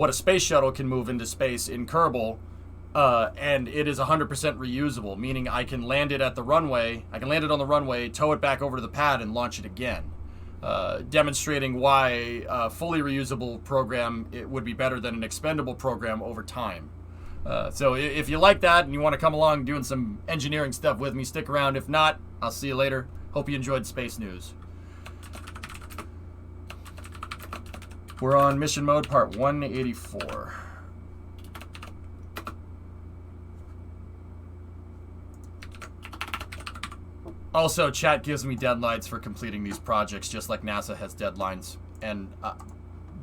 what a space shuttle can move into space in Kerbal, and it is 100% reusable, meaning I can land it at the runway, I can land it on the runway, tow it back over to the pad, and launch it again. Demonstrating why a fully reusable program it would be better than an expendable program over time. So if you like that and you want to come along doing some engineering stuff with me, stick around. If not, I'll see you later. Hope you enjoyed Space News. We're on mission mode, part 184. Also, chat gives me deadlines for completing these projects, just like NASA has deadlines. And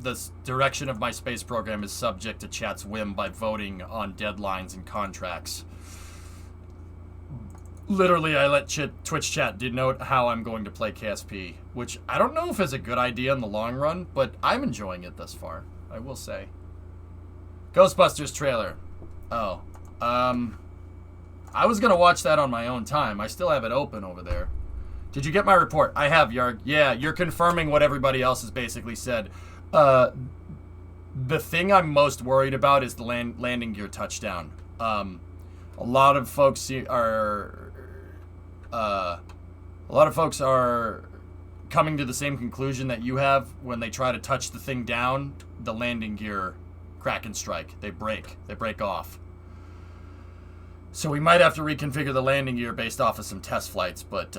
the direction of my space program is subject to chat's whim by voting on deadlines and contracts. Literally, I let Twitch chat denote how I'm going to play KSP, which I don't know if is a good idea in the long run, but I'm enjoying it thus far, I will say. Ghostbusters trailer. Oh. I was going to watch that on my own time. I still have it open over there. Did you get my report? I have, Yarg. Yeah, you're confirming what everybody else has basically said. The thing I'm most worried about is the landing gear touchdown. A lot of folks are coming to the same conclusion that you have. When they try to touch the thing down, the landing gear crack and strike. They break off. So we might have to reconfigure the landing gear based off of some test flights, but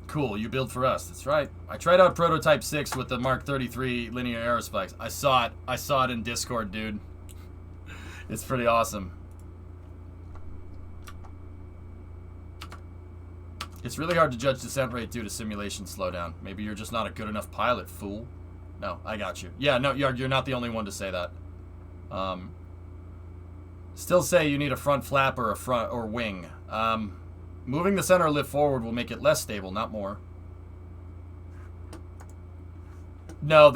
cool, you build for us. That's right. I tried out Prototype 6 with the Mark 33 linear aerospikes. I saw it in Discord, dude. It's pretty awesome. It's really hard to judge descent rate due to simulation slowdown. Maybe you're just not a good enough pilot, fool. No, I got you. Yeah, no, you're not the only one to say that. Still say you need a front flap or a front or wing. Moving the center lift forward will make it less stable, not more. No,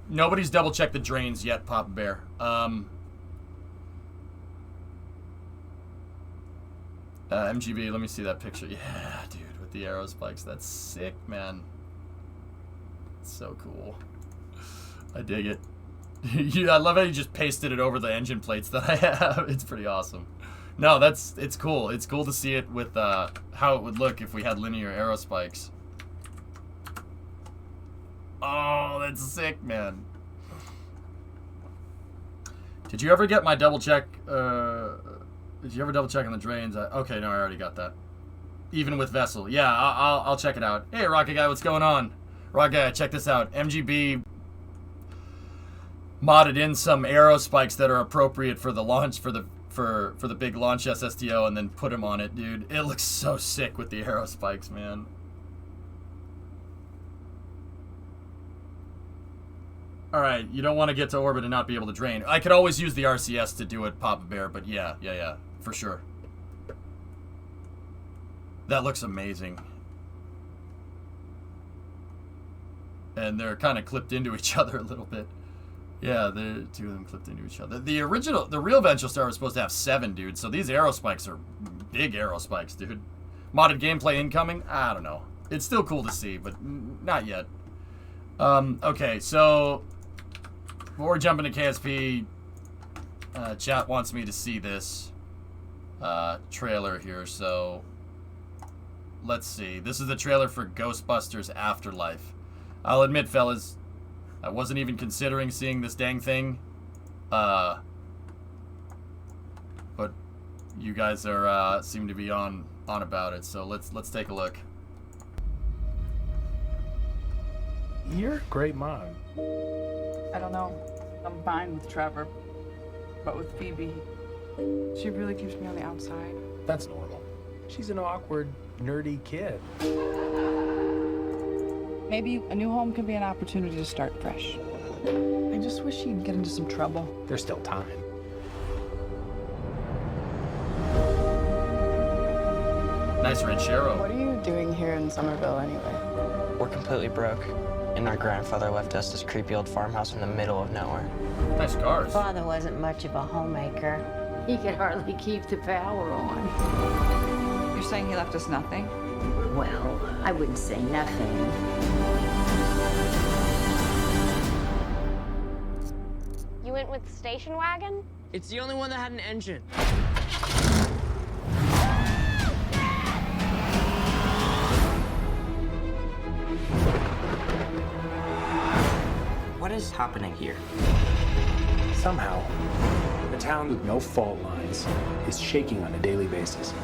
nobody's double checked the drains yet, Papa Bear. MGB, let me see that picture. Yeah, dude, with the arrow spikes. That's sick, man. It's so cool. I dig it. I love how you just pasted it over the engine plates that I have. It's pretty awesome. No, it's cool. It's cool to see it with how it would look if we had linear arrow spikes. Oh, that's sick, man. Did you ever get my double check? Did you ever double check on the drains? Okay, no, I already got that. Even with Vessel. Yeah, I'll check it out. Hey, Rocket Guy, what's going on? Rocket Guy, check this out. MGB modded in some arrow spikes that are appropriate for the launch, for the big launch SSTO, and then put them on it, dude. It looks so sick with the arrow spikes, man. Alright, you don't want to get to orbit and not be able to drain. I could always use the RCS to do it, Papa Bear, but yeah, for sure. That looks amazing. And they're kind of clipped into each other a little bit. Yeah, the two of them clipped into each other. The real Ventral Star was supposed to have 7, dude, so these arrow spikes are big arrow spikes, dude. Modded gameplay incoming? I don't know. It's still cool to see, but not yet. Okay, so before we jump into KSP, chat wants me to see this trailer here, so let's see. This is the trailer for Ghostbusters Afterlife. I'll admit, fellas, I wasn't even considering seeing this dang thing, but you guys are seem to be on about it, so let's take a look. You're a great mom. I don't know. I'm fine with Trevor, but with Phoebe, she really keeps me on the outside. That's normal. She's an awkward, nerdy kid. Maybe a new home could be an opportunity to start fresh. I just wish she'd get into some trouble. There's still time. Nice ranchero. What are you doing here in Somerville anyway? We're completely broke, and our grandfather left us this creepy old farmhouse in the middle of nowhere. Nice cars. Father wasn't much of a homemaker. He could hardly keep the power on. You're saying he left us nothing? Well, I wouldn't say nothing. went with the station wagon? It's the only one that had an engine. What is happening here? Somehow, a town with no fault lines is shaking on a daily basis.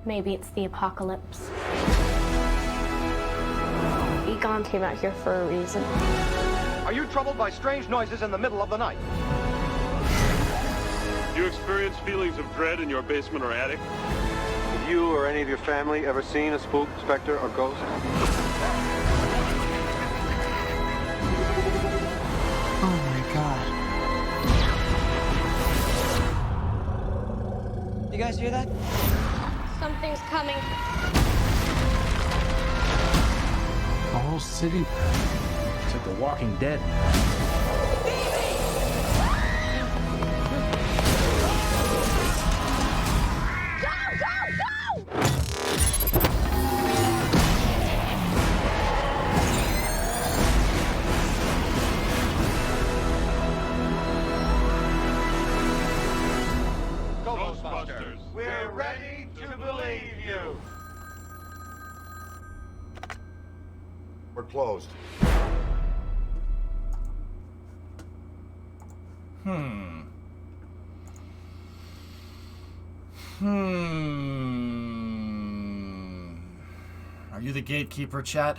Maybe it's the apocalypse. Egon came out here for a reason. Are you troubled by strange noises in the middle of the night? Do you experience feelings of dread in your basement or attic? Have you or any of your family ever seen a spook, specter, or ghost? Oh my god. You guys hear that? Something's coming. The whole city. It's like The Walking Dead. Ghostbusters. We're ready to believe you. We're closed. Are you the gatekeeper, chat?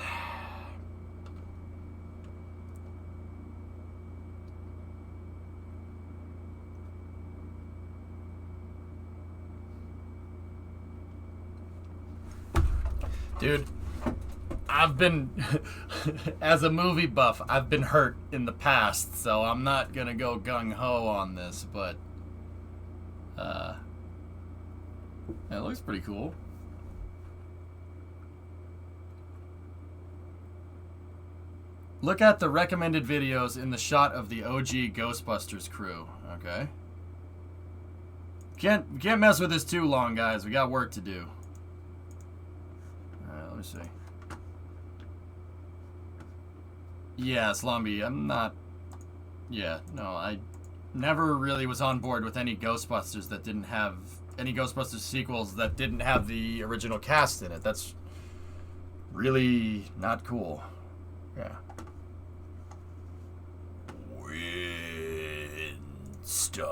Dude, I've been, as a movie buff, I've been hurt in the past, so I'm not gonna go gung-ho on this, but, it looks pretty cool. Look at the recommended videos in the shot of the OG Ghostbusters crew, okay? Can't mess with this too long, guys. We got work to do. Alright, let me see. Yeah, Slumby, I'm not... Yeah, no, I never really was on board with any Ghostbusters that didn't have... Any Ghostbusters sequels that didn't have the original cast in it. That's really not cool. Yeah. Winston.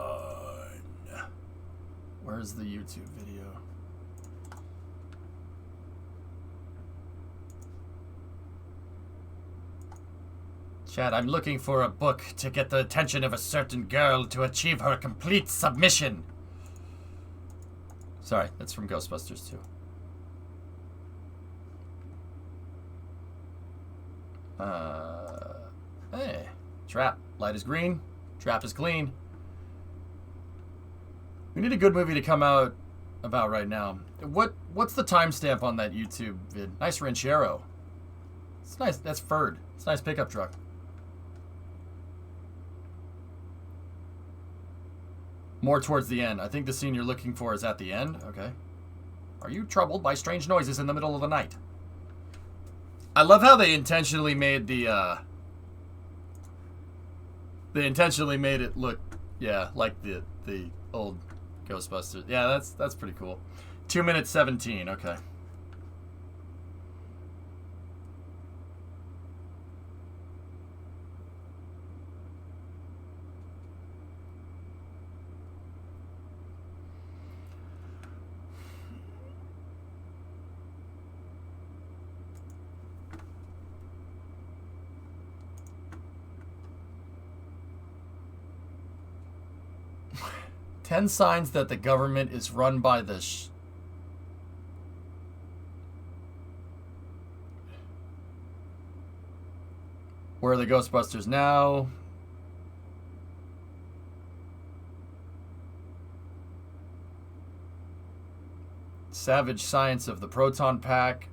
Where's the YouTube video? Chad, I'm looking for a book to get the attention of a certain girl to achieve her complete submission. Sorry, that's from Ghostbusters 2. Hey. Trap. Light is green. Trap is clean. We need a good movie to come out about right now. What's the timestamp on that YouTube vid? Nice ranchero. It's nice. That's Ferd. It's a nice pickup truck. More towards the end. I think the scene you're looking for is at the end. Okay. Are you troubled by strange noises in the middle of the night? I love how they intentionally made the, They intentionally made it look, yeah, like the old Ghostbusters. Yeah, that's pretty cool. 2 minutes 17, okay. Ten signs that the government is run by the Where are the Ghostbusters now? Savage science of the proton pack.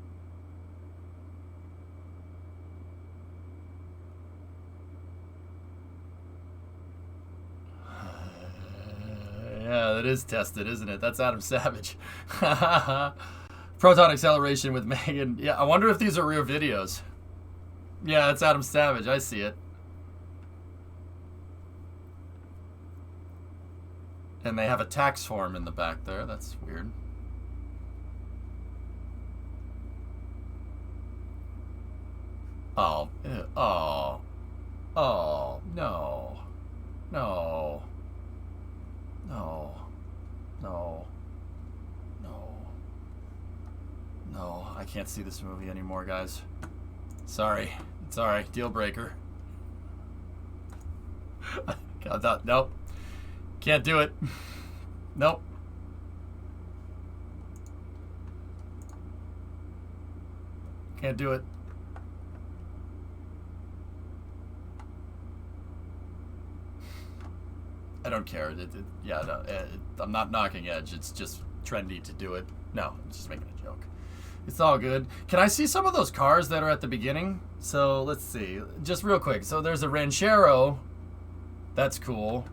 Yeah, that is tested, isn't it? That's Adam Savage. Proton acceleration with Megan. Yeah, I wonder if these are real videos. Yeah, that's Adam Savage. I see it. And they have a tax form in the back there. That's weird. Oh. Oh. Oh. No. No. No. No. No. No. I can't see this movie anymore, guys. Sorry. Sorry. Deal breaker. Nope. Can't do it. Nope. Can't do it. I don't care. Yeah, no, I'm not knocking Edge. It's just trendy to do it. No, I'm just making a joke. It's all good. Can I see some of those cars that are at the beginning? So let's see. Just real quick. So there's a Ranchero. That's cool.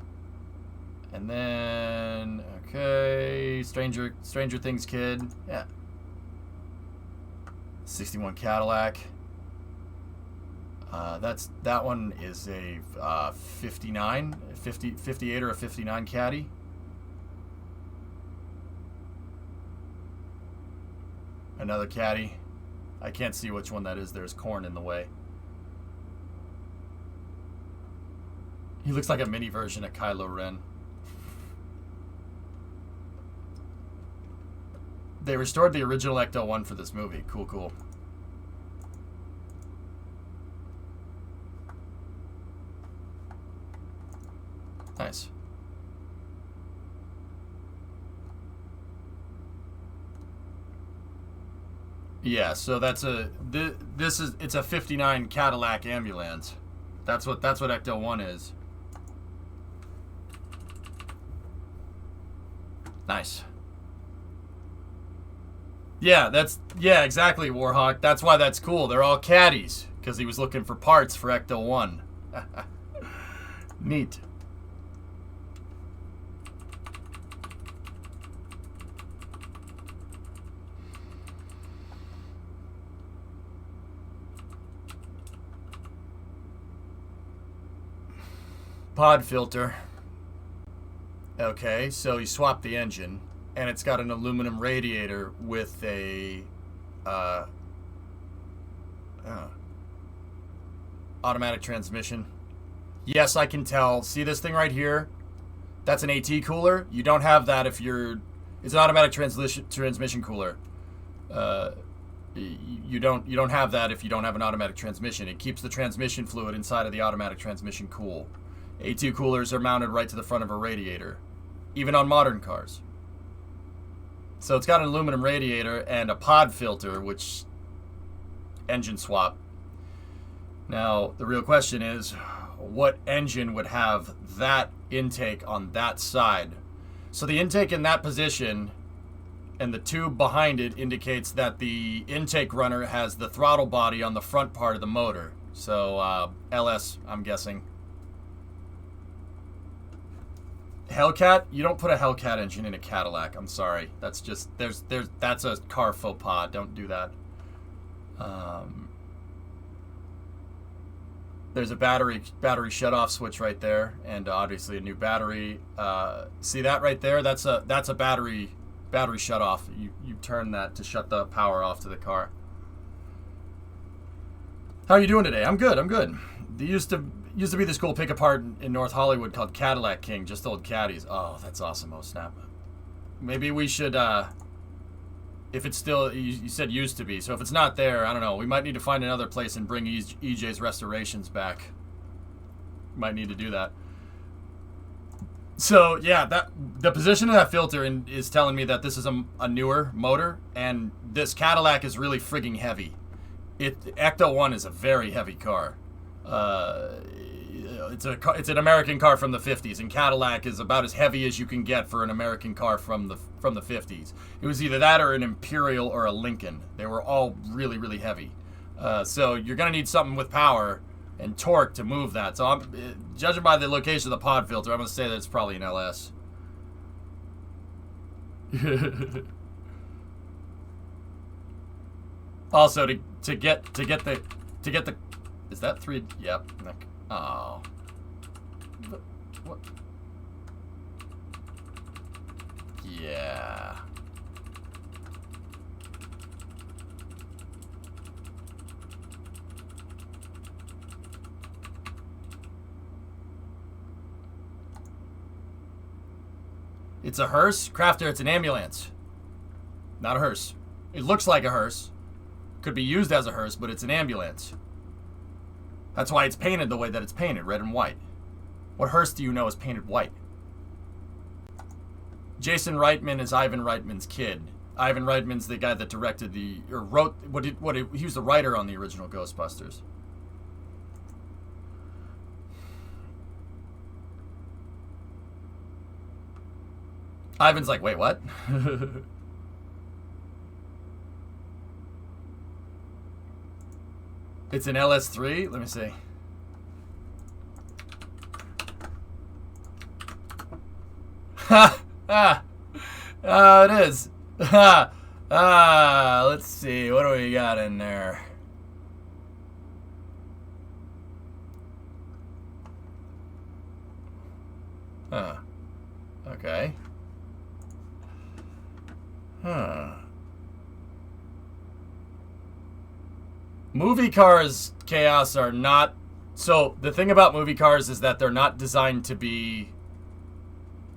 And then, okay, Stranger Things kid. Yeah. 61 Cadillac. That one is a 58 or a 59 Caddy. Another Caddy. I can't see which one that is. There's corn in the way. He looks like a mini version of Kylo Ren. They restored the original Ecto-1 for this movie. Cool, cool. Nice. Yeah, so that's it's a 59 Cadillac ambulance. That's what Ecto-1 is. Nice. Yeah, exactly, Warhawk. That's why that's cool. They're all caddies because he was looking for parts for Ecto-1. Neat. Pod filter. Okay, so you swap the engine, and it's got an aluminum radiator with a automatic transmission. Yes, I can tell. See this thing right here? That's an AT cooler. You don't have that if you're... It's an automatic transmission cooler. You don't have that if you don't have an automatic transmission. It keeps the transmission fluid inside of the automatic transmission cool. A2 coolers are mounted right to the front of a radiator, even on modern cars. So it's got an aluminum radiator and a pod filter, which engine swap. Now, the real question is, what engine would have that intake on that side? So the intake in that position and the tube behind it indicates that the intake runner has the throttle body on the front part of the motor. So LS, I'm guessing. Hellcat? You don't put a Hellcat engine in a Cadillac. I'm sorry. That's just that's a car faux pas. Don't do that. There's a battery shut-off switch right there, and obviously a new battery. See that right there? That's a battery shut-off. You turn that to shut the power off to the car. How are you doing today? I'm good. There used to be this cool pick apart in North Hollywood called Cadillac King, just old caddies. Oh, that's awesome, oh snap. Maybe we should, if it's still, you said used to be, so if it's not there, I don't know, we might need to find another place and bring EJ's restorations back. Might need to do that. So, yeah, the position of that filter is telling me that this is a newer motor, and this Cadillac is really frigging heavy. Ecto-1 is a very heavy car. It's an American car from the 50s, and Cadillac is about as heavy as you can get for an American car from the 50s. It was either that or an Imperial or a Lincoln. They were all really, really heavy. So you're gonna need something with power and torque to move that. So judging by the location of the pod filter, I'm gonna say that it's probably an LS. Also, to get the Is that 3? Yep. Oh. What? Yeah. It's a hearse? Crafter, it's an ambulance. Not a hearse. It looks like a hearse. Could be used as a hearse, but it's an ambulance. That's why it's painted the way that it's painted, red and white. What hearse do you know is painted white? Jason Reitman is Ivan Reitman's kid. Ivan Reitman's the guy that directed or wrote, he was the writer on the original Ghostbusters. Ivan's like, wait, what? It's an LS3? Let me see. Ha! It is. Let's see. What do we got in there? Huh. Okay. Huh. Movie cars, Chaos, are not... So, the thing about movie cars is that they're not designed to be...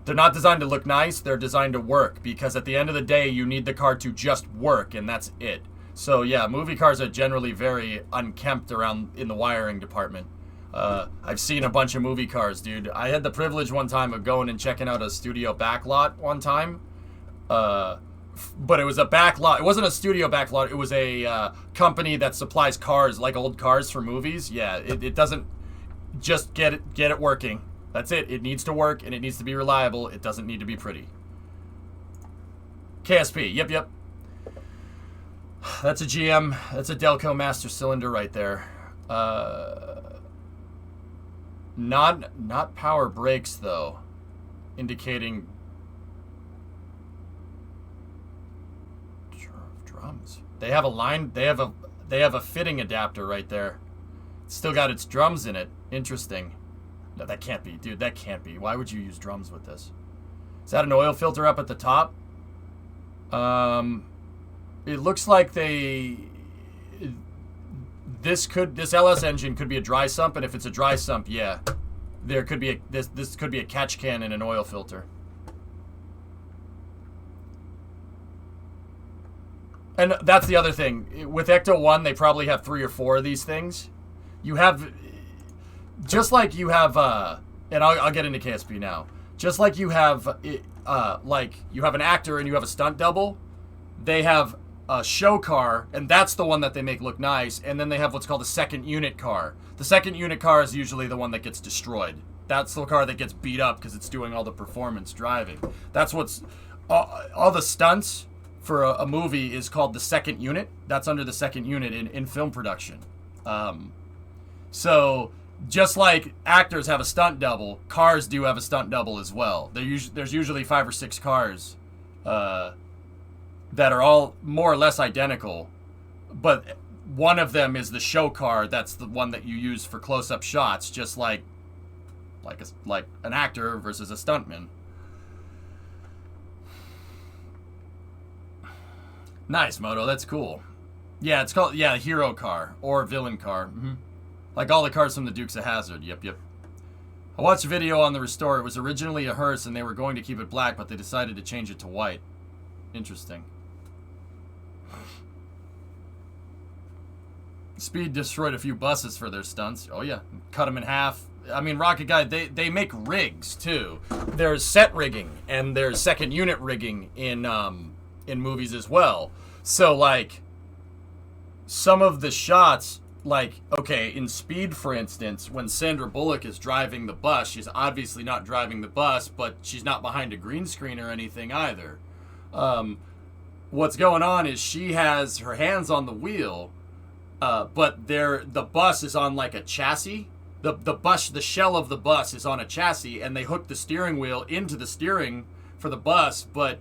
They're not designed to look nice, they're designed to work. Because at the end of the day, you need the car to just work, and that's it. So, yeah, movie cars are generally very unkempt around in the wiring department. I've seen a bunch of movie cars, dude. I had the privilege one time of going and checking out a studio backlot one time. But it was a backlot. It wasn't a studio backlot. It was a company that supplies cars, like old cars for movies. Yeah, it doesn't just get it working. That's it. It needs to work, and it needs to be reliable. It doesn't need to be pretty. KSP. Yep. That's a GM. That's a Delco Master Cylinder right there. Not power brakes, though. Indicating... drums. They have a line. They have a fitting adapter right there. It's still got its drums in it. Interesting. No, that can't be, dude. That can't be. Why would you use drums with this? Is that an oil filter up at the top? It looks like this LS engine could be a dry sump, and if it's a dry sump, yeah, there could be this could be a catch can and an oil filter. And that's the other thing. With Ecto 1, they probably have 3 or 4 of these things. You have... Just like you have... and I'll get into KSP now. Just like you have... you have an actor and you have a stunt double. They have a show car, and that's the one that they make look nice. And then they have what's called a second unit car. The second unit car is usually the one that gets destroyed. That's the car that gets beat up because it's doing all the performance driving. That's what's... all the stunts... for a movie is called the second unit. That's under the second unit in film production. So just like actors have a stunt double, cars do have a stunt double as well. There's usually 5 or 6 cars that are all more or less identical, but one of them is the show car. That's the one that you use for close-up shots, just like an actor versus a stuntman. Nice, Moto. That's cool. Yeah, it's called, hero car or villain car. Mm-hmm. Like all the cars from the Dukes of Hazzard. Yep. I watched a video on the Restore. It was originally a hearse, and they were going to keep it black, but they decided to change it to white. Interesting. Speed destroyed a few buses for their stunts. Oh, yeah. Cut them in half. I mean, Rocket Guy, they make rigs, too. There's set rigging, and there's second unit rigging in movies as well. So, like, some of the shots, like, okay, in Speed, for instance, when Sandra Bullock is driving the bus, she's obviously not driving the bus, but she's not behind a green screen or anything either. What's going on is she has her hands on the wheel, but the bus is on, like, a chassis. The shell of the bus is on a chassis, and they hook the steering wheel into the steering for the bus, but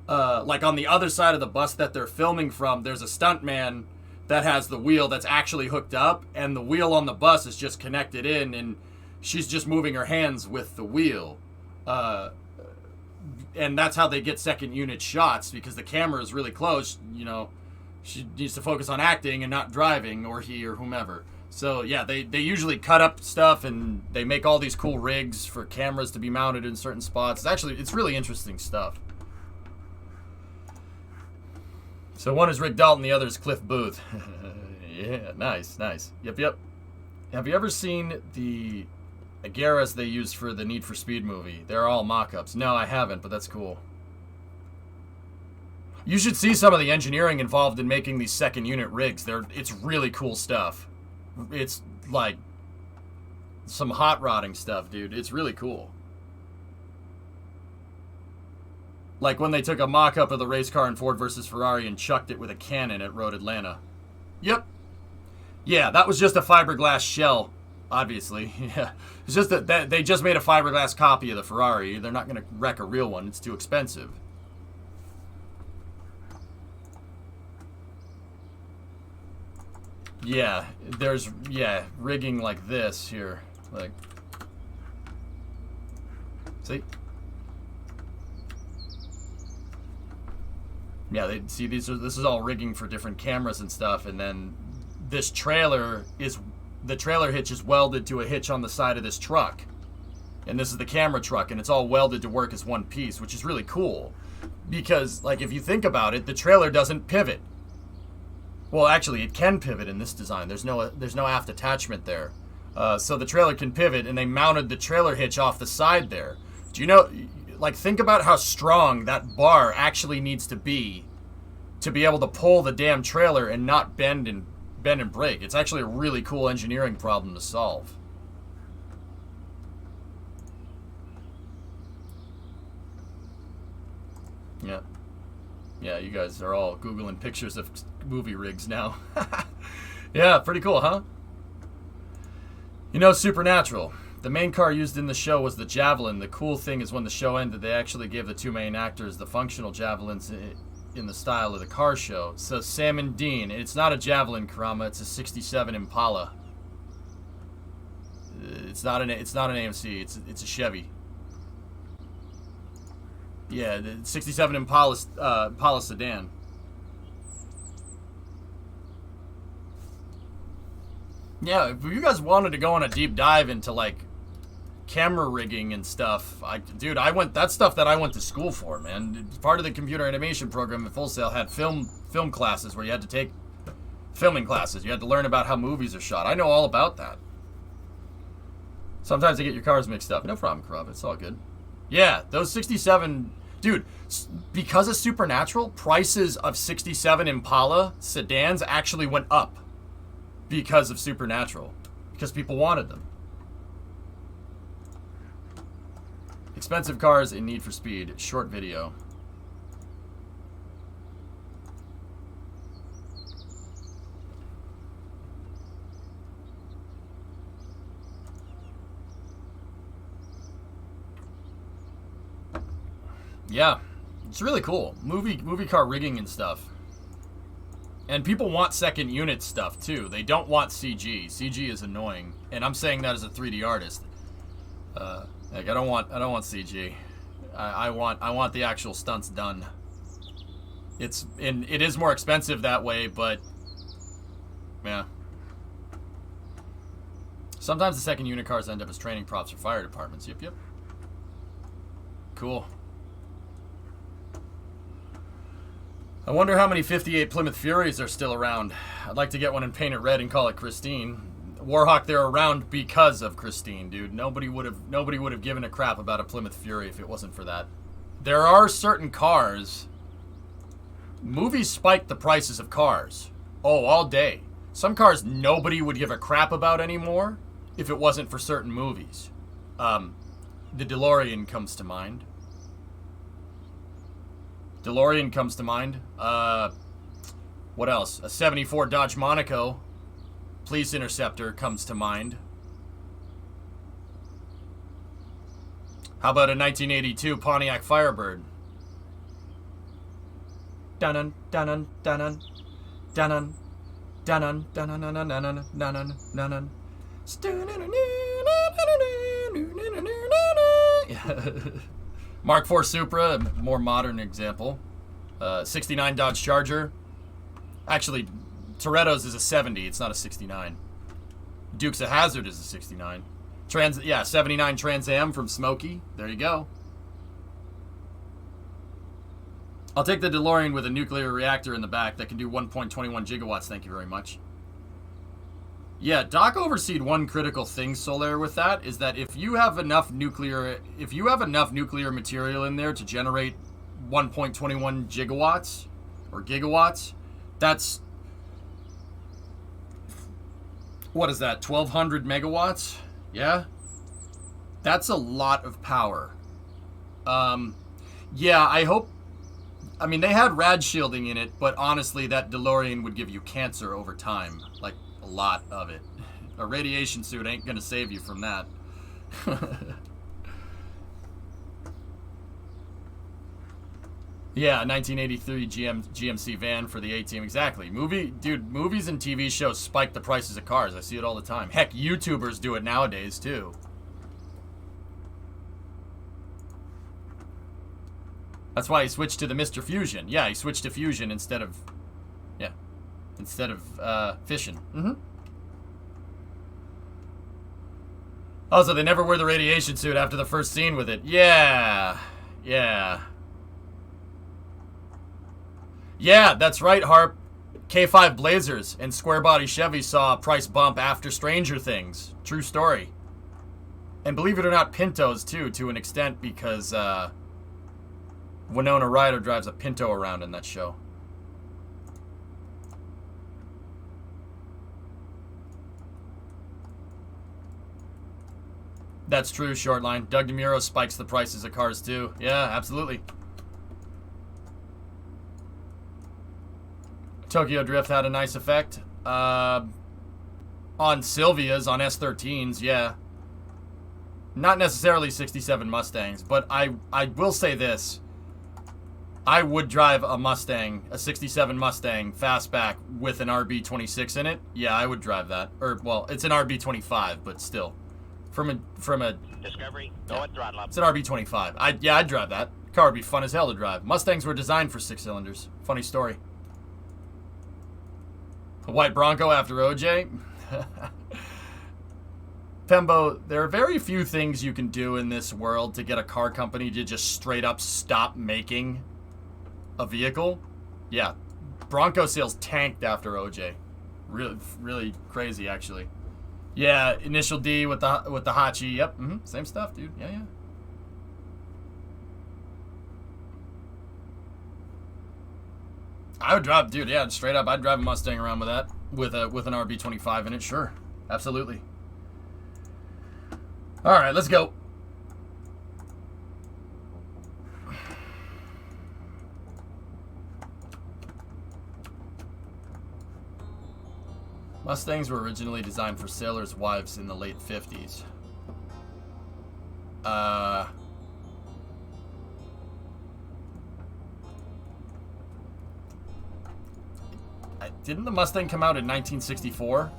like on the other side of the bus that they're filming from, there's a stuntman that has the wheel that's actually hooked up, and the wheel on the bus is just connected in, and she's just moving her hands with the wheel. And that's how they get second unit shots, because the camera is really close. You know, she needs to focus on acting and not driving, or he or whomever. So yeah, they usually cut up stuff, and they make all these cool rigs for cameras to be mounted in certain spots. It's really interesting stuff. So one is Rick Dalton, the other is Cliff Booth. Yeah, nice. Yep. Have you ever seen the Agaras they used for the Need for Speed movie? They're all mock-ups. No, I haven't, but that's cool. You should see some of the engineering involved in making these second unit rigs. It's really cool stuff. It's like some hot rodding stuff, dude. It's really cool. Like when they took a mock-up of the race car in Ford versus Ferrari and chucked it with a cannon at Road Atlanta. Yep. Yeah, that was just a fiberglass shell, obviously. Yeah. It's just that they just made a fiberglass copy of the Ferrari. They're not going to wreck a real one. It's too expensive. Yeah, there's, rigging like this here. Like, see? Yeah, this is all rigging for different cameras and stuff, and then the trailer hitch is welded to a hitch on the side of this truck. And this is the camera truck, and it's all welded to work as one piece, which is really cool. Because, like, if you think about it, the trailer doesn't pivot. Well, actually, it can pivot in this design. There's no aft attachment there. So the trailer can pivot, and they mounted the trailer hitch off the side there. Do you know, like, think about how strong that bar actually needs to be able to pull the damn trailer and not bend and break. It's actually a really cool engineering problem to solve. Yeah. Yeah, you guys are all Googling pictures of movie rigs now. Yeah, pretty cool, huh? You know, Supernatural. The main car used in the show was the Javelin. The cool thing is when the show ended, they actually gave the two main actors the functional Javelins in the style of the car show. So Sam and Dean. It's not a Javelin, Karama. It's a 67 Impala. It's not an AMC. It's a Chevy. Yeah, the 67 Impala sedan. Yeah, if you guys wanted to go on a deep dive into like camera rigging and stuff, that's stuff that I went to school for, man. Part of the computer animation program at Full Sail had film classes where you had to take filming classes. You had to learn about how movies are shot. I know all about that. Sometimes they get your cars mixed up. No problem, Krav. It's all good. Yeah, those 67... Dude, because of Supernatural, prices of 67 Impala sedans actually went up because of Supernatural. Because people wanted them. Expensive cars in Need for Speed. Short video. Yeah, it's really cool. Movie car rigging and stuff. And people want second unit stuff too. They don't want CG. CG is annoying, and I'm saying that as a 3D artist. Like I don't want CG. I want the actual stunts done. It is more expensive that way, but yeah. Sometimes the second unit cars end up as training props for fire departments. Yep. Cool. I wonder how many 58 Plymouth Furies are still around. I'd like to get one and paint it red and call it Christine. Warhawk, they're around because of Christine, dude. Nobody would have given a crap about a Plymouth Fury if it wasn't for that. There are certain cars. Movies spike the prices of cars. Oh, all day. Some cars nobody would give a crap about anymore if it wasn't for certain movies. The DeLorean comes to mind. DeLorean comes to mind. What else? A 74 Dodge Monaco Police Interceptor comes to mind. How about a 1982 Pontiac Firebird? Dun-dun, dun-dun, dun-dun, dun-dun, Dun dun dun dun dun dun dun dun dun. Mark IV Supra, a more modern example. 69 Dodge Charger. Actually, Toretto's is a 70. It's not a 69. Dukes of Hazzard is a 69. 79 Trans Am from Smokey. There you go. I'll take the DeLorean with a nuclear reactor in the back that can do 1.21 gigawatts. Thank you very much. Yeah, Doc overseed one critical thing, Solaire, with that is that if you have enough nuclear material in there to generate 1.21 gigawatts or gigawatts, that's, what is that, 1,200 megawatts? Yeah? That's a lot of power. Yeah, I mean, they had rad shielding in it, but honestly, that DeLorean would give you cancer over time. Like, a lot of it. A radiation suit ain't gonna save you from that. Yeah, 1983 GMC van for the A-Team. Exactly. Movies and TV shows spike the prices of cars. I see it all the time. Heck, YouTubers do it nowadays, too. That's why he switched to the Mr. Fusion. Yeah, he switched to Fusion instead of Fission. Mm-hmm. Also, they never wear the radiation suit after the first scene with it. Yeah. Yeah, that's right, Harp. K5 Blazers and square body Chevy saw a price bump after Stranger Things. True story. And believe it or not, Pintos, too, to an extent, because, Winona Ryder drives a Pinto around in that show. That's true, Shortline. Doug DeMuro spikes the prices of cars, too. Yeah, absolutely. Tokyo Drift had a nice effect. On Silvias, on S13s, yeah. Not necessarily 67 Mustangs, but I will say this. I would drive a Mustang, a 67 Mustang fastback with an RB26 in it. Yeah, I would drive that. Or, well, it's an RB25, but still. From a Discovery, go at throttle up. It's an RB25. I'd drive that. Car would be fun as hell to drive. Mustangs were designed for 6 cylinders. Funny story. A white Bronco after OJ? Pembo, there are very few things you can do in this world to get a car company to just straight up stop making a vehicle. Yeah, Bronco sales tanked after OJ. Really, really crazy, actually. Yeah, Initial D with the Hachi. Yep, same stuff, dude. Yeah. I would drive, dude. Yeah, straight up, I'd drive a Mustang around with that, with an RB25 in it. Sure, absolutely. All right, let's go. Mustangs were originally designed for sailors' wives in the late 50s. Didn't the Mustang come out in 1964?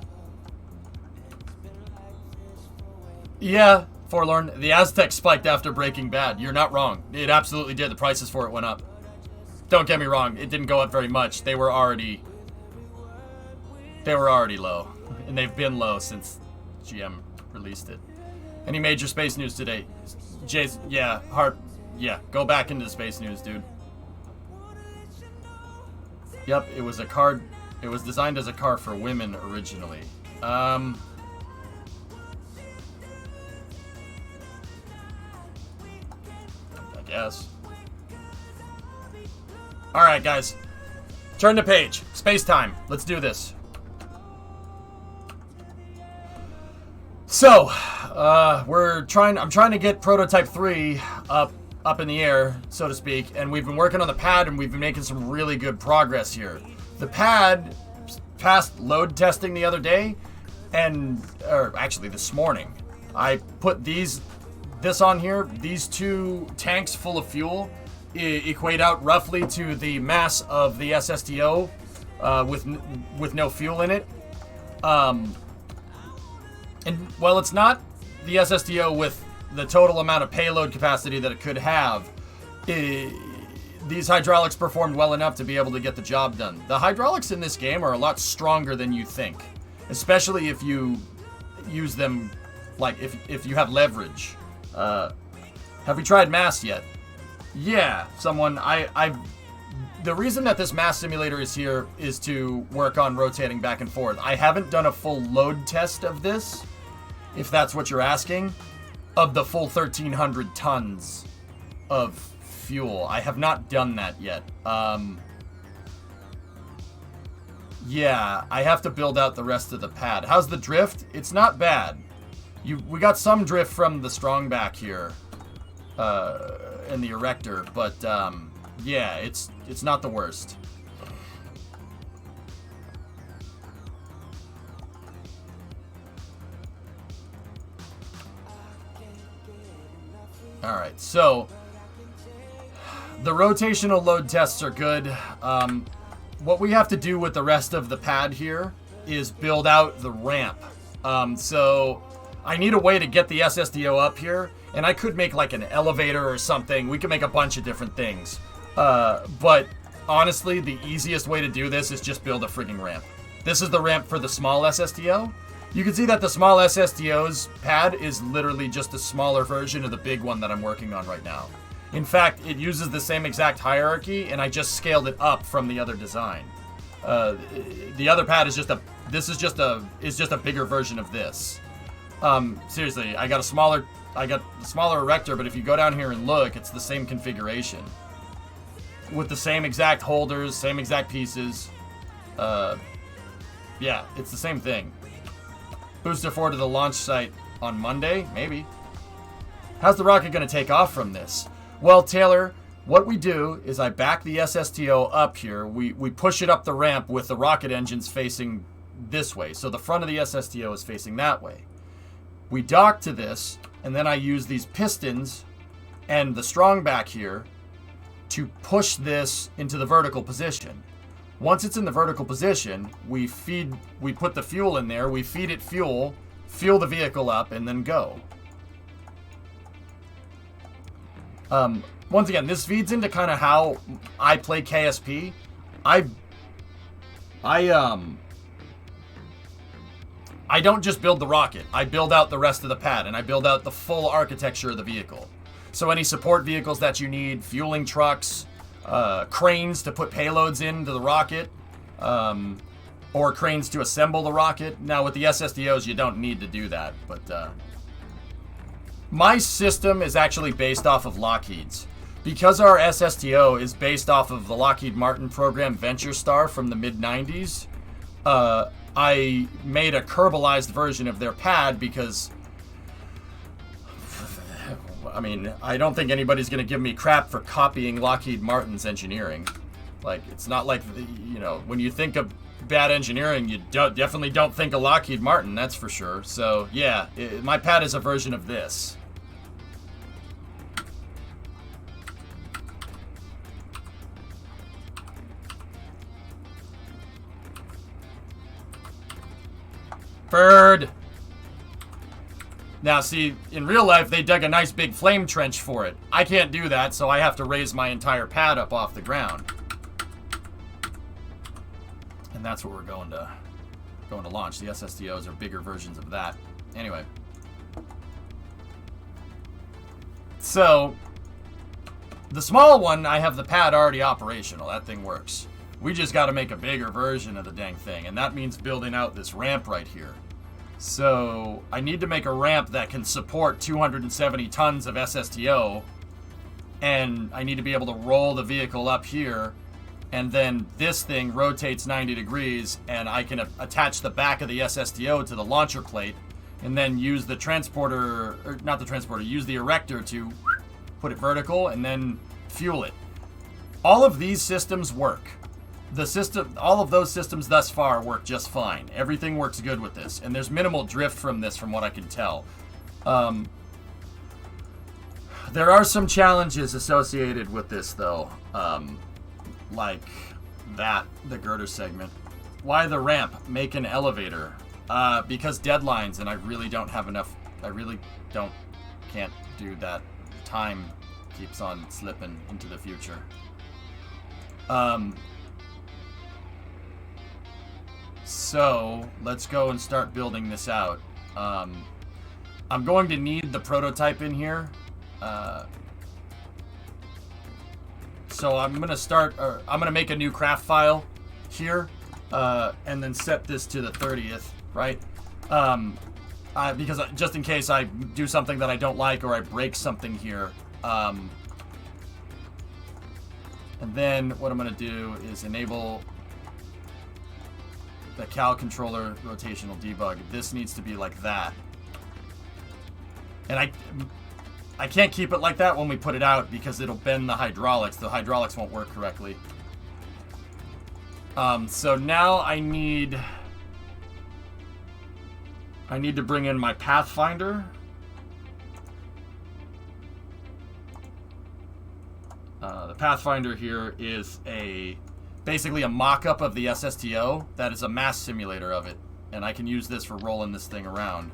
Yeah, Forlorn. The Aztec spiked after Breaking Bad. You're not wrong. It absolutely did. The prices for it went up. Don't get me wrong. It didn't go up very much. They were already low. And they've been low since GM released it. Any major space news today? Jason, yeah, Harp, yeah, go back into the space news, dude. Yep, it was designed as a car for women originally. I guess. Alright, guys. Turn the page. Space time. Let's do this. So, I'm trying to get prototype 3 up in the air, so to speak, and we've been working on the pad and we've been making some really good progress here. The pad passed load testing the other day, or actually this morning. I put this on here. These 2 tanks full of fuel equate out roughly to the mass of the SSTO with no fuel in it. And while it's not the SSTO with the total amount of payload capacity that it could have, these hydraulics performed well enough to be able to get the job done. The hydraulics in this game are a lot stronger than you think, especially if you use them, like if you have leverage. Have we tried mass yet? Yeah, the reason that this mass simulator is here is to work on rotating back and forth. I haven't done a full load test of this, if that's what you're asking, of the full 1,300 tons of fuel. I have not done that yet. Yeah, I have to build out the rest of the pad. How's the drift? It's not bad. We got some drift from the strong back here, and the erector, but yeah, it's not the worst. All right, so the rotational load tests are good. What we have to do with the rest of the pad here is build out the ramp. So I need a way to get the SSDO up here, and I could make like an elevator or something. We could make a bunch of different things. But honestly, the easiest way to do this is just build a frigging ramp. This is the ramp for the small SSDO. You can see that the small SSDO's pad is literally just a smaller version of the big one that I'm working on right now. In fact, it uses the same exact hierarchy, and I just scaled it up from the other design. The other pad is just a bigger version of this. Seriously, I got the smaller erector, but if you go down here and look, it's the same configuration. With the same exact holders, same exact pieces. Yeah, it's the same thing. Booster 4 to the launch site on Monday? Maybe. How's the rocket going to take off from this? Well, Taylor, what we do is I back the SSTO up here. We push it up the ramp with the rocket engines facing this way. So the front of the SSTO is facing that way. We dock to this, and then I use these pistons and the strong back here to push this into the vertical position. Once it's in the vertical position, we put the fuel in there, we feed it fuel the vehicle up, and then go. Once again, this feeds into kind of how I play KSP. I don't just build the rocket. I build out the rest of the pad, and I build out the full architecture of the vehicle. So any support vehicles that you need, fueling trucks, cranes to put payloads into the rocket, or cranes to assemble the rocket. Now with the SSDOs, you don't need to do that, but my system is actually based off of Lockheed's. Because our SSTO is based off of the Lockheed Martin program Venture Star from the mid-90s, I made a Kerbalized version of their pad because, I mean, I don't think anybody's going to give me crap for copying Lockheed Martin's engineering. Like, it's not like, when you think of bad engineering, you definitely don't think of Lockheed Martin, that's for sure. So, yeah, my pad is a version of this. Bird! Now, see, in real life, they dug a nice big flame trench for it. I can't do that, so I have to raise my entire pad up off the ground. And that's what we're going to launch. The SSDOs are bigger versions of that. Anyway. So, the small one, I have the pad already operational. That thing works. We just got to make a bigger version of the dang thing, and that means building out this ramp right here. So I need to make a ramp that can support 270 tons of SSTO, and I need to be able to roll the vehicle up here, and then this thing rotates 90 degrees, and I can attach the back of the SSTO to the launcher plate, and then use the transporter, or not the transporter, use the erector to put it vertical, and then fuel it. All of these systems work. All of those systems thus far work just fine. Everything works good with this, and there's minimal drift from this, from what I can tell. There are some challenges associated with this, though. Like, the girder segment. Why the ramp? Make an elevator. Because deadlines, and I really don't have enough. I really can't do that. Time keeps on slipping into the future. So let's go and start building this out. I'm going to need the prototype in here. So I'm gonna make a new craft file here, and then set this to the 30th, right? Because just in case I do something that I don't like or I break something here. And then what I'm gonna do is enable the Cal controller rotational debug. This needs to be like that. And I can't keep it like that when we put it out because it'll bend the hydraulics. The hydraulics won't work correctly. So now I need to bring in my Pathfinder. The Pathfinder here is basically a mock-up of the SSTO that is a mass simulator of it. And I can use this for rolling this thing around.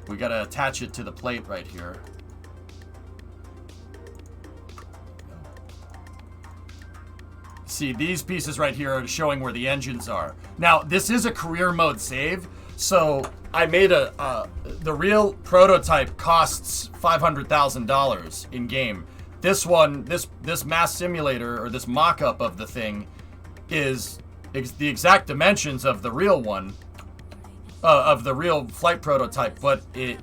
We gotta attach it to the plate right here. See, these pieces right here are showing where the engines are. Now, this is a career mode save, so I made the real prototype costs $500,000 in game. This one, this mass simulator, or this mock-up of the thing, is the exact dimensions of the real one. Of the real flight prototype, but it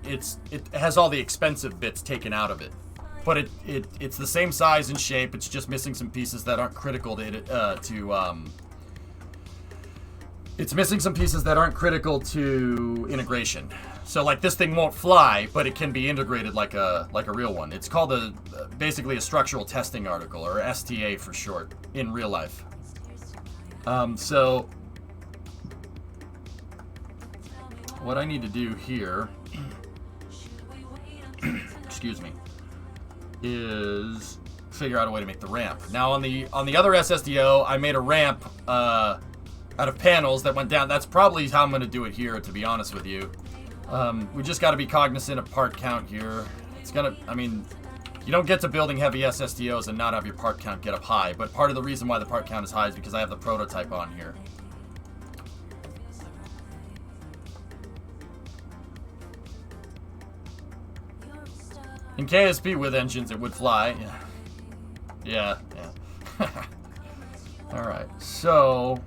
has all the expensive bits taken out of it. But it's the same size and shape. It's just missing some pieces that aren't critical it's missing some pieces that aren't critical to integration. So like this thing won't fly, but it can be integrated like a real one. It's called basically a structural testing article, or STA for short, in real life. So what I need to do here, excuse me, is figure out a way to make the ramp. Now on the other SSDO, I made a ramp out of panels that went down. That's probably how I'm going to do it here, to be honest with you. We just got to be cognizant of part count here. You don't get to building heavy SSDOs and not have your part count get up high, but part of the reason why the part count is high is because I have the prototype on here. In KSP with engines, it would fly. Yeah. Alright, so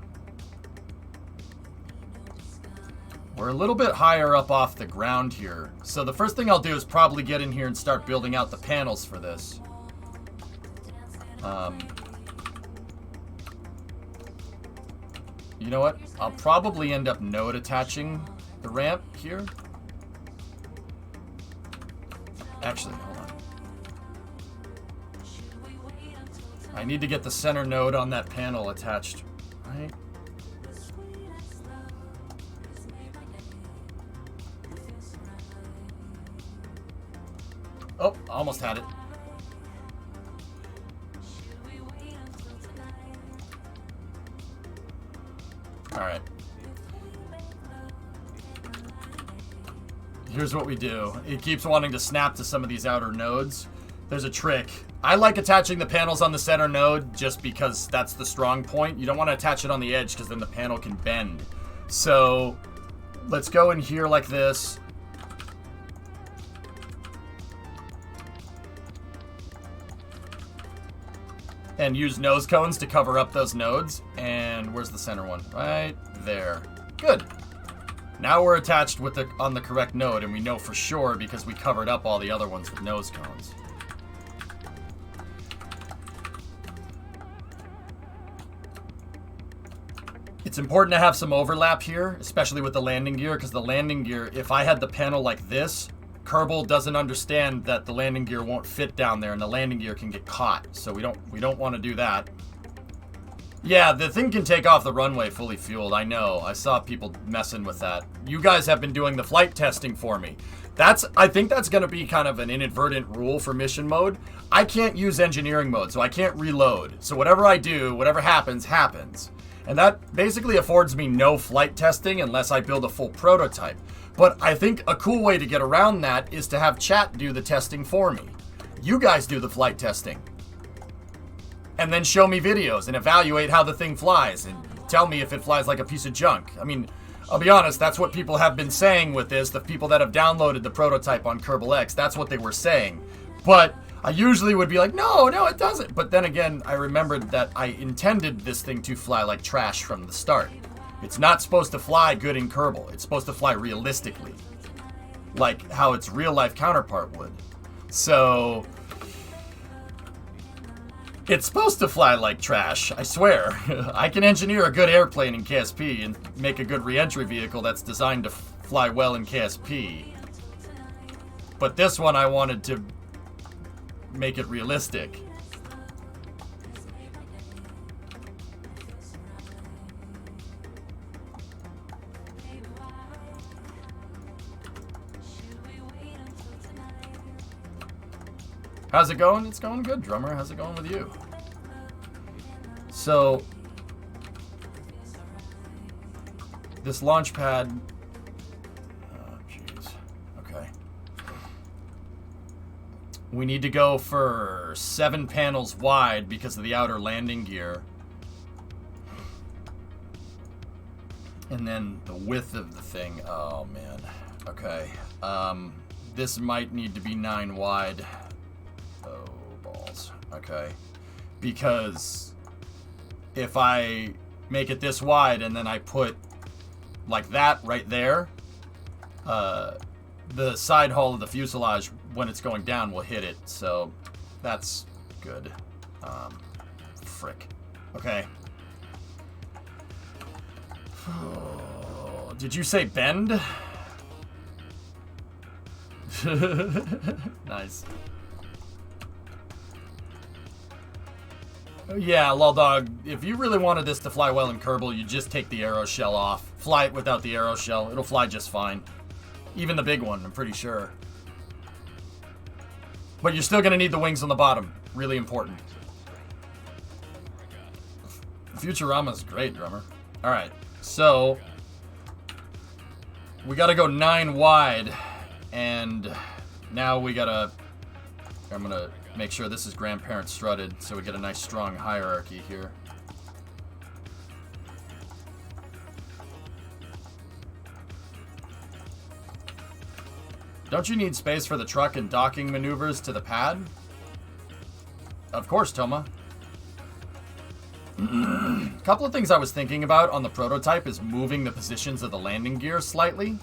we're a little bit higher up off the ground here. So the first thing I'll do is probably get in here and start building out the panels for this. You know what? I'll probably end up node attaching the ramp here. Actually, hold on. I need to get the center node on that panel attached, right? Oh, almost had it. All right. Here's what we do. It keeps wanting to snap to some of these outer nodes. There's a trick. I like attaching the panels on the center node just because that's the strong point. You don't want to attach it on the edge because then the panel can bend. So let's go in here like this. And use nose cones to cover up those nodes. And where's the center one? Right there. Good. Now we're attached with on the correct node, and we know for sure because we covered up all the other ones with nose cones. It's important to have some overlap here, especially with the landing gear, because the landing gear, if I had the panel like this, Kerbal doesn't understand that the landing gear won't fit down there, and the landing gear can get caught. So we don't want to do that. Yeah, the thing can take off the runway fully fueled. I know. I saw people messing with that. You guys have been doing the flight testing for me. I think that's going to be kind of an inadvertent rule for mission mode. I can't use engineering mode, so I can't reload. So whatever I do, whatever happens, happens. And that basically affords me no flight testing unless I build a full prototype. But I think a cool way to get around that is to have chat do the testing for me. You guys do the flight testing. And then show me videos and evaluate how the thing flies and tell me if it flies like a piece of junk. I mean, I'll be honest, that's what people have been saying with this. The people that have downloaded the prototype on Kerbal X, that's what they were saying. But I usually would be like, no, it doesn't. But then again, I remembered that I intended this thing to fly like trash from the start. It's not supposed to fly good in Kerbal. It's supposed to fly realistically, like how its real-life counterpart would. So it's supposed to fly like trash, I swear. I can engineer a good airplane in KSP and make a good re-entry vehicle that's designed to fly well in KSP. But this one I wanted to make it realistic. How's it going? It's going good, drummer. How's it going with you? So, this launch pad. Oh, jeez. Okay. We need to go for 7 panels wide because of the outer landing gear. And then the width of the thing. Oh, man. Okay. This might need to be 9 wide. Oh, balls. Okay. Because if I make it this wide and then I put like that right there, the side hull of the fuselage, when it's going down, will hit it. So that's good. Frick. Okay. Did you say bend? Nice. Yeah, lol dog, if you really wanted this to fly well in Kerbal, you just take the arrow shell off. Fly it without the arrow shell. It'll fly just fine. Even the big one, I'm pretty sure. But you're still going to need the wings on the bottom. Really important. Futurama's great, drummer. Alright, so we got to go 9 wide. And now we got to... I'm going to make sure this is grandparent strutted so we get a nice strong hierarchy here. Don't you need space for the truck and docking maneuvers to the pad? Of course, Toma. A couple of things I was thinking about on the prototype is moving the positions of the landing gear slightly.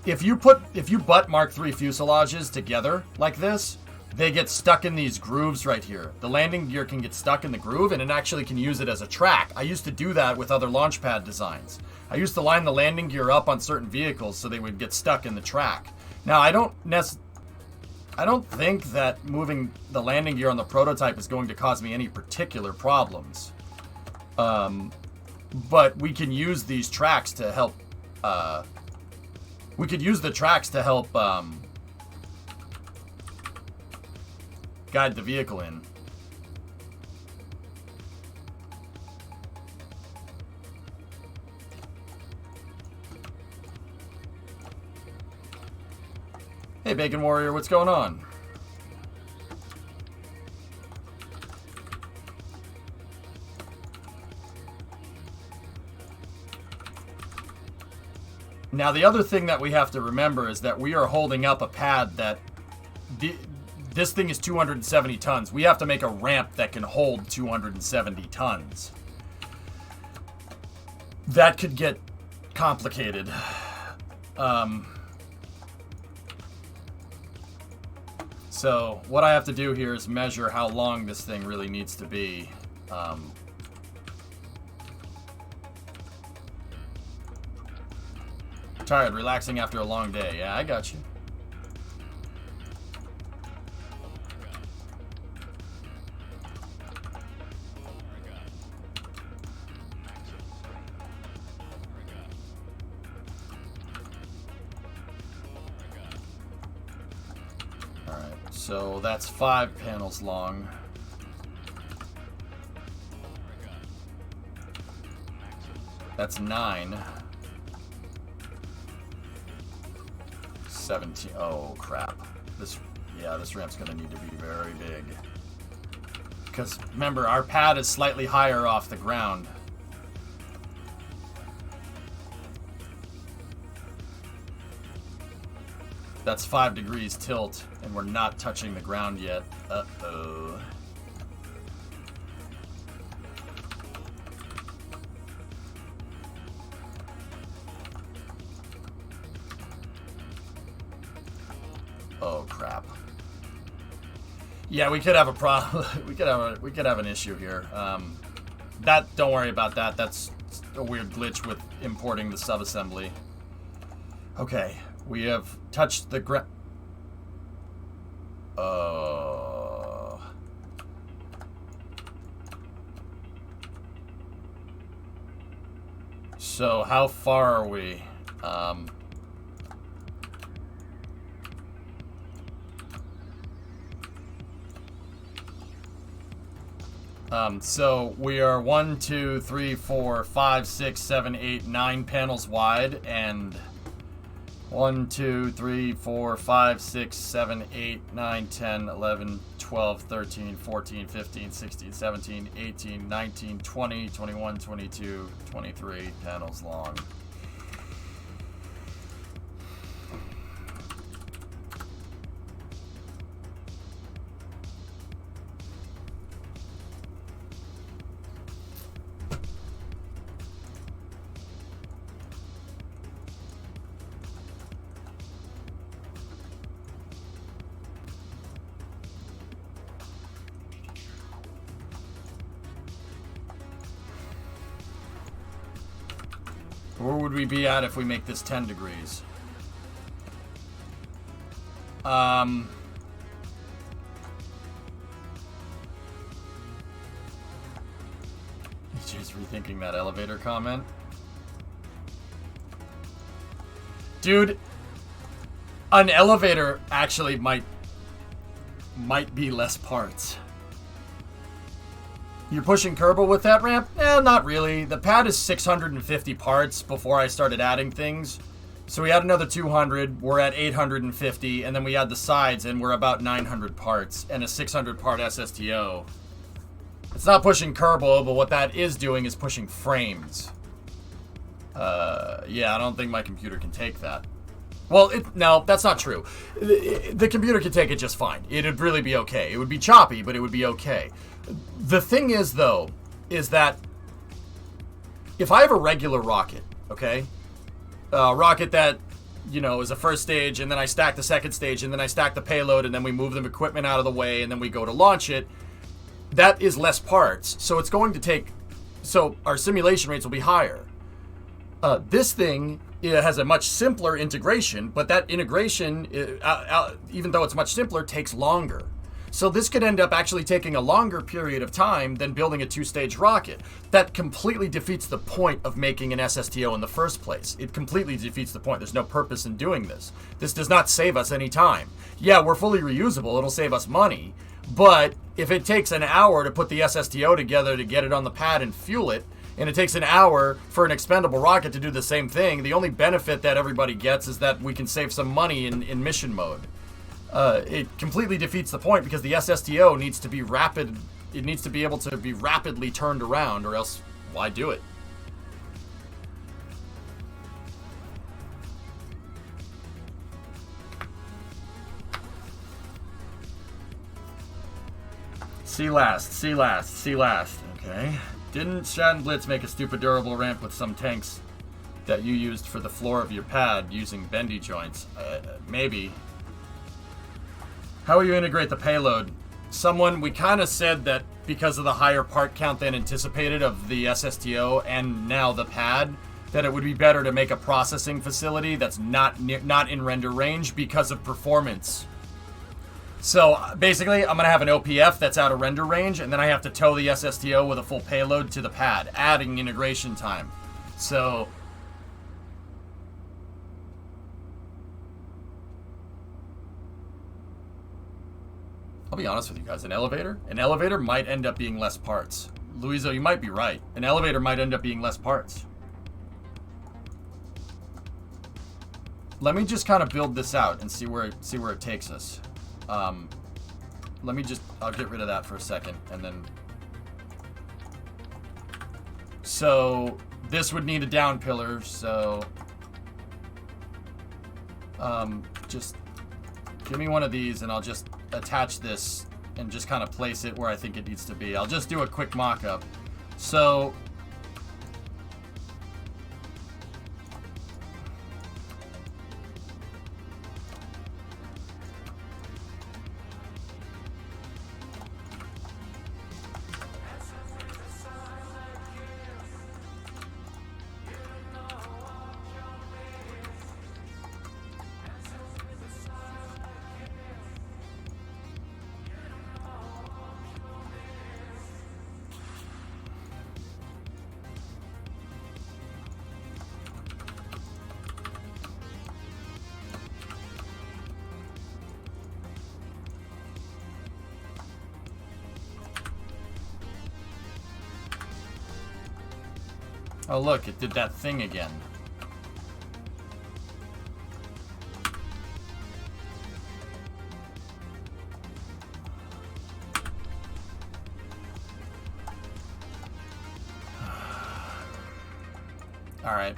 If you butt Mark III fuselages together like this, they get stuck in these grooves right here. The landing gear can get stuck in the groove, and it actually can use it as a track. I used to do that with other launch pad designs. I used to line the landing gear up on certain vehicles so they would get stuck in the track. Now, I don't think that moving the landing gear on the prototype is going to cause me any particular problems. But we can use these tracks to help... we could use the tracks to help... guide the vehicle in. Hey, Bacon Warrior, what's going on? Now, the other thing that we have to remember is that we are holding up a pad that... This thing is 270 tons. We have to make a ramp that can hold 270 tons. That could get complicated. So what I have to do here is measure how long this thing really needs to be. Tired, relaxing after a long day. Yeah, I got you. So that's 5 panels long. That's 9. 17. Oh, crap. This ramp's going to need to be very big. Because, remember, our pad is slightly higher off the ground. That's 5 degrees tilt, and we're not touching the ground yet. Uh-oh. Oh crap. Yeah, we could have a problem. we could have an issue here. Don't worry about that. That's a weird glitch with importing the subassembly. Okay, we have touched the ground. So how far are we? So we are 1, 2, 3, 4, 5, 6, 7, 8, 9 panels wide, and 1, 2, 3, 4, 5, 6, 7, 8, 9, 10, 11, 12, 13, 14, 15, 16, 17, 18, 19, 20, 21, 22, 23 panels long. Where would we be at if we make this 10 degrees? Just rethinking that elevator comment. Dude, an elevator actually might be less parts. You're pushing Kerbal with that ramp? Eh, not really. The pad is 650 parts before I started adding things. So we add another 200, we're at 850, and then we add the sides, and we're about 900 parts, and a 600 part SSTO. It's not pushing Kerbal, but what that is doing is pushing frames. Yeah, I don't think my computer can take that. Well, no, that's not true. The computer can take it just fine. It'd really be okay. It would be choppy, but it would be okay. The thing is, though, is that if I have a regular rocket, okay? A rocket that, you know, is a first stage, and then I stack the second stage, and then I stack the payload, and then we move the equipment out of the way, and then we go to launch it, that is less parts. So it's going to take... So our simulation rates will be higher. This thing... It has a much simpler integration, but that integration, even though it's much simpler, takes longer. So this could end up actually taking a longer period of time than building a 2-stage rocket. That completely defeats the point of making an SSTO in the first place. It completely defeats the point. There's no purpose in doing this. This does not save us any time. Yeah, we're fully reusable. It'll save us money. But if it takes an hour to put the SSTO together to get it on the pad and fuel it, and it takes an hour for an expendable rocket to do the same thing, the only benefit that everybody gets is that we can save some money in mission mode. It completely defeats the point because the SSTO needs to be rapid. It needs to be able to be rapidly turned around, or else why do it? See last. Okay. Didn't Strat and Blitz make a stupid durable ramp with some tanks that you used for the floor of your pad using bendy joints? Maybe. How will you integrate the payload? We kind of said that because of the higher part count than anticipated of the SSTO and now the pad, that it would be better to make a processing facility that's not in render range because of performance. So basically, I'm going to have an OPF that's out of render range, and then I have to tow the SSTO with a full payload to the pad, adding integration time. So I'll be honest with you guys. An elevator might end up being less parts. Luizo, you might be right. An elevator might end up being less parts. Let me just kind of build this out and see where it takes us. I'll get rid of that for a second, and then. So this would need a down pillar. So just give me one of these, and I'll just attach this and just kind of place it where I think it needs to be. I'll just do a quick mock-up. So. Oh look, it did that thing again. All right.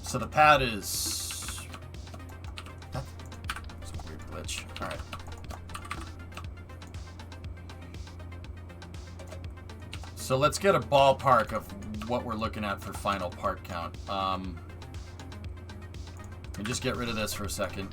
So the pad is... That's a weird glitch. Alright. So let's get a ballpark of what we're looking at for final part count. Let me just get rid of this for a second.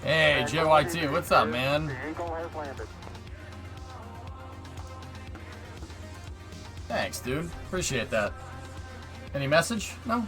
And hey, JYT, what's up, man? Thanks, dude. Appreciate that. Any message? No?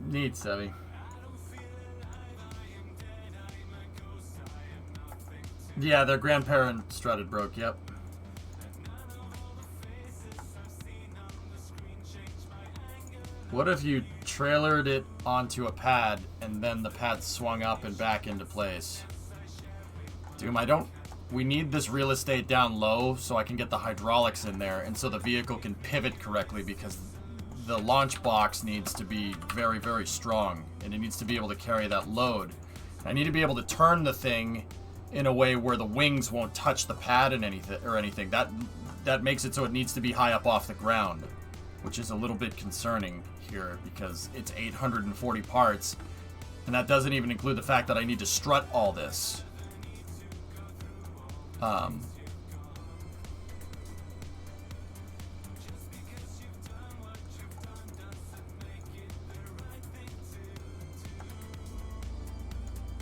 Neat, Sevy. Yeah, their grandparent strutted broke, yep. What if you trailered it onto a pad and then the pad swung up and back into place? Doom, we need this real estate down low so I can get the hydraulics in there and so the vehicle can pivot correctly, because the launch box needs to be very, very strong, and it needs to be able to carry that load. I need to be able to turn the thing in a way where the wings won't touch the pad and anything. That makes it so it needs to be high up off the ground, which is a little bit concerning here because it's 840 parts, and that doesn't even include the fact that I need to strut all this.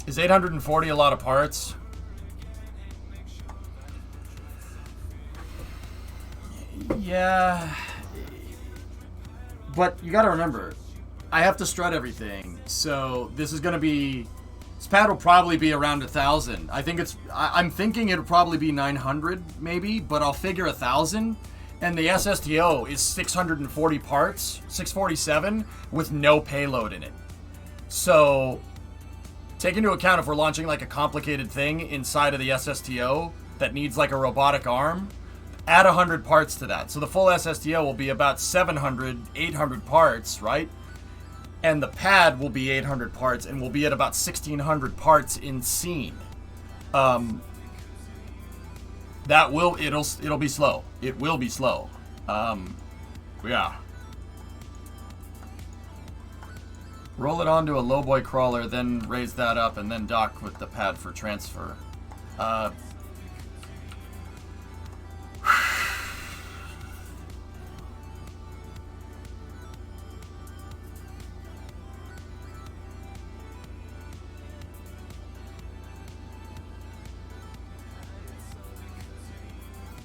Is 840 a lot of parts? Yeah. But you gotta remember, I have to strut everything. So this is going to be... This pad will probably be around 1,000. I think it's... I'm thinking it'll probably be 900, maybe, but I'll figure 1,000. And the SSTO is 640 parts, 647, with no payload in it. So, take into account if we're launching like a complicated thing inside of the SSTO that needs like a robotic arm, add 100 parts to that. So the full SSTO will be about 700, 800 parts, right? And the pad will be 800 parts and will be at about 1,600 parts in scene. It'll be slow. It will be slow. Yeah. Roll it onto a lowboy crawler, then raise that up, and then dock with the pad for transfer.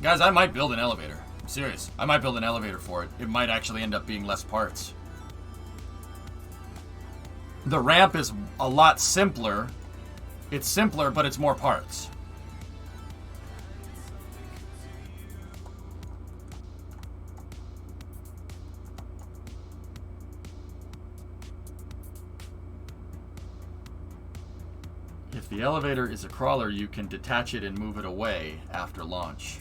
Guys, I might build an elevator. I'm serious. I might build an elevator for it. It might actually end up being less parts. The ramp is a lot simpler. It's simpler, but it's more parts. If the elevator is a crawler, you can detach it and move it away after launch.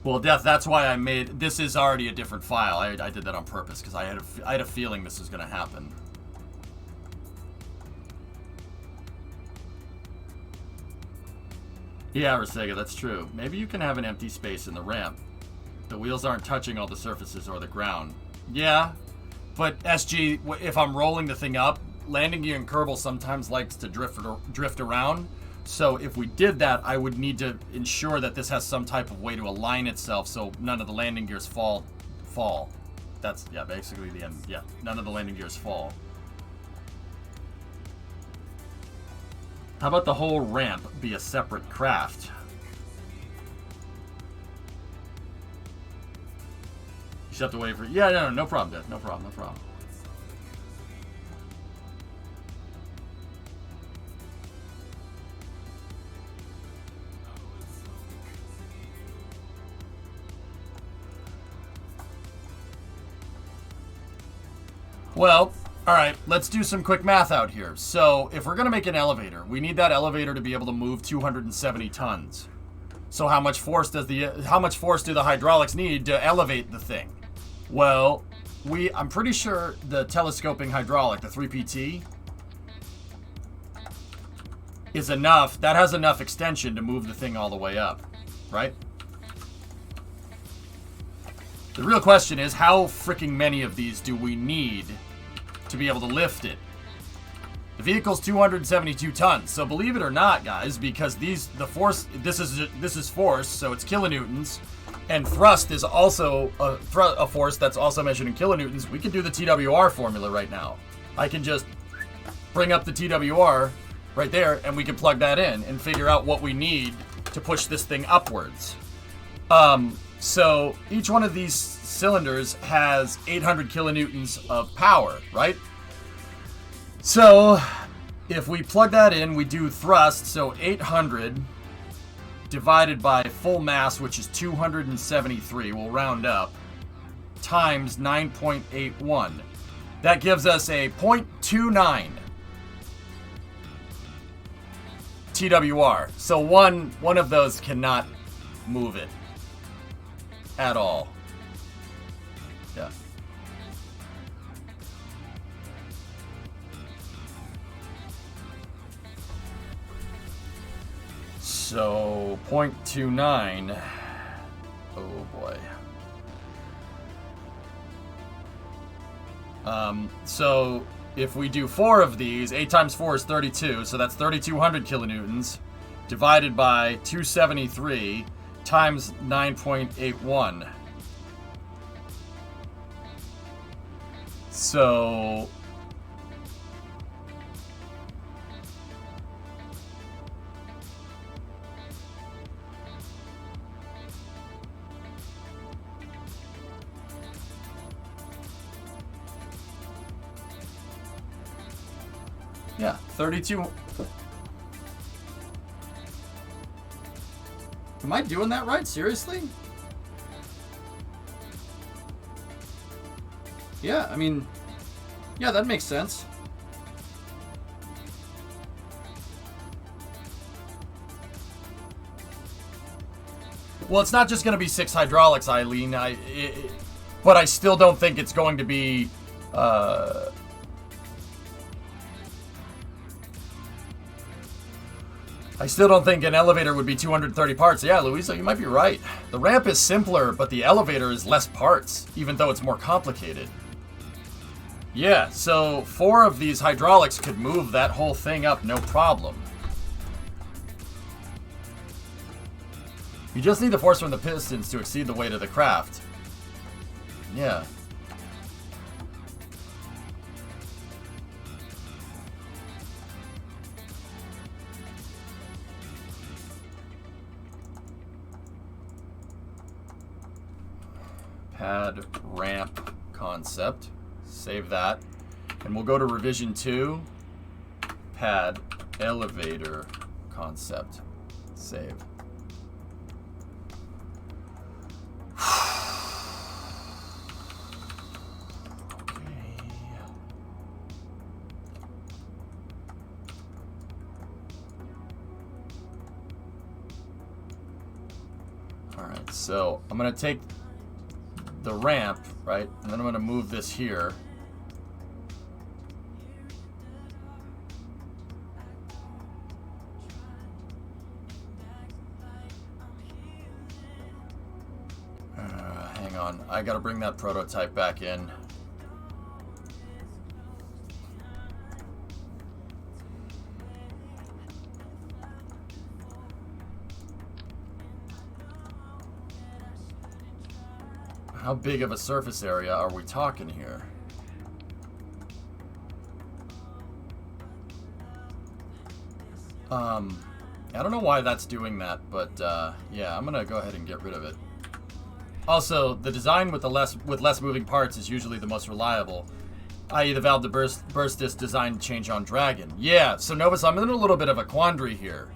Well, Death, that's why I made... This is already a different file. I did that on purpose, because I had a feeling this was going to happen. Yeah, Rasega, that's true. Maybe you can have an empty space in the ramp. The wheels aren't touching all the surfaces or the ground. Yeah, but SG, if I'm rolling the thing up, landing gear and Kerbal sometimes likes to drift around. So if we did that, I would need to ensure that this has some type of way to align itself so none of the landing gears fall. That's, yeah, basically the end. Yeah, none of the landing gears fall. How about the whole ramp be a separate craft? You just have to wait for... Yeah, no problem, Death. No problem. Well, alright, let's do some quick math out here. So, if we're going to make an elevator, we need that elevator to be able to move 270 tons. So how much force do the hydraulics need to elevate the thing? Well, I'm pretty sure the telescoping hydraulic, the 3PT, is enough. That has enough extension to move the thing all the way up, right? The real question is, how freaking many of these do we need to be able to lift it? The vehicle's 272 tons, so believe it or not, guys, because this is force, so it's kilonewtons, and thrust is also a force that's also measured in kilonewtons. We can do the TWR formula right now. I can just bring up the TWR right there, and we can plug that in and figure out what we need to push this thing upwards. So each one of these cylinders has 800 kilonewtons of power, right? So if we plug that in, we do thrust, so 800 divided by full mass, which is 273, we'll round up, times 9.81. That gives us a 0.29 TWR. So one of those cannot move it at all. Yeah. So 0.29. Oh boy. So if we do 4 of these, 8 times 4 is 32, so that's 3,200 kilonewtons divided by 273 times 9.81. So Yeah, 32. Am I doing that right? Seriously? Yeah, I mean, yeah, that makes sense. Well, it's not just going to be 6 hydraulics, Eileen. But I still don't think it's going to be. I still don't think an elevator would be 230 parts. Yeah, Louisa, you might be right. The ramp is simpler, but the elevator is less parts, even though it's more complicated. Yeah, so 4 of these hydraulics could move that whole thing up, no problem. You just need the force from the pistons to exceed the weight of the craft. Yeah. Pad ramp concept. Save that. And we'll go to revision 2. Pad elevator concept. Save. Alright, so I'm going to take the ramp, right, and then I'm going to move this here. Hang on, I got to bring that prototype back in. How big of a surface area are we talking here? I don't know why that's doing that, but yeah, I'm gonna go ahead and get rid of it. Also, the design with less moving parts is usually the most reliable, i.e. the valve to burst disc design change on Dragon. Yeah, so Novus, I'm in a little bit of a quandary here.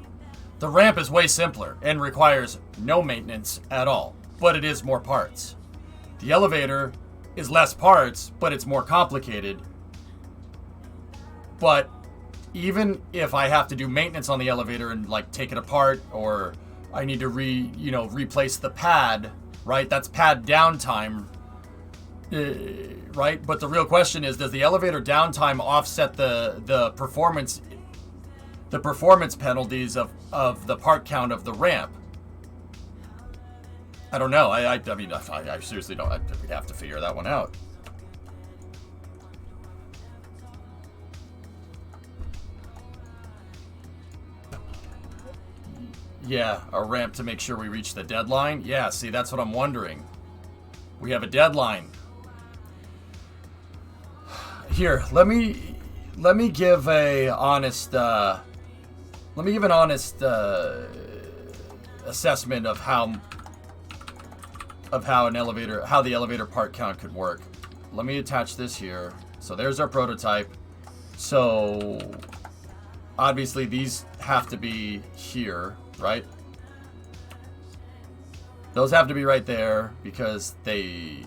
The ramp is way simpler and requires no maintenance at all, but it is more parts. The elevator is less parts, but it's more complicated. But even if I have to do maintenance on the elevator and like take it apart, or I need to replace the pad, right? That's pad downtime, right? But the real question is, does the elevator downtime offset the performance penalties of the part count of the ramp? I don't know. I mean, I seriously don't. We'd have to figure that one out. Yeah, a ramp to make sure we reach the deadline. Yeah, see, that's what I'm wondering. We have a deadline. Here, let me give an honest assessment of how the elevator part count could work. Let me attach this here. So there's our prototype. So obviously these have to be here, right? Those have to be right there because they...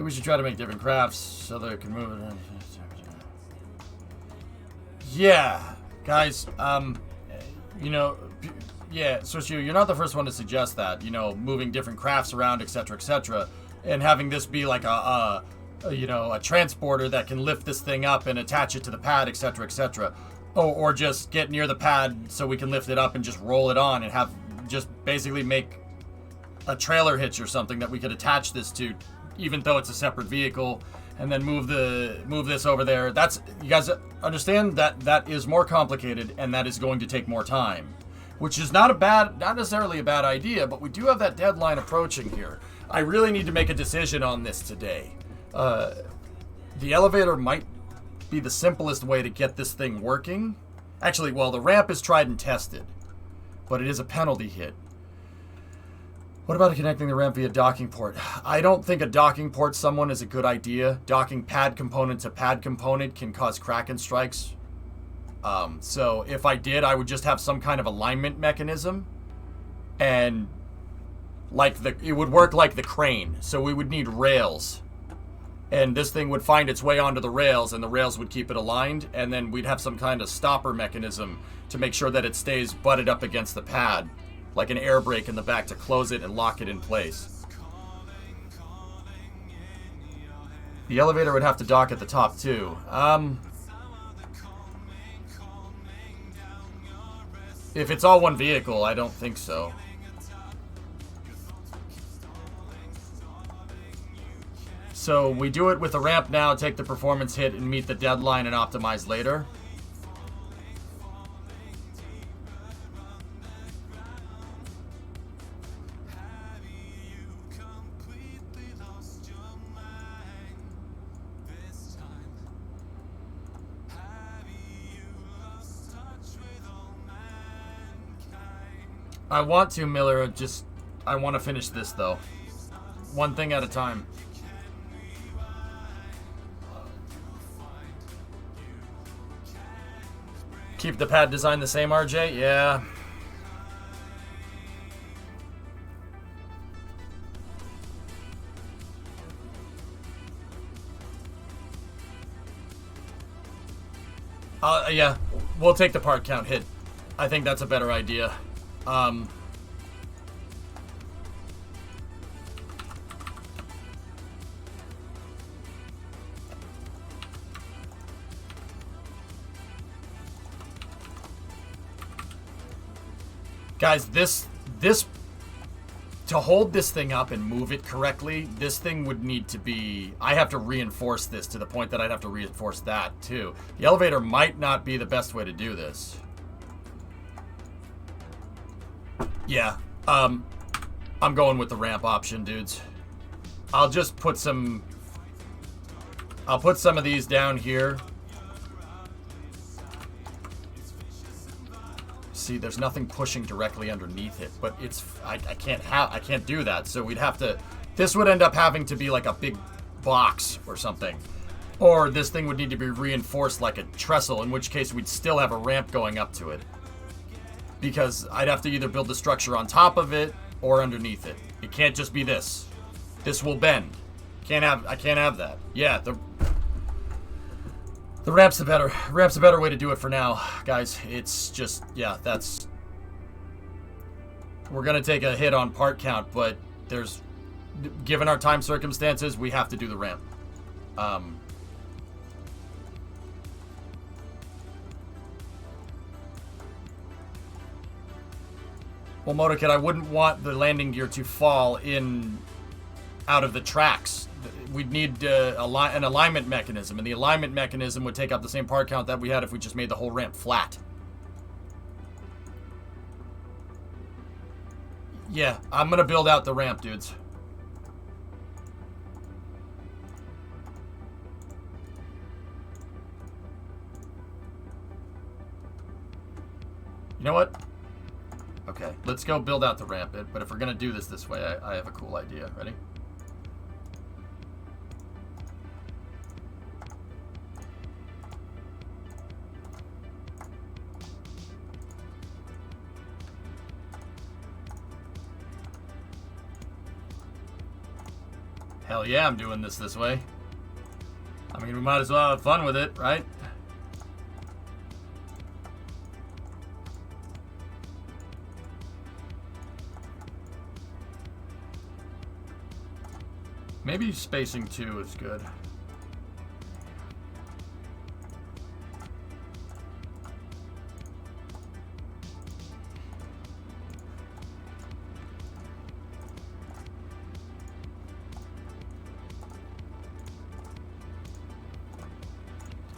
we should try to make different crafts so that it can move it. Yeah, guys, you know, yeah, Soshio, you're not the first one to suggest that, you know, moving different crafts around, etc., and having this be like you know, a transporter that can lift this thing up and attach it to the pad, etc. Or just get near the pad so we can lift it up and just roll it on and have just basically make a trailer hitch or something that we could attach this to, even though it's a separate vehicle, and then move this over there. That's, you guys understand that that is more complicated and that is going to take more time, which is not necessarily a bad idea, but we do have that deadline approaching here. I really need to make a decision on this today. The elevator might be the simplest way to get this thing working. Actually, well, the ramp is tried and tested, but it is a penalty hit. What about connecting the ramp via docking port? I don't think a docking port someone is a good idea. Docking pad component to pad component can cause Kraken strikes. So if I did, I would just have some kind of alignment mechanism, and it would work like the crane. So we would need rails, and this thing would find its way onto the rails, and the rails would keep it aligned, and then we'd have some kind of stopper mechanism to make sure that it stays butted up against the pad, like an air brake in the back to close it and lock it in place. The elevator would have to dock at the top too. If it's all one vehicle, I don't think so. So we do it with a ramp now, take the performance hit, and meet the deadline and optimize later. I want to, Miller, I want to finish this, though. One thing at a time. Keep the pad design the same, RJ? Yeah. Yeah, we'll take the part count hit. I think that's a better idea. Guys, this to hold this thing up and move it correctly, this thing would need to be, I have to reinforce this to the point that I'd have to reinforce that too. The elevator might not be the best way to do this. Yeah, I'm going with the ramp option, dudes. I'll just put some of these down here. See, there's nothing pushing directly underneath it, but it's I can't do that. So we'd have to, this would end up having to be like a big box or something. Or this thing would need to be reinforced like a trestle, in which case we'd still have a ramp going up to it. Because I'd have to either build the structure on top of it or underneath it. It can't just be this. This will bend. I can't have that. Yeah, the ramp's the better way to do it for now, guys. It's just, yeah, we're gonna take a hit on part count, but given our time circumstances, we have to do the ramp. Well, Motorkid, I wouldn't want the landing gear to fall out of the tracks. We'd need an alignment mechanism, and the alignment mechanism would take up the same part count that we had if we just made the whole ramp flat. Yeah, I'm gonna build out the ramp, dudes. You know what? Okay, let's go build out the ramp. But if we're gonna do this way, I have a cool idea. Ready? Hell yeah, I'm doing this way. I mean, we might as well have fun with it, right? Maybe spacing 2 is good.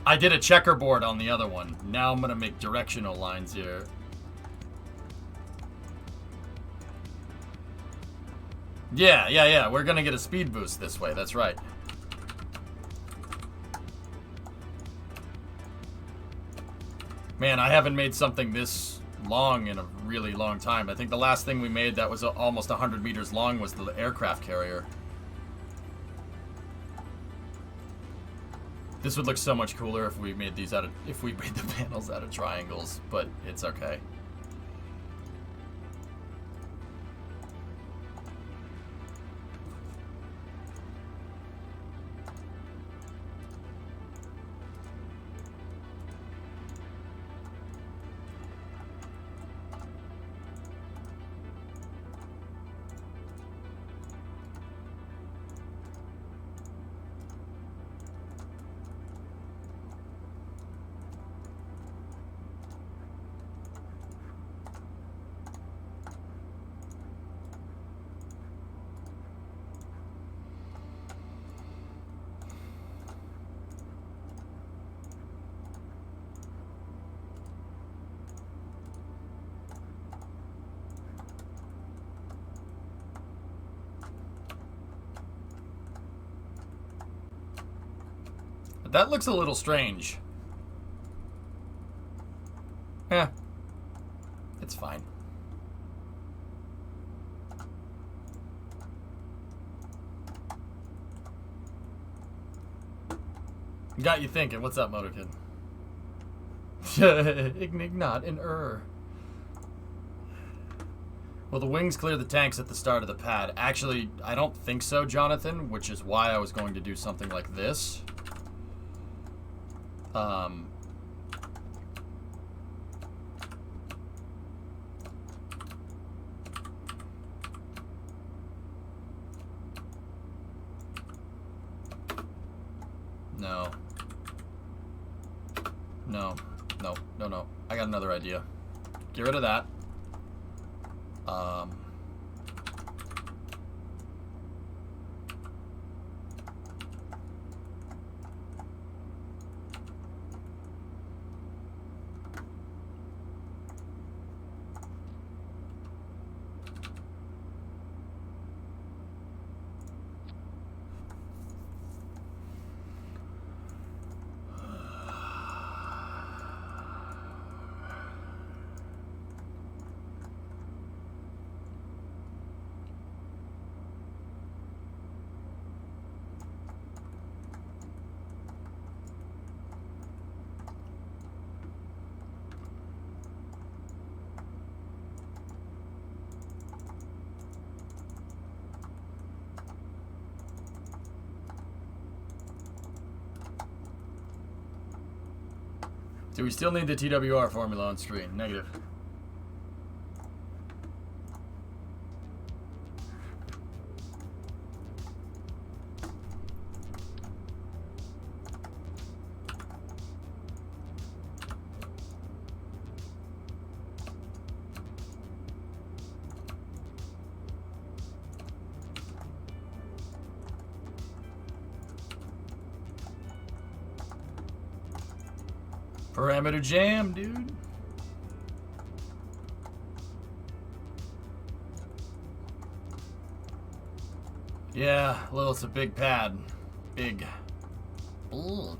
I did a checkerboard on the other one. Now I'm gonna make directional lines here. Yeah. We're gonna get a speed boost this way. That's right. Man, I haven't made something this long in a really long time. I think the last thing we made that was almost 100 meters long was the aircraft carrier. This would look so much cooler if we made these if we made the panels out of triangles, but it's okay. That looks a little strange. Yeah. It's fine. Got you thinking. What's up, Motorkid? Ignat and Will the wings clear the tanks at the start of the pad? Actually, I don't think so, Jonathan, which is why I was going to do something like this. No. I got another idea. Get rid of that. Do we still need the TWR formula on screen? Negative. Parameter jam, dude. Yeah, well, it's a big pad. Big. Ugh.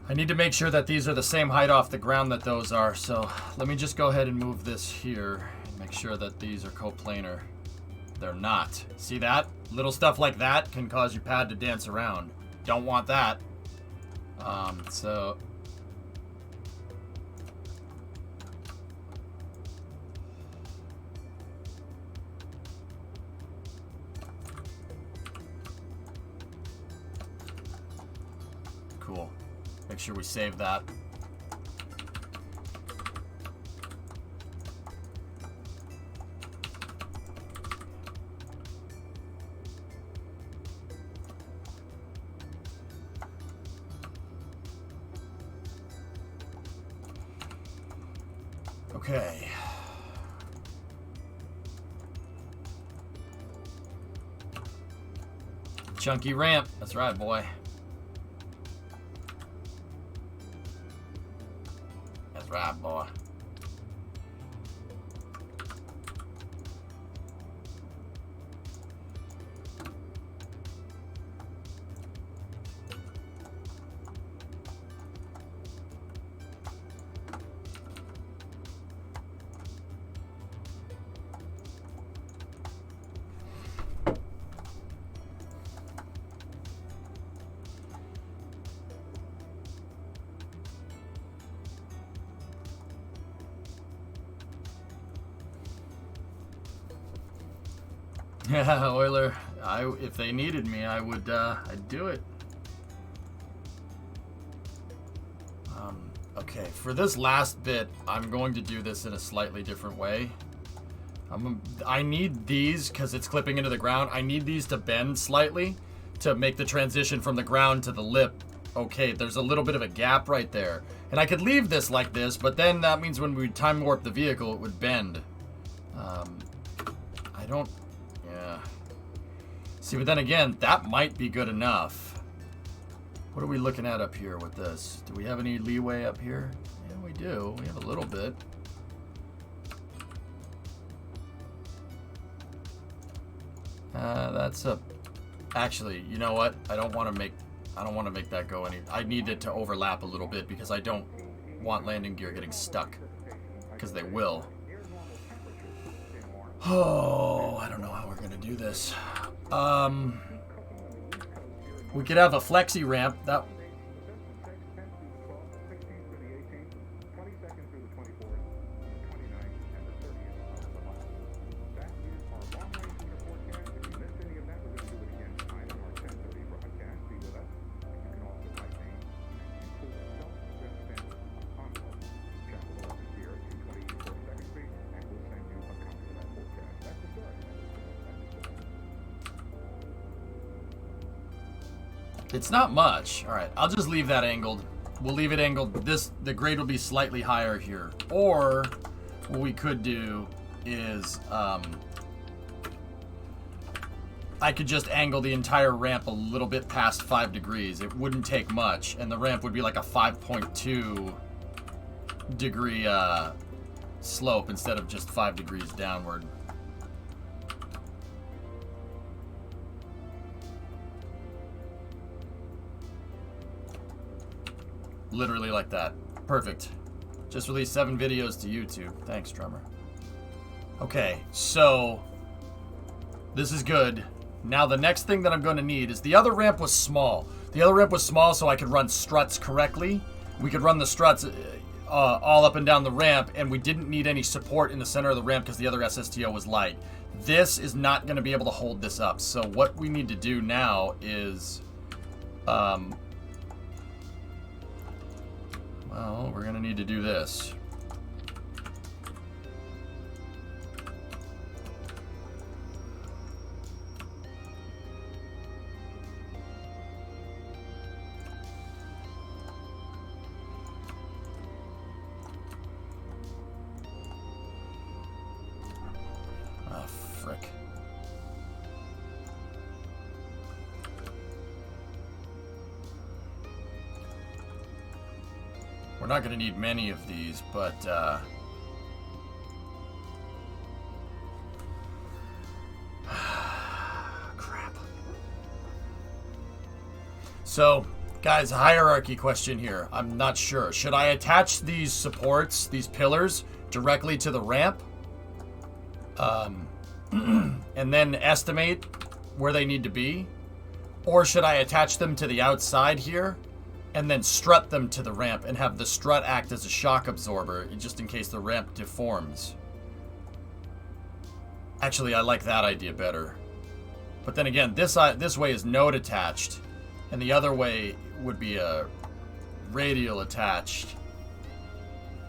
I need to make sure that these are the same height off the ground that those are. So let me just go ahead and move this here and make sure that these are coplanar. They're not. See that? Little stuff like that can cause your pad to dance around. Don't want that. So cool. Make sure we save that. Okay. Chunky ramp. That's right, boy. That's right, boy. Yeah, Euler. If they needed me, I'd do it. Okay, for this last bit, I'm going to do this in a slightly different way. I need these, because it's clipping into the ground, I need these to bend slightly to make the transition from the ground to the lip. Okay, there's a little bit of a gap right there. And I could leave this like this, but then that means when we time warp the vehicle, it would bend. I don't... Yeah. See, but then again, that might be good enough. What are we looking at up here with this? Do we have any leeway up here? Yeah, we do. We have a little bit. That's a... Actually, you know what? I don't want to make that go any... I need it to overlap a little bit because I don't want landing gear getting stuck. Because they will. Oh, I don't know how we're going to do this. We could have a flexi ramp. That... It's not much. All right, I'll just leave that angled. We'll leave it angled. The grade will be slightly higher here. Or what we could do is I could just angle the entire ramp a little bit past 5 degrees. It wouldn't take much, and the ramp would be like a 5.2 degree slope instead of just 5 degrees downward. Literally like that. Perfect. Just released 7 videos to YouTube. Thanks, drummer. Okay, so this is good. Now the next thing that I'm going to need is the other ramp was small. The other ramp was small so I could run struts correctly. We could run the struts all up and down the ramp, and we didn't need any support in the center of the ramp because the other SSTO was light. This is not going to be able to hold this up. So what we need to do now is... well, we're going to need to do this. Ah, frick. We're not going to need many of these, but crap. So, Guys, hierarchy question here. I'm not sure. Should I attach these supports, these pillars, directly to the ramp? And then estimate where they need to be? Or should I attach them to the outside here and then strut them to the ramp and have the strut act as a shock absorber just in case the ramp deforms? Actually, I like that idea better. But then again, this way is node attached, and the other way would be a radial attached.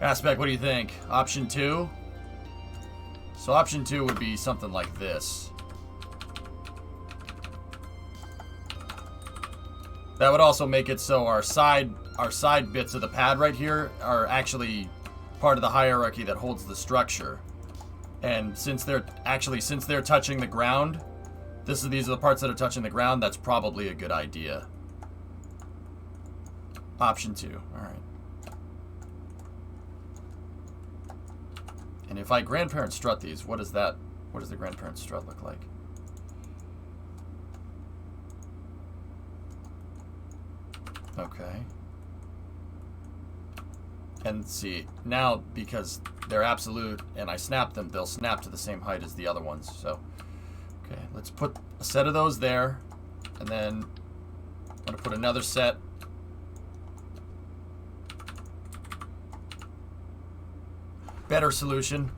Aspect, what do you think? Option 2? So option 2 would be something like this. That would also make it so our side bits of the pad right here are actually part of the hierarchy that holds the structure. And since they're touching the ground, these are the parts that are touching the ground, that's probably a good idea. Option 2. All right. And if I grandparent strut these, what does the grandparent strut look like? Okay. And see, now because they're absolute and I snap them, they'll snap to the same height as the other ones. So, okay, let's put a set of those there. And then I'm going to put another set. Better solution.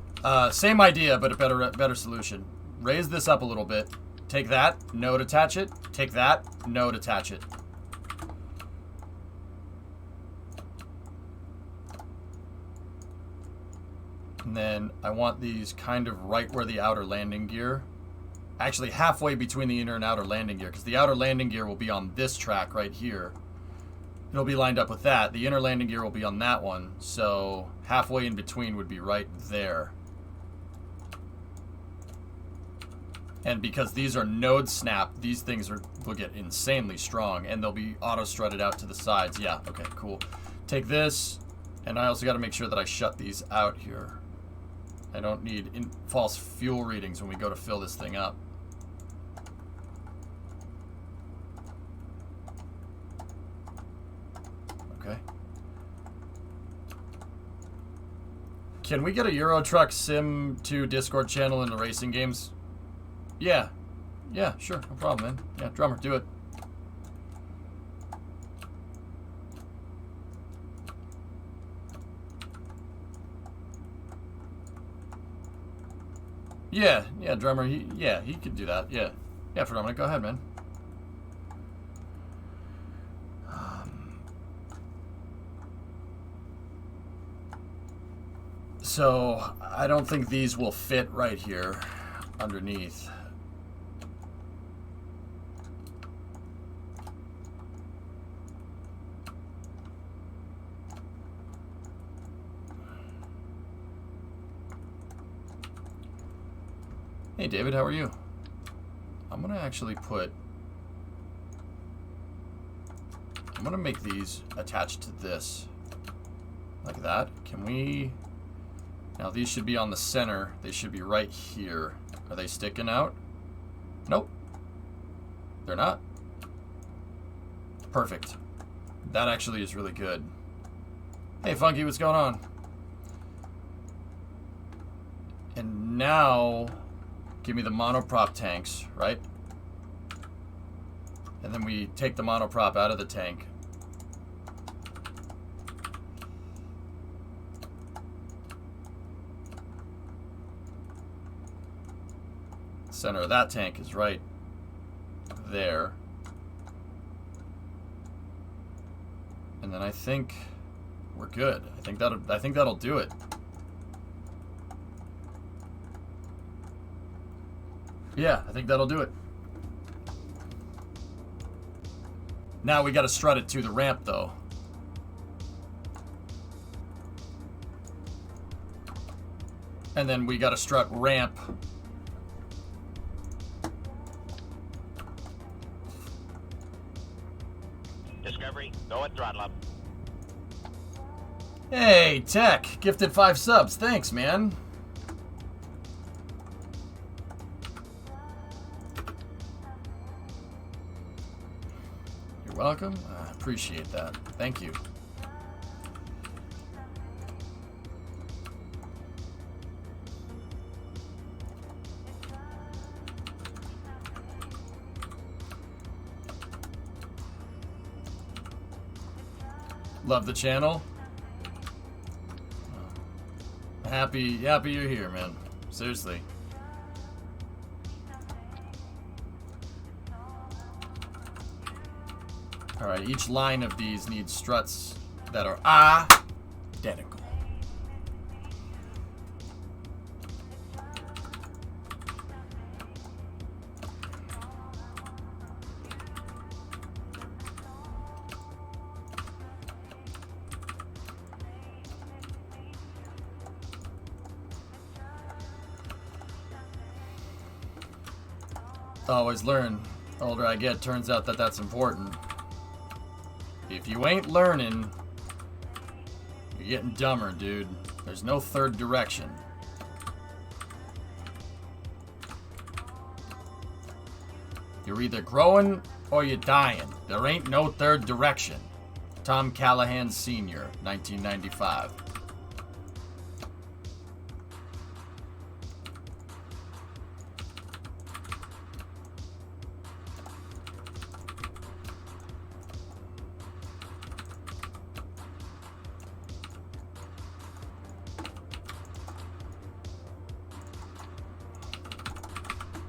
Same idea, but a better solution. Raise this up a little bit. Take that, node attach it. Take that, node attach it. And then I want these kind of right where the outer landing gear. Actually, halfway between the inner and outer landing gear, because the outer landing gear will be on this track right here. It'll be lined up with that. The inner landing gear will be on that one, so halfway in between would be right there. And because these are node snap, these things will get insanely strong, and they'll be auto-strutted out to the sides. Yeah, okay, cool. Take this, and I also got to make sure that I shut these out here. I don't need false fuel readings when we go to fill this thing up. Okay. Can we get a Euro Truck Sim 2 Discord channel in the racing games? Yeah. Yeah, sure. No problem, man. Yeah, drummer, do it. Yeah, yeah, drummer, he could do that. Yeah. Yeah, for Dominic, go ahead, man. So, I don't think these will fit right here underneath. Hey David, how are you? I'm gonna make these attached to this. Like that. Can we... Now these should be on the center. They should be right here. Are they sticking out? Nope. They're not. Perfect. That actually is really good. Hey Funky, what's going on? And now... Give me the monoprop tanks, right? And then we take the monoprop out of the tank. Center of that tank is right there. And then I think we're good. I think that'll do it. Yeah, I think that'll do it. Now we gotta strut it to the ramp, though. And then we gotta strut ramp. Discovery, go at throttle up. Hey, Tech, gifted 5 subs. Thanks, man. Welcome. appreciate that. Thank you. Love the channel. Happy you're here, man. Seriously. Alright, each line of these needs struts that are identical. Always learn. The older I get, turns out that that's important. If you ain't learning, you're getting dumber, dude. There's no third direction. You're either growing or you're dying. There ain't no third direction. Tom Callahan Sr., 1995.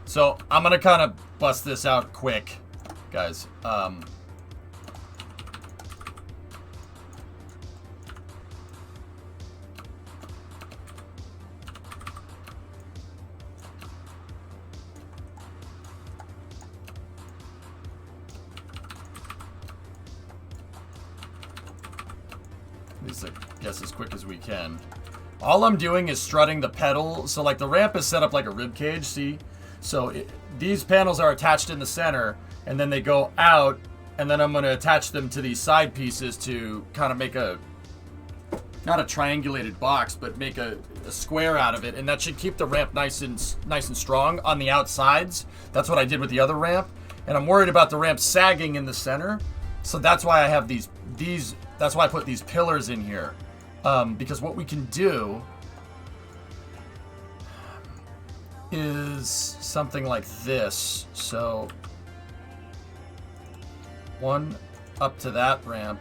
So, I'm gonna kind of bust this out quick, guys. At least I guess as quick as we can. All I'm doing is strutting the pedal. So, like, the ramp is set up like a rib cage, see? So these panels are attached in the center, and then they go out, and then I'm going to attach them to these side pieces to kind of make a, not a triangulated box, but make a square out of it, and that should keep the ramp nice and strong on the outsides. That's what I did with the other ramp, and I'm worried about the ramp sagging in the center, so that's why I have these that's why I put these pillars in here, because what we can do is something like this. So one up to that ramp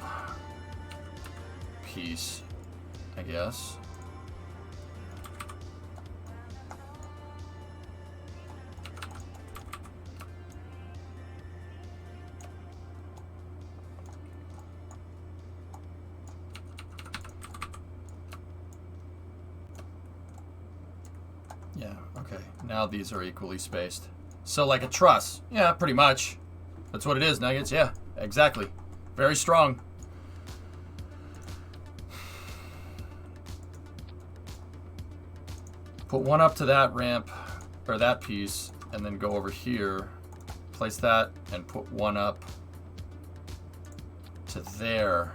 piece, I guess. Yeah, okay. Now these are equally spaced. So like a truss. Yeah, pretty much. That's what it is, Nuggets. Yeah, exactly. Very strong. Put one up to that ramp, or that piece, and then go over here. Place that, and put one up to there.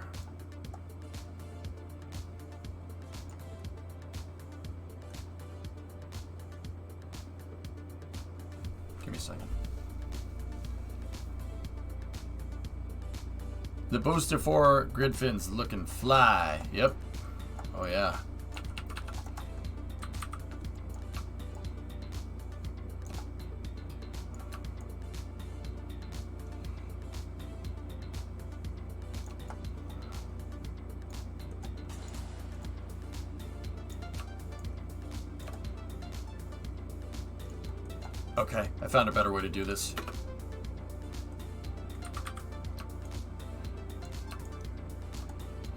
Give me a second. The booster for grid fins looking fly. Yep. Oh yeah. Okay, I found a better way to do this.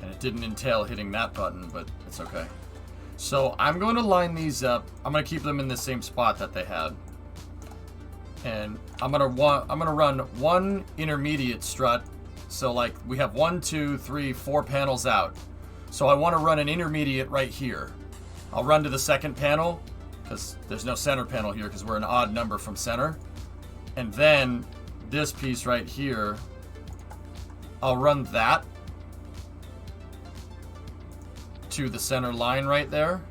And it didn't entail hitting that button, but it's okay. So I'm going to line these up. I'm going to keep them in the same spot that they had. And I'm going to run one intermediate strut. So like we have 1, 2, 3, 4 panels out. So I want to run an intermediate right here. I'll run to the second panel, because there's no center panel here because we're an odd number from center. And then this piece right here, I'll run that to the center line right there.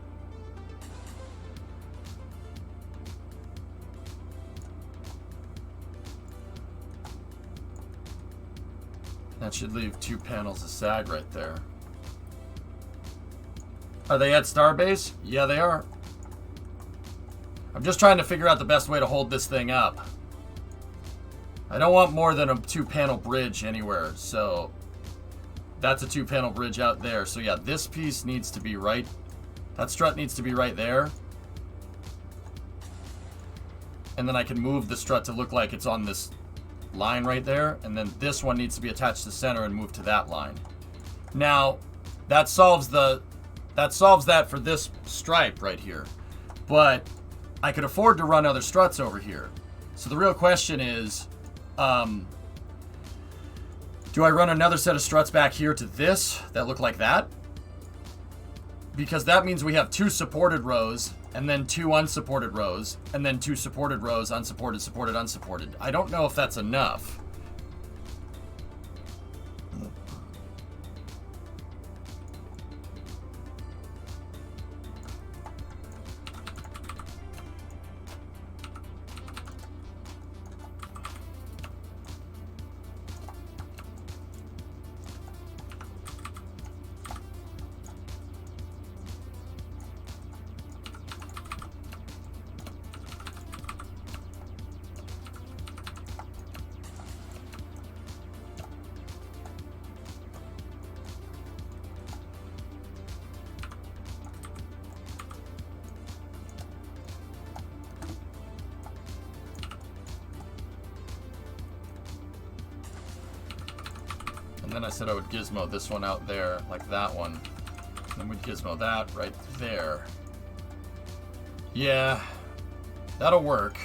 That should leave 2 panels of sag right there. Are they at Starbase? Yeah, they are. I'm just trying to figure out the best way to hold this thing up. I don't want more than a 2-panel bridge anywhere, so that's a 2-panel bridge out there. So yeah, this piece needs to be right. That strut needs to be right there. And then I can move the strut to look like it's on this line right there. And then this one needs to be attached to center and move to that line. Now, that solves that for this stripe right here. But I could afford to run other struts over here. So the real question is, do I run another set of struts back here to this that look like that? Because that means we have 2 supported rows, and then 2 unsupported rows, and then 2 supported rows, unsupported, supported, unsupported. I don't know if that's enough. And then I said I would gizmo this one out there, like that one. Then we'd gizmo that right there. Yeah, that'll work.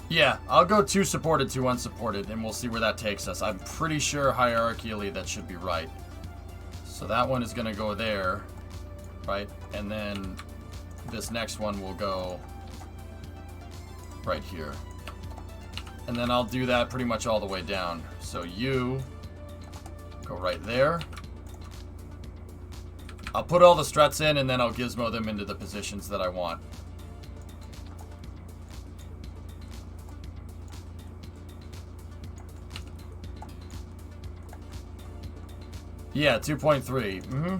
Yeah, I'll go 2 supported, 2 unsupported, and we'll see where that takes us. I'm pretty sure hierarchically that should be right. So that one is gonna go there, right? And then this next one will go right here. And then I'll do that pretty much all the way down. So you go right there. I'll put all the struts in and then I'll gizmo them into the positions that I want. Yeah, 2.3. Mm-hmm.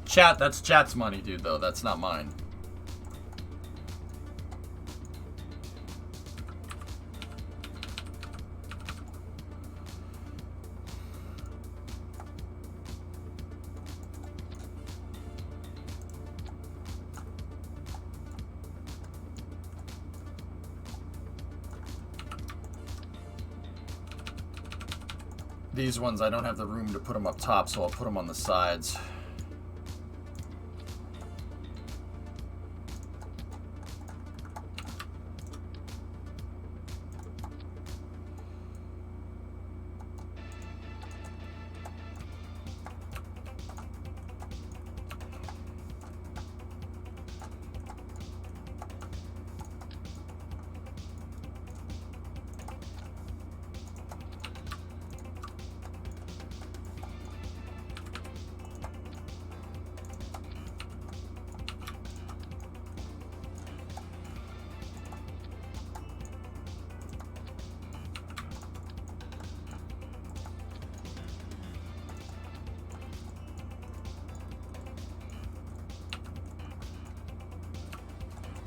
Chat, that's chat's money, dude, though. That's not mine. These ones, I don't have the room to put them up top, so I'll put them on the sides.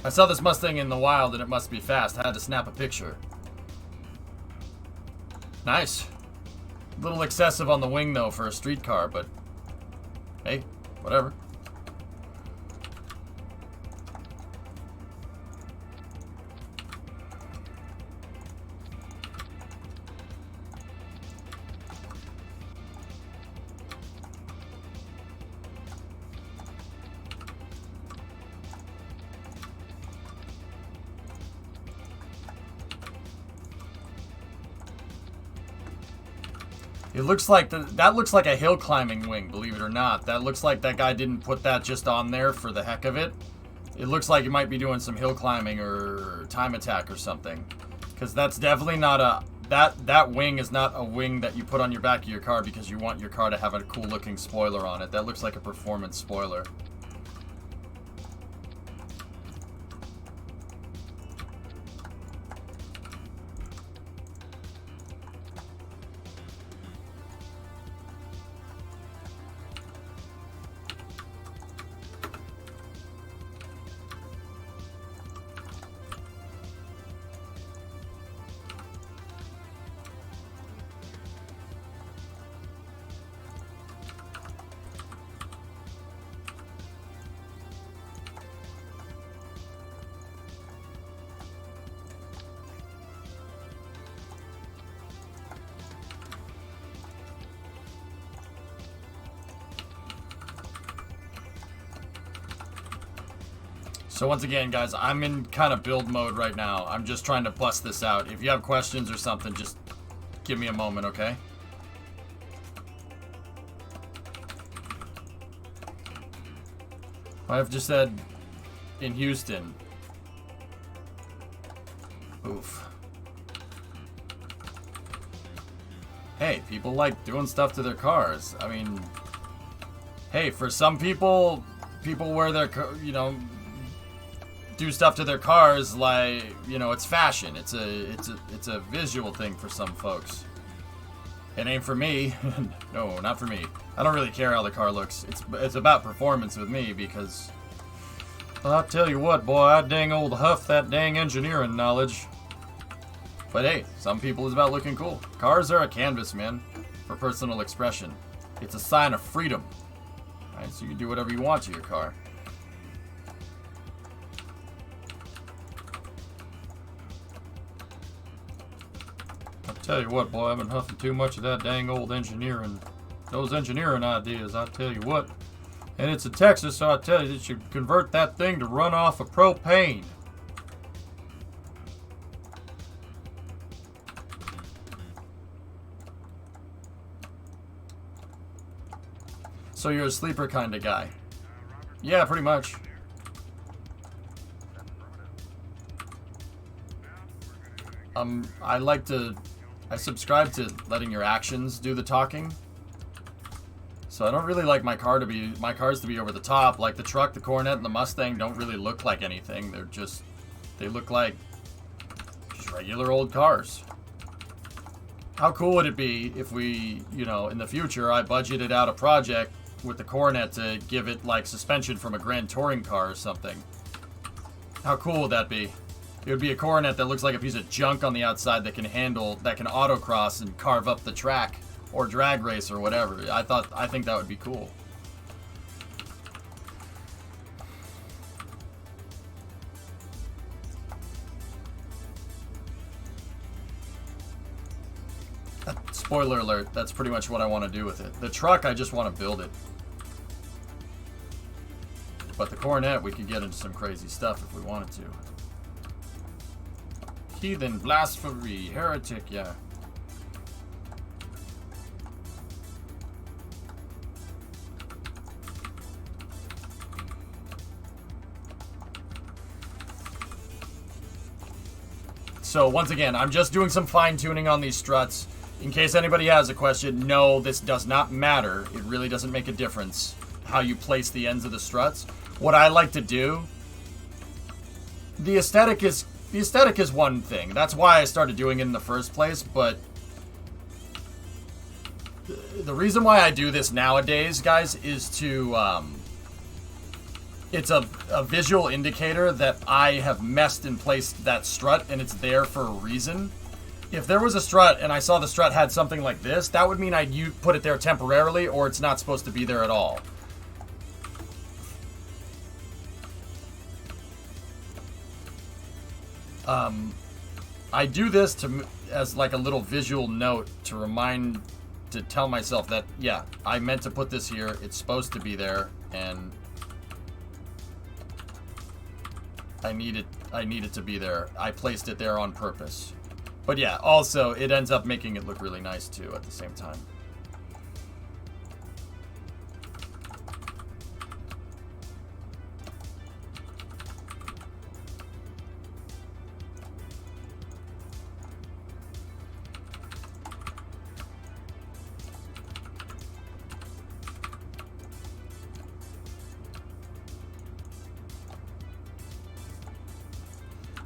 I saw this Mustang in the wild and it must be fast. I had to snap a picture. Nice. A little excessive on the wing though for a street car, but hey, whatever. It looks like that looks like a hill climbing wing, believe it or not. That looks like that guy didn't put that just on there for the heck of it. It looks like he might be doing some hill climbing or time attack or something. Because that's definitely not a... That wing is not a wing that you put on your back of your car because you want your car to have a cool looking spoiler on it. That looks like a performance spoiler. So once again, guys, I'm in kind of build mode right now. I'm just trying to bust this out. If you have questions or something, just give me a moment, okay? I've just said in Houston. Oof. Hey, people like doing stuff to their cars. I mean, hey, for some people wear their, you know, do stuff to their cars like, you know, it's fashion. It's a visual thing for some folks. It ain't for me. No, not for me. I don't really care how the car looks. It's about performance with me because I'll tell you what, boy, I dang old huff that dang engineering knowledge. But hey, some people it's about looking cool. Cars are a canvas, man, for personal expression. It's a sign of freedom. Right? So you can do whatever you want to your car. I'll tell you what, boy, I've been huffing too much of that dang old engineering. Those engineering ideas, I'll tell you what. And it's in Texas, so I tell you, you should convert that thing to run off of propane. So you're a sleeper kind of guy? Yeah, pretty much. I subscribe to letting your actions do the talking. So I don't really like my cars to be over the top. Like the truck, the Coronet, and the Mustang don't really look like anything. They look like just regular old cars. How cool would it be if we, you know, in the future, I budgeted out a project with the Coronet to give it like suspension from a Grand Touring car or something? How cool would that be? It would be a Coronet that looks like a piece of junk on the outside that can autocross and carve up the track or drag race or whatever. I think that would be cool. Spoiler alert, that's pretty much what I want to do with it. The truck, I just want to build it. But the Coronet, we could get into some crazy stuff if we wanted to. Heathen, blasphemy, heretic, yeah. So once again, I'm just doing some fine tuning on these struts. In case anybody has a question, no, this does not matter. It really doesn't make a difference how you place the ends of the struts. What I like to do, the aesthetic is one thing. That's why I started doing it in the first place, but the reason why I do this nowadays, guys, is to it's a visual indicator that I have messed and placed that strut and it's there for a reason. If there was a strut and I saw the strut had something like this, that would mean you put it there temporarily or it's not supposed to be there at all. I do this as like a little visual note to tell myself that, yeah, I meant to put this here, it's supposed to be there, and I need it to be there. I placed it there on purpose. But yeah, also, it ends up making it look really nice too at the same time.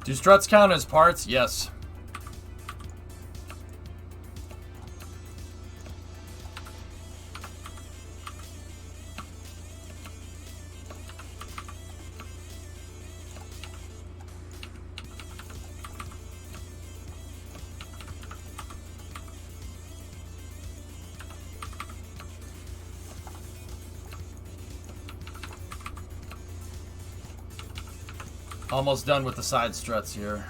Do struts count as parts? Yes. Almost done with the side struts here.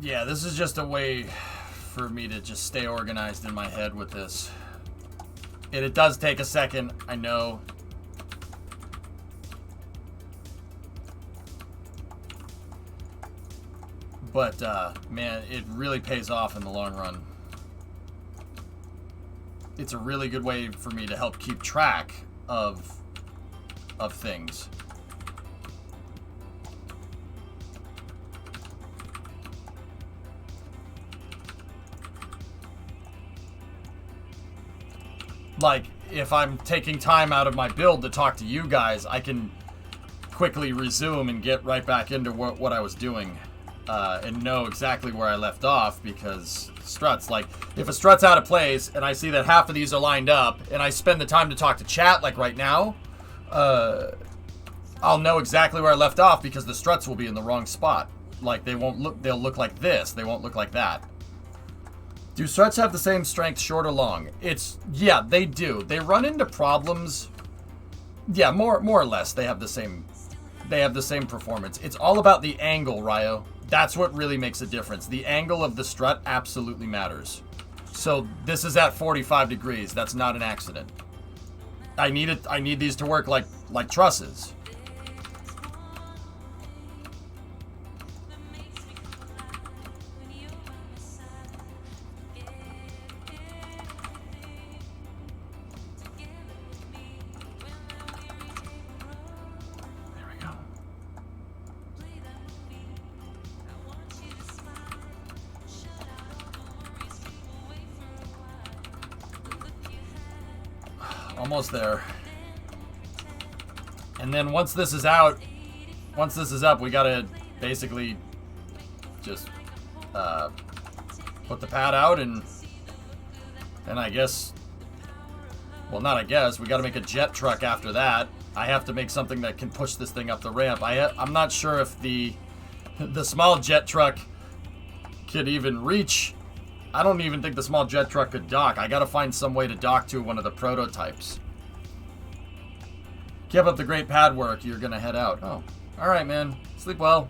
Yeah, this is just a way for me to just stay organized in my head with this. And it does take a second, I know. But, man, it really pays off in the long run. It's a really good way for me to help keep track of things. Like, if I'm taking time out of my build to talk to you guys, I can quickly resume and get right back into what I was doing. And know exactly where I left off, because struts, like, if a strut's out of place and I see that half of these are lined up and I spend the time to talk to chat, like right now, I'll know exactly where I left off, because the struts will be in the wrong spot. Like, they'll look like this, they won't look like that. Do struts have the same strength, short or long? Yeah, they do. They run into problems. Yeah, more or less, they have the same performance. It's all about the angle, Ryo. That's what really makes a difference. The angle of the strut absolutely matters. So this is at 45 degrees. That's not an accident. I need these to work like trusses. Almost there. And then once this is up, we gotta basically just put the pad out and I guess, well, not I guess, we gotta make a jet truck after that. I have to make something that can push this thing up the ramp. I'm not sure if the small jet truck could even reach. I don't even think the small jet truck could dock. I gotta find some way to dock to one of the prototypes. Keep up the great pad work. You're gonna head out. Oh, alright, man. Sleep well.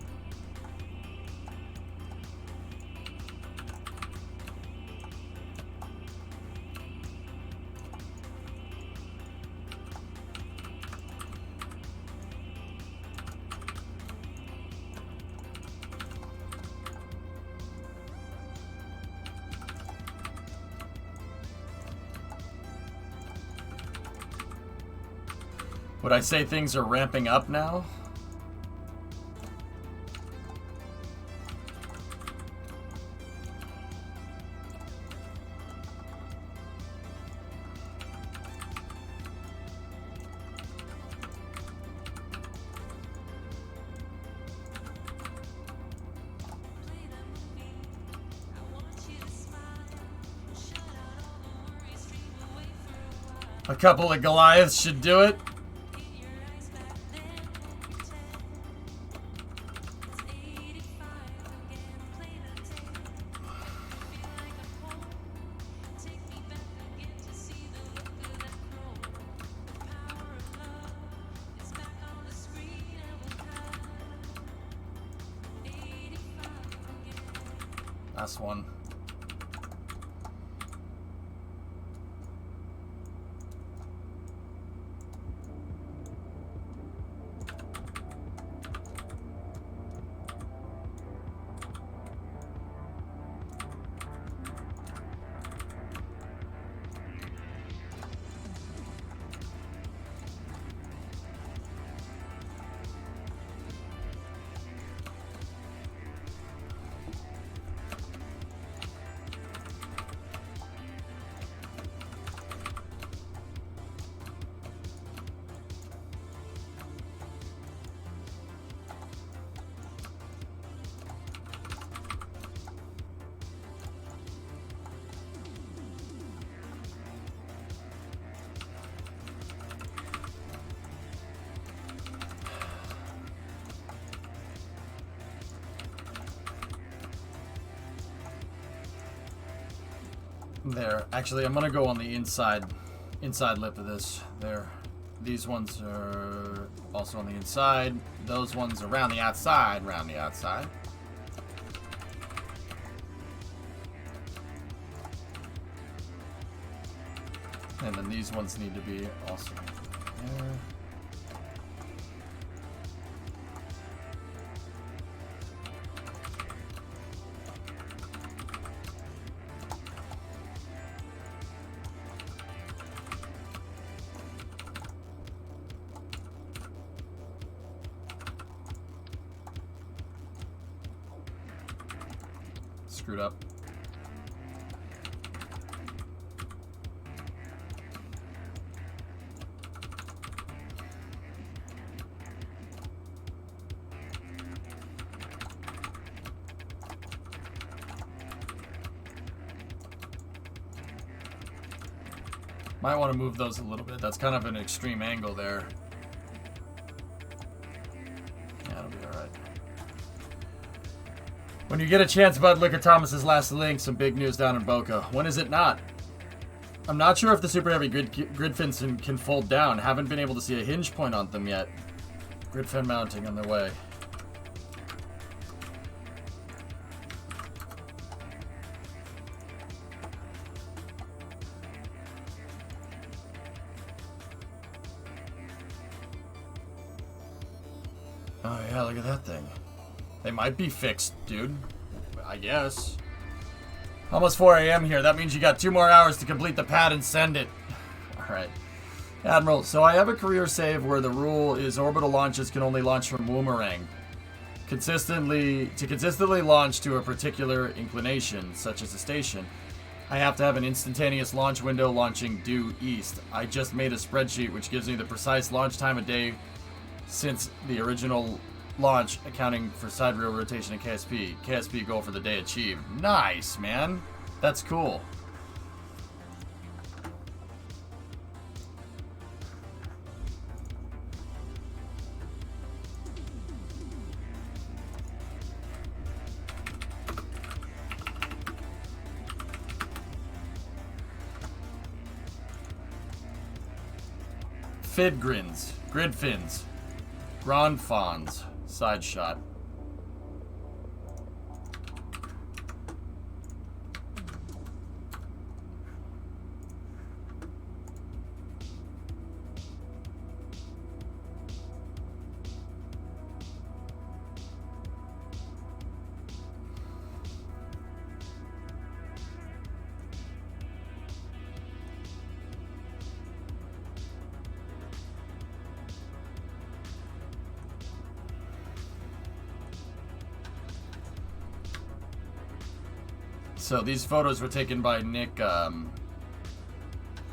Would I say things are ramping up now? A couple of Goliaths should do it. Last one. There. Actually, I'm gonna go on the inside lip of this. There. These ones are also on the inside. Those ones around the outside, And then these ones need to be also there. Screwed up. Might want to move those a little bit. That's kind of an extreme angle there. Yeah, it'll be alright. When you get a chance, Bud, look at Thomas's last link. Some big news down in Boca. When is it not? I'm not sure if the super heavy grid fins can fold down. Haven't been able to see a hinge point on them yet. Grid fin mounting on their way. Oh yeah, look at that thing. They might be fixed, dude. I guess. Almost 4 a.m. here. That means you got 2 more hours to complete the pad and send it. Alright. Admiral, so I have a career save where the rule is orbital launches can only launch from Boomerang. To consistently launch to a particular inclination, such as a station, I have to have an instantaneous launch window launching due east. I just made a spreadsheet which gives me the precise launch time of day since the original launch, accounting for side wheel rotation and KSP. KSP goal for the day achieved. Nice, man. That's cool. Fid grins, grid fins, grand fawns, side shot. So these photos were taken by Nick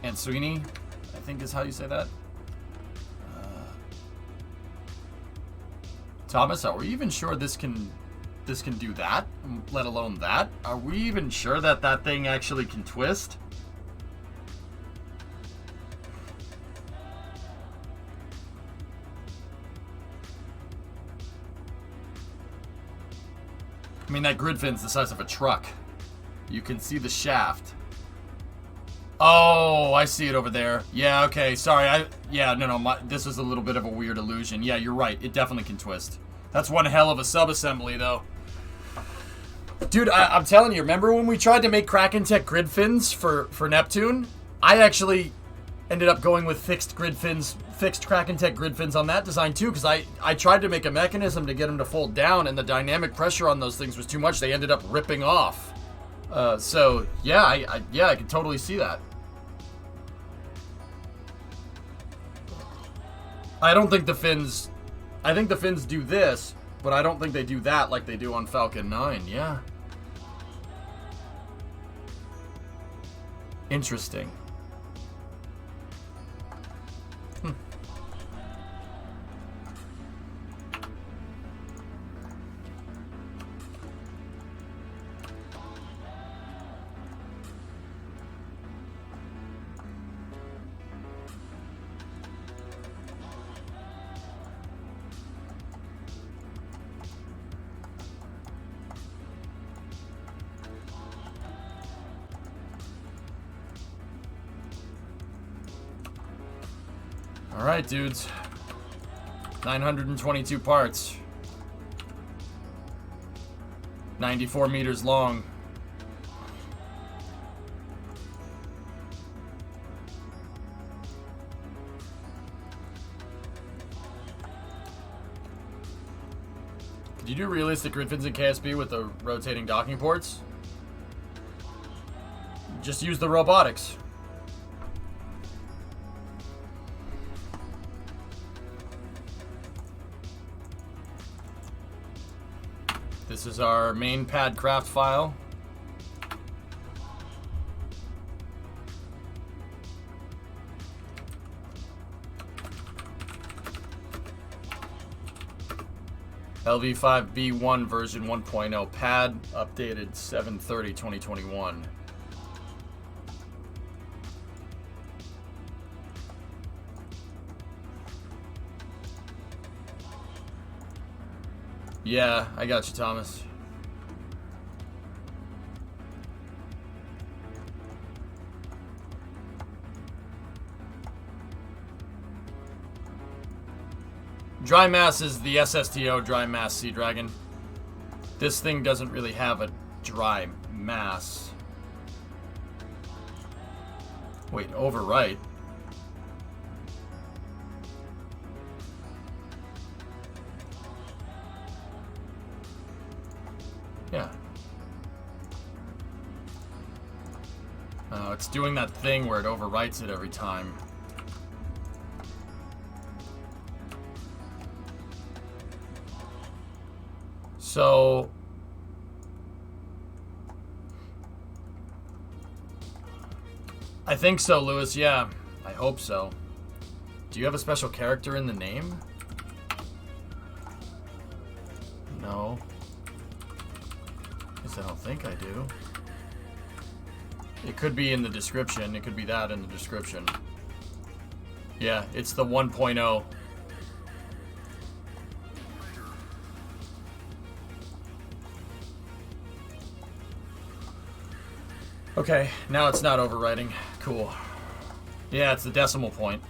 Answini, I think is how you say that. Thomas, are we even sure this can do that? Let alone that? Are we even sure that that thing actually can twist? I mean, that grid fin's the size of a truck. You can see the shaft. Oh, I see it over there. Yeah, okay, sorry. This was a little bit of a weird illusion. Yeah, you're right. It definitely can twist. That's one hell of a sub-assembly, though. Dude, I'm telling you, remember when we tried to make Kraken Tech grid fins for Neptune? I actually ended up going with fixed Kraken Tech grid fins on that design, too, because I tried to make a mechanism to get them to fold down, and the dynamic pressure on those things was too much. They ended up ripping off. So yeah, I can totally see that. I think the fins do this, but I don't think they do that like they do on Falcon 9. Yeah. Interesting. Alright, dudes. 922 parts. 94 meters long. Did you do realistic grid fins in KSP with the rotating docking ports? Just use the robotics. This is our main pad craft file. LV5B1 version 1.0 pad updated 7/30/2021. Yeah, I got you, Thomas. Dry mass is the SSTO dry mass Sea Dragon. This thing doesn't really have a dry mass. Wait, overwrite. Yeah. It's doing that thing where it overwrites it every time. So I think so, Lewis. Yeah, I hope so. Do you have a special character in the name? No. Guess I don't think I do. It could be in the description. It could be that in the description. Yeah, it's the 1.0. Okay, now it's not overwriting. Cool. Yeah, it's the decimal point.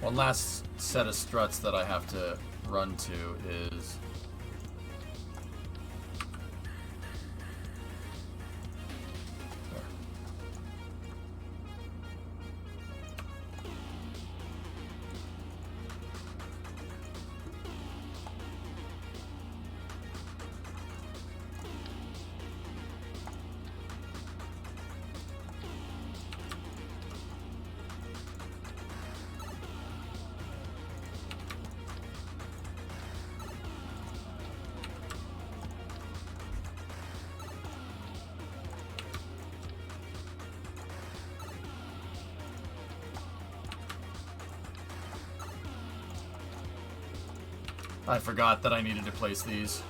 One last set of struts that I have to run to is... I forgot that I needed to place these.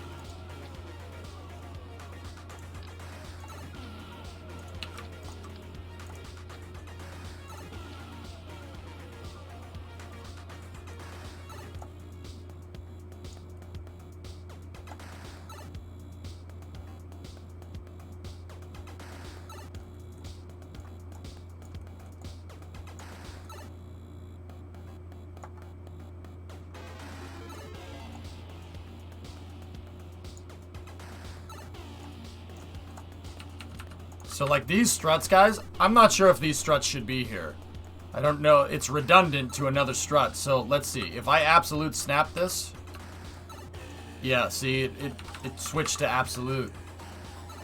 So like these struts, guys, I'm not sure if these struts should be here. I don't know. It's redundant to another strut. So let's see. If I absolute snap this. Yeah, see, it switched to absolute.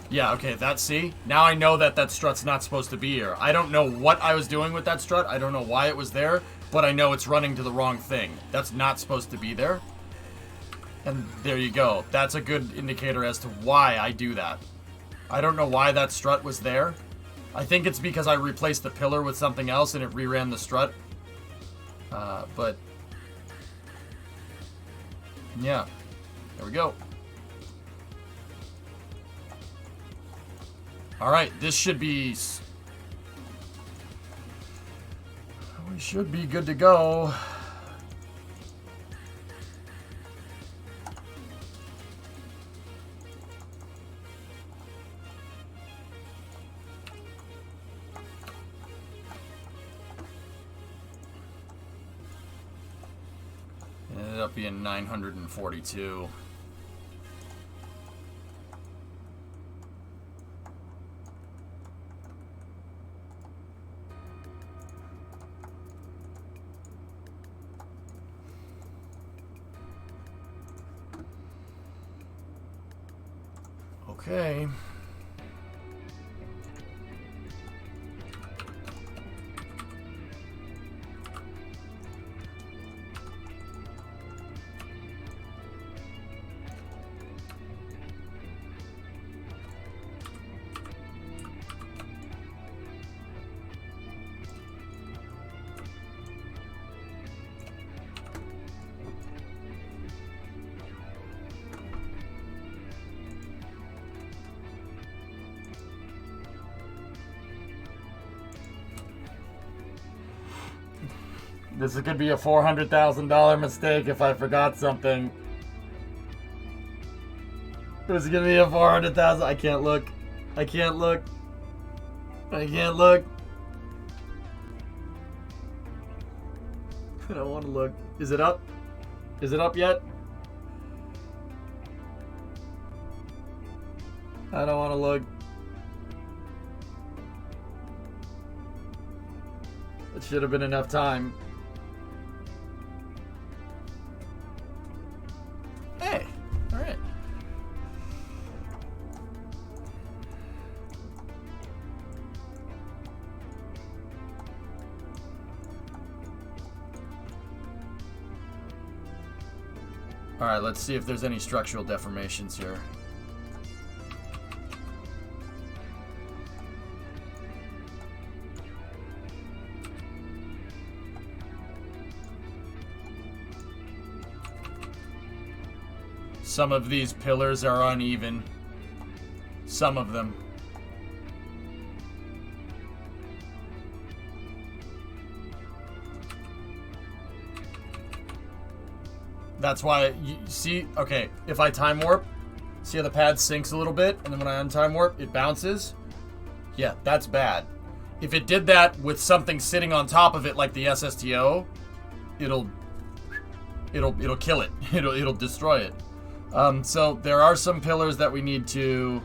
Yeah, okay, see? Now I know that that strut's not supposed to be here. I don't know what I was doing with that strut. I don't know why it was there, but I know it's running to the wrong thing. That's not supposed to be there. And there you go. That's a good indicator as to why I do that. I don't know why that strut was there. I think it's because I replaced the pillar with something else and it reran the strut. But yeah, there we go. All right, this should be... We should be good to go. Ended up being 942. Okay. This could be a $400,000 mistake if I forgot something. This is gonna be a $400,000. I can't look. I can't look. I can't look. I don't want to look. Is it up? Is it up yet? I don't want to look. It should have been enough time. Hey, all right. All right, let's see if there's any structural deformations here. Some of these pillars are uneven. Some of them. That's why you see, okay, if I time warp, see how the pad sinks a little bit, and then when I untime warp, it bounces? Yeah, that's bad. If it did that with something sitting on top of it like the SSTO, it'll kill it. It'll destroy it. So there are some pillars that we need to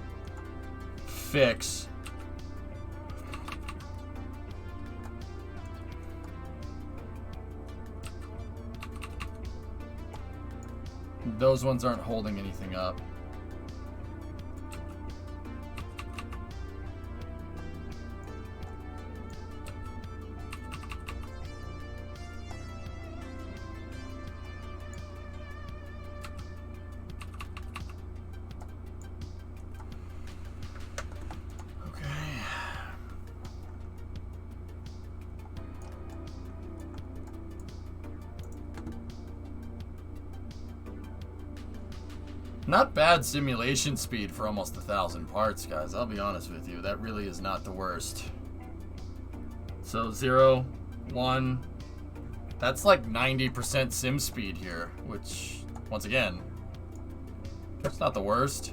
fix. Those ones aren't holding anything up. Not bad simulation speed for almost 1,000 parts, guys. I'll be honest with you. That really is not the worst. So 0, 1. That's like 90% sim speed here, which, once again, it's not the worst.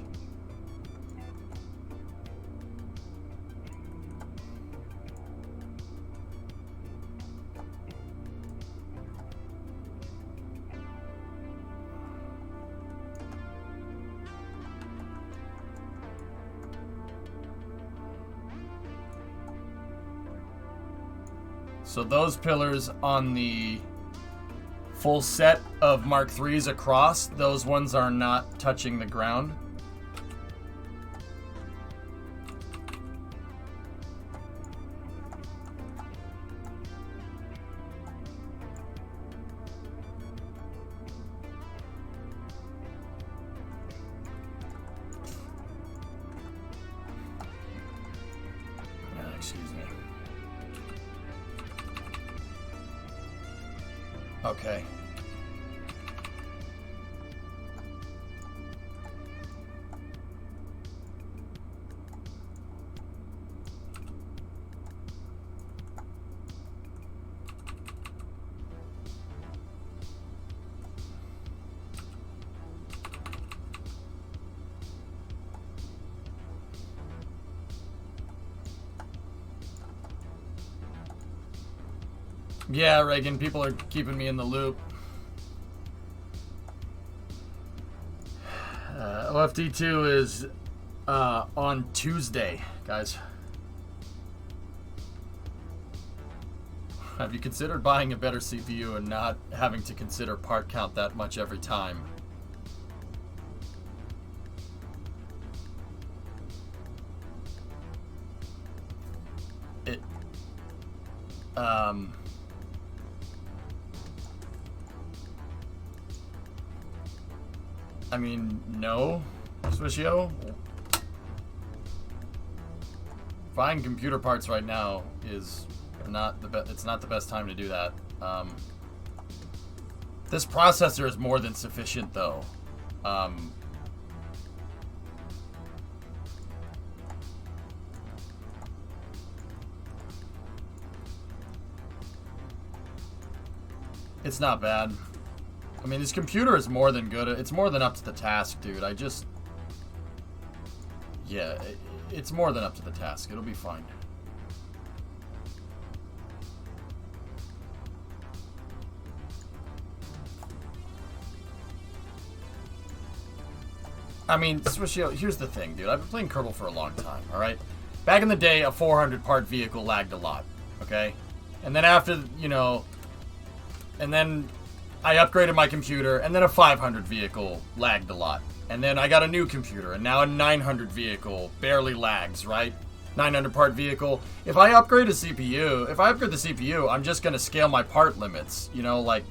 So those pillars on the full set of Mark IIIs across, those ones are not touching the ground. Excuse me. Okay. Yeah, Reagan, people are keeping me in the loop. OFD2 is on Tuesday, guys. Have you considered buying a better CPU and not having to consider part count that much every time? I mean, no, Swishio. Buying computer parts right now is not the best. It's not the best time to do that. This processor is more than sufficient, though. It's not bad. I mean, this computer is more than good. It's more than up to the task, dude. I just... Yeah, it's more than up to the task. It'll be fine. I mean, Swishio, here's the thing, dude. I've been playing Kerbal for a long time, alright? Back in the day, a 400-part vehicle lagged a lot, okay? And then after, you know... And then I upgraded my computer, and then a 500 vehicle lagged a lot. And then I got a new computer, and now a 900 vehicle barely lags, right? 900 part vehicle. If I upgrade the CPU, I'm just going to scale my part limits. You know, like...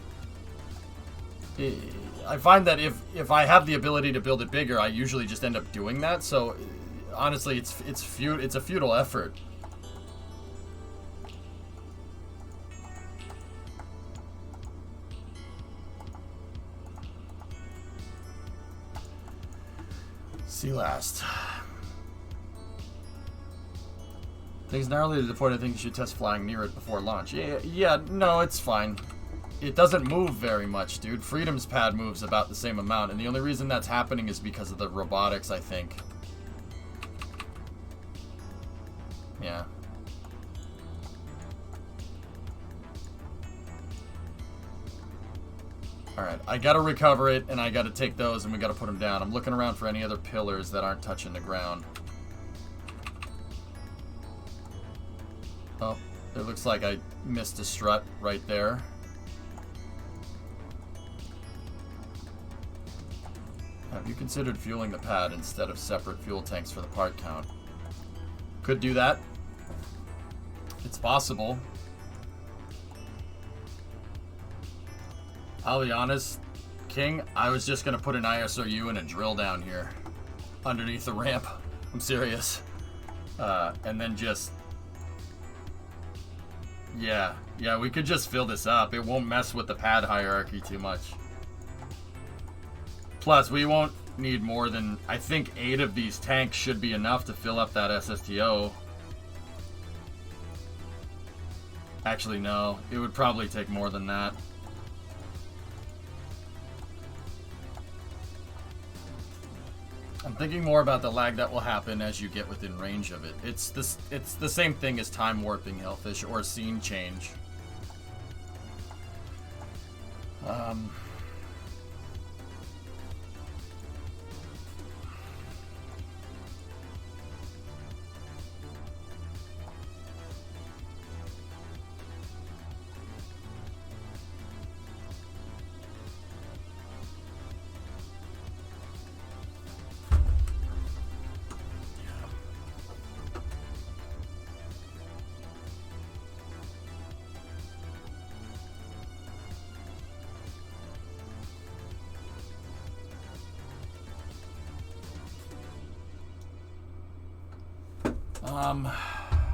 I find that if I have the ability to build it bigger, I usually just end up doing that. So, honestly, it's a futile effort. See last. Things gnarly to the point I think you should test flying near it before launch. Yeah, no, it's fine. It doesn't move very much, dude. Freedom's pad moves about the same amount, and the only reason that's happening is because of the robotics, I think. Yeah. Alright, I gotta recover it, and I gotta take those, and we gotta put them down. I'm looking around for any other pillars that aren't touching the ground. Oh, it looks like I missed a strut right there. Have you considered fueling the pad instead of separate fuel tanks for the part count? Could do that. It's possible. I'll be honest, King, I was just going to put an ISOU and a drill down here underneath the ramp. I'm serious. And then just... Yeah, we could just fill this up. It won't mess with the pad hierarchy too much. Plus, we won't need more than... I think 8 of these tanks should be enough to fill up that SSTO. Actually, no. It would probably take more than that. I'm thinking more about the lag that will happen as you get within range of it. It's the same thing as time warping, Hellfish, or scene change.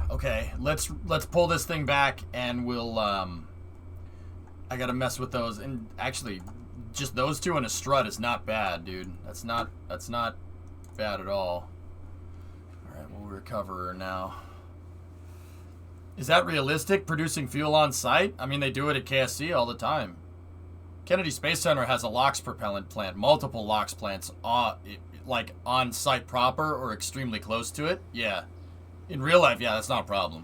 Okay, let's pull this thing back, and we'll, I gotta mess with those, and actually, just those two and a strut is not bad, dude. That's not bad at all. Alright, we'll recover her now. Is that realistic, producing fuel on site? I mean, they do it at KSC all the time. Kennedy Space Center has a LOX propellant plant, multiple LOX plants, like on site proper or extremely close to it. Yeah. In real life, yeah, that's not a problem.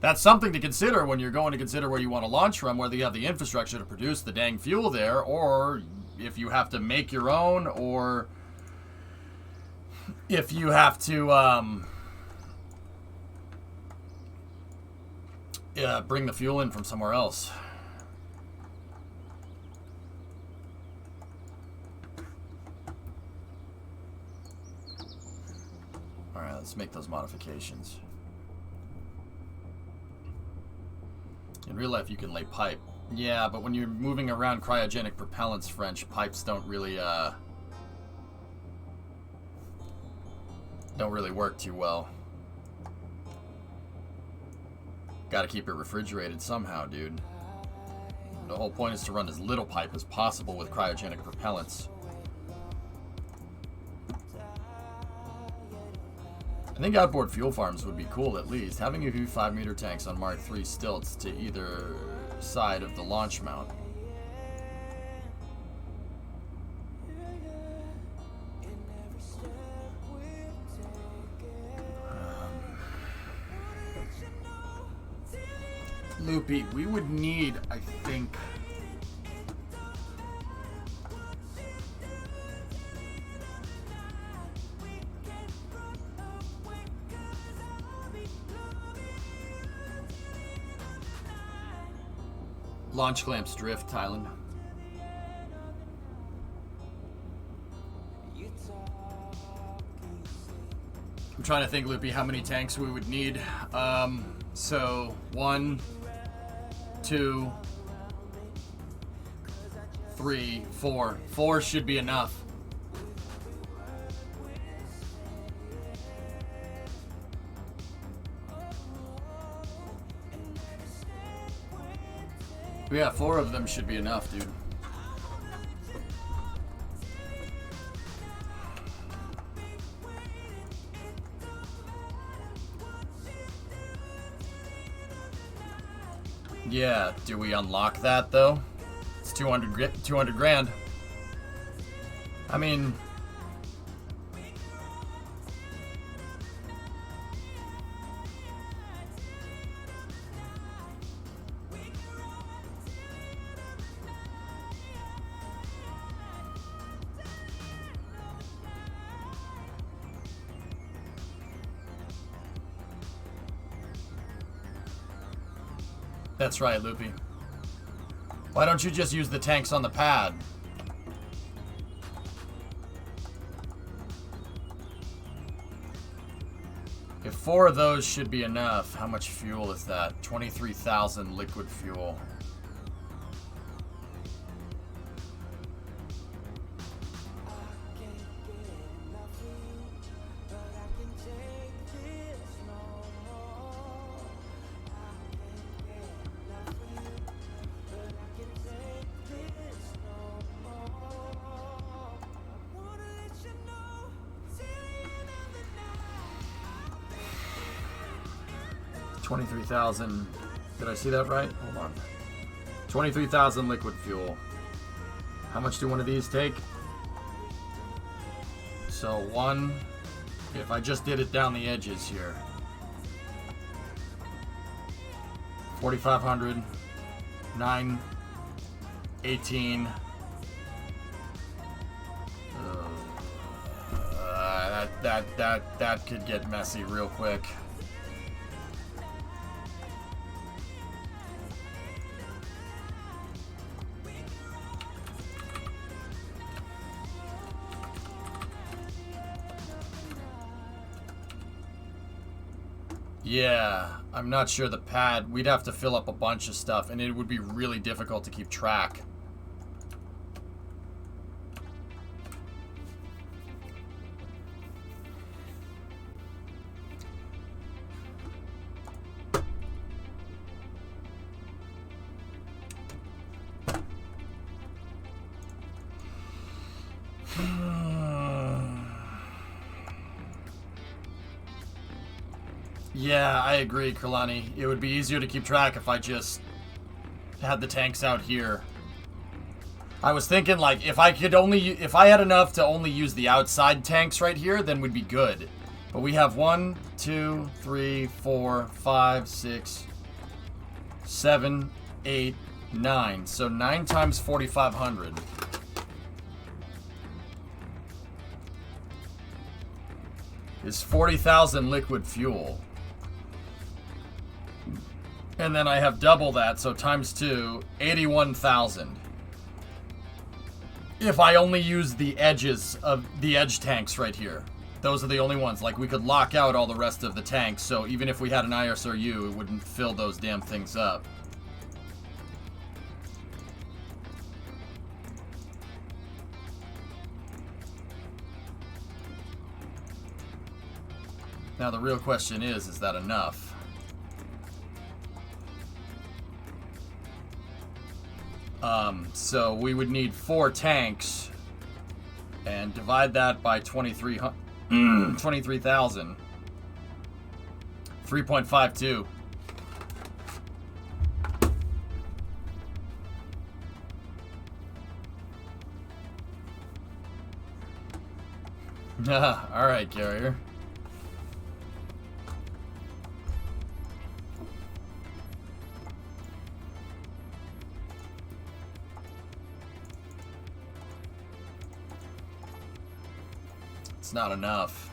That's something to consider when you're going to consider where you want to launch from, whether you have the infrastructure to produce the dang fuel there, or if you have to make your own, or if you have to bring the fuel in from somewhere else. Alright, let's make those modifications. In real life, you can lay pipe. Yeah, but when you're moving around cryogenic propellants, French, pipes don't really work too well. Gotta keep it refrigerated somehow, dude. The whole point is to run as little pipe as possible with cryogenic propellants. I think outboard fuel farms would be cool, at least. Having a few 5-meter tanks on Mark III stilts to either side of the launch mount. Loopy, we would need, I think... Launch clamps drift, Thailand. I'm trying to think, Loopy, how many tanks we would need. So 1, 2, 3, 4. 4 should be enough. Yeah, 4 of them should be enough, dude. Yeah, do we unlock that though? It's 200 grand. I mean, that's right, Loopy. Why don't you just use the tanks on the pad? If 4 of those should be enough, how much fuel is that? 23,000 liquid fuel. $23,000. Did I see that right? Hold on. 23,000 liquid fuel. How much do one of these take? So 1, if I just did it down the edges here. 4,500, 9, 18. That could get messy real quick. Yeah, I'm not sure the pad. We'd have to fill up a bunch of stuff, and it would be really difficult to keep track. Yeah, I agree, Kralani. It would be easier to keep track if I just had the tanks out here. I was thinking, like, if I had enough to only use the outside tanks right here, then we'd be good. But we have 1, 2, 3, 4, 5, 6, 7, 8, 9. So 9 times 4,500. Is 40,000 liquid fuel. And then I have double that, so times 2, 81,000. If I only use the edges of the edge tanks right here. Those are the only ones. Like, we could lock out all the rest of the tanks, so even if we had an ISRU, it wouldn't fill those damn things up. Now the real question is that enough? So we would need 4 tanks and divide that by 23,000. 3.52. All right, carrier. It's not enough.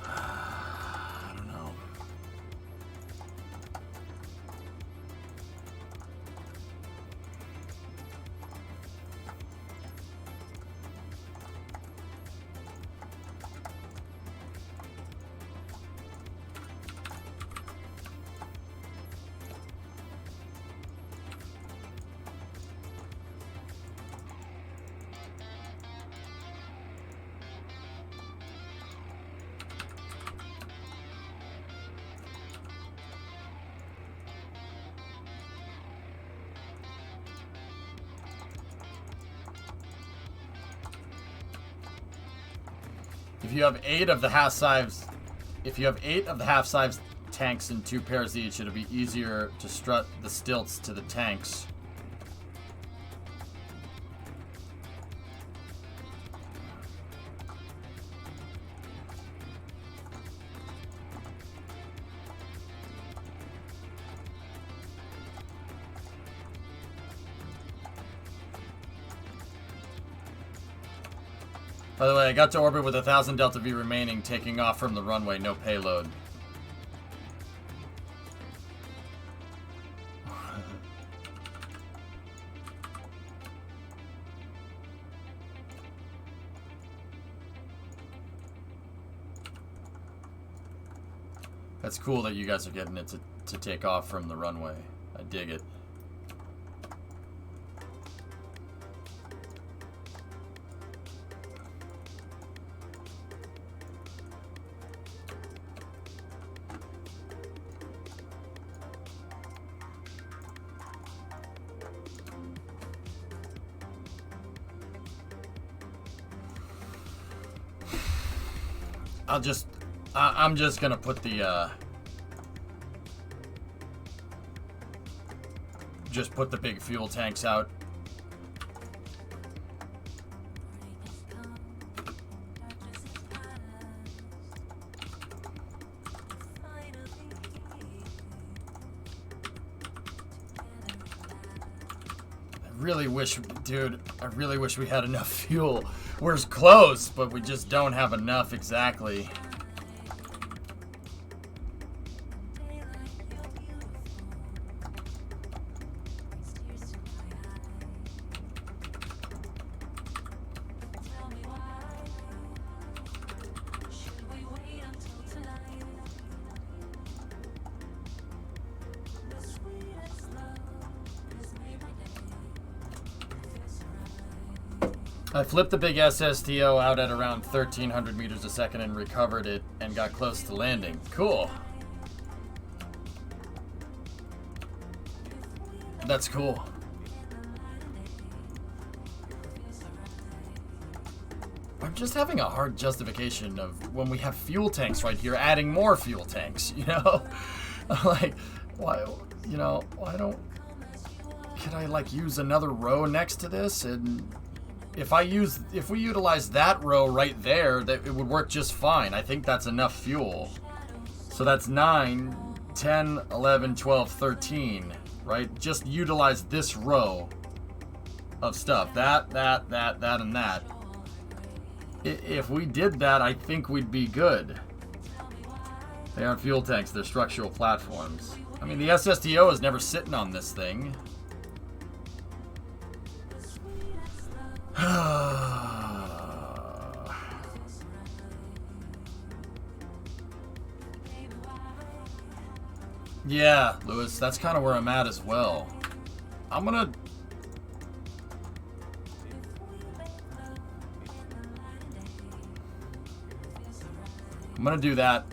I don't know. If you have 8 of the half-size tanks in 2 pairs each, it'll be easier to strut the stilts to the tanks. By the way, I got to orbit with 1,000 Delta V remaining, taking off from the runway, no payload. That's cool that you guys are getting it to take off from the runway. I dig it. I'm just gonna put the just put the big fuel tanks out. I really wish we had enough fuel. We're close, but we just don't have enough exactly. I flipped the big SSTO out at around 1,300 meters a second and recovered it and got close to landing. Cool. That's cool. I'm just having a hard justification of when we have fuel tanks right here, adding more fuel tanks, you know? Like, why, you know, why don't... Could I, like, use another row next to this? And if we utilize that row right there, that it would work just fine. I think that's enough fuel. So that's 9, 10, 11, 12, 13, right? Just utilize this row of stuff. That, and that. If we did that, I think we'd be good. They aren't fuel tanks, they're structural platforms. I mean, the SSTO is never sitting on this thing. Yeah, Lewis, that's kind of where I'm at as well. I'm gonna do that.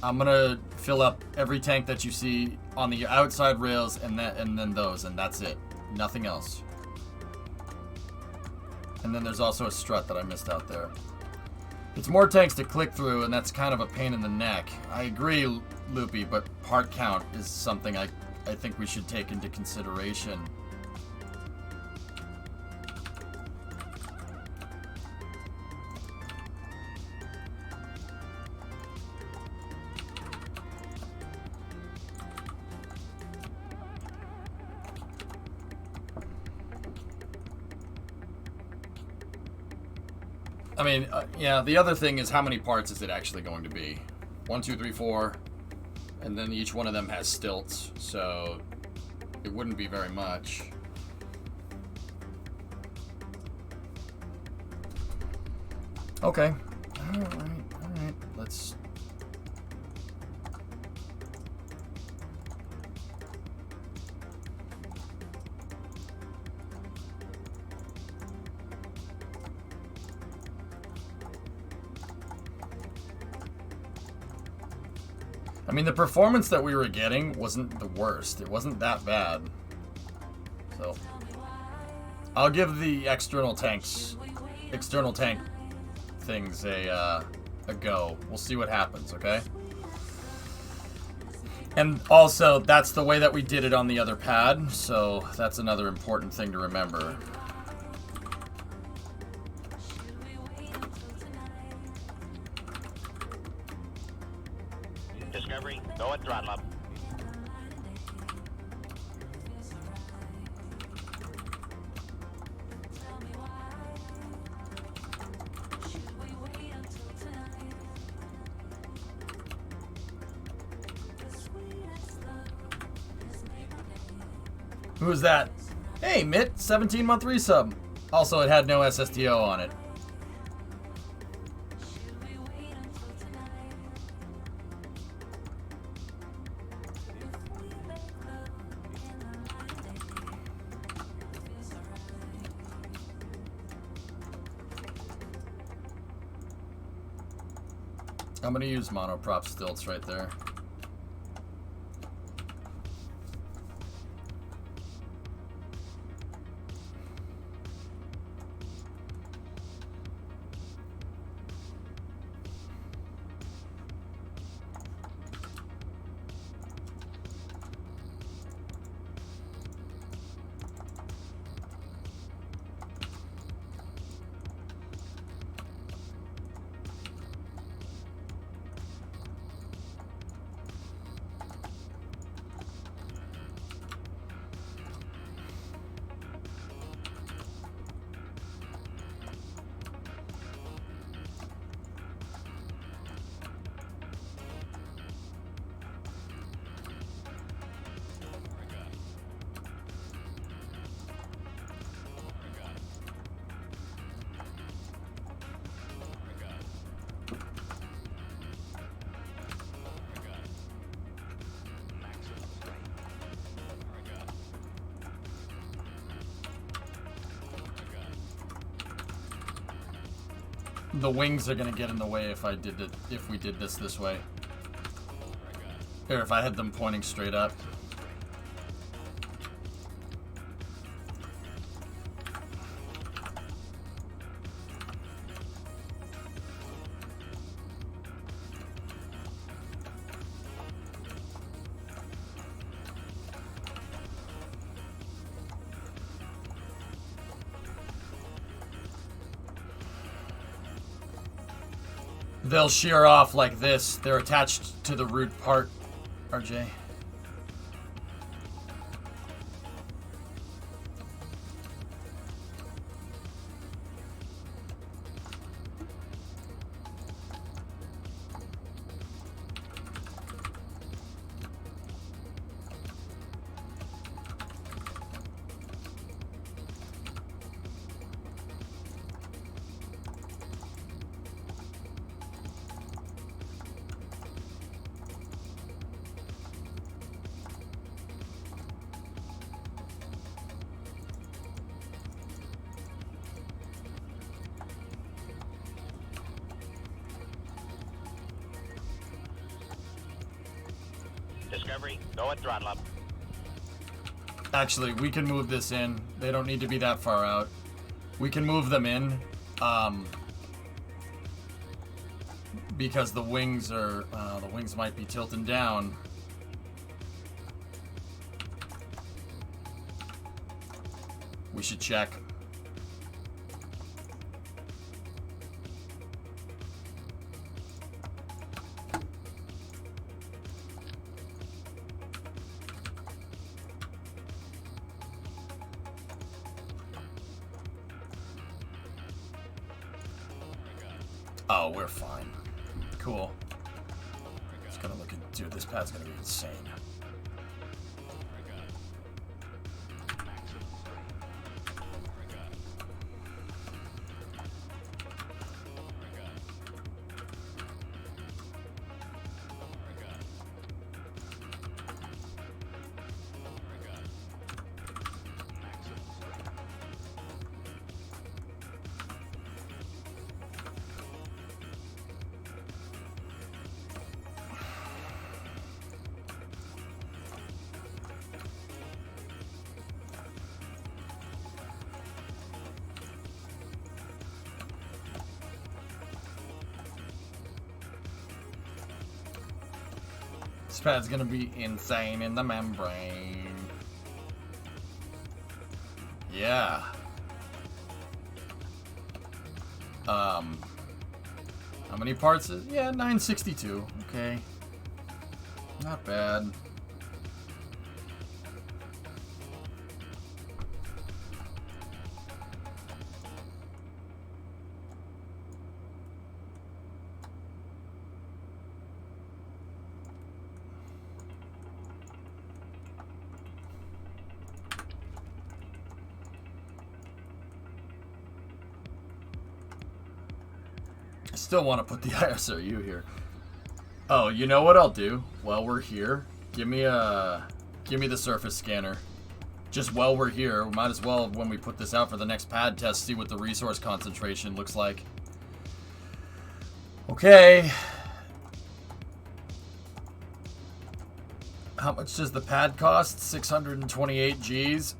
I'm gonna fill up every tank that you see on the outside rails, and then those, and that's it. Nothing else. And then there's also a strut that I missed out there. It's more tanks to click through, and that's kind of a pain in the neck. I agree, Loopy, but part count is something I think we should take into consideration. I mean, yeah, the other thing is how many parts is it actually going to be? 1, 2, 3, 4. And then each one of them has stilts, so it wouldn't be very much. Okay. Alright. Let's... I mean, the performance that we were getting wasn't the worst. It wasn't that bad. So, I'll give the external tank things a go. We'll see what happens, okay? And also, that's the way that we did it on the other pad, so that's another important thing to remember. Discovery, go at throttle up. Who is that? Hey, Mitt, 17-month resub. Also, it had no SSTO on it. I'm gonna use monoprop stilts right there. The wings are gonna get in the way if we did this way. Or if I had them pointing straight up. They'll shear off like this. They're attached to the root part, RJ. Discovery, go at throttle up. Actually, we can move this in. They don't need to be that far out. We can move them in. Because the wings are, the wings might be tilting down. We should check. Oh, we're fine. Cool. Just gonna look at, dude, this pad's gonna be insane. This pad's gonna be insane in the membrane. Yeah. How many parts is? Yeah, 962. Okay. Not bad. Still want to put the ISRU here. Oh, you know what I'll do? While we're here, give me the surface scanner. Just while we're here, we might as well, when we put this out for the next pad test, see what the resource concentration looks like. Okay. How much does the pad cost? 628 G's.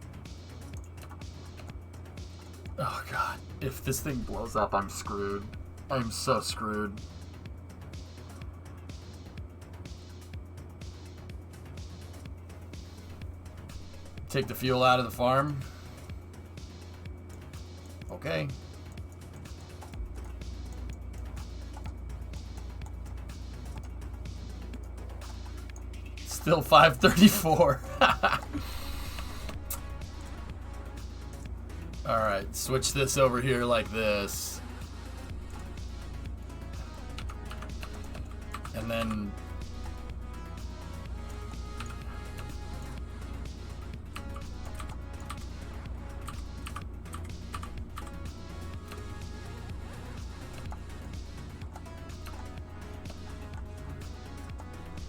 Oh god, if this thing blows up, I'm screwed. I'm so screwed. Take the fuel out of the farm. Okay. Still 534. Alright, switch this over here like this. And then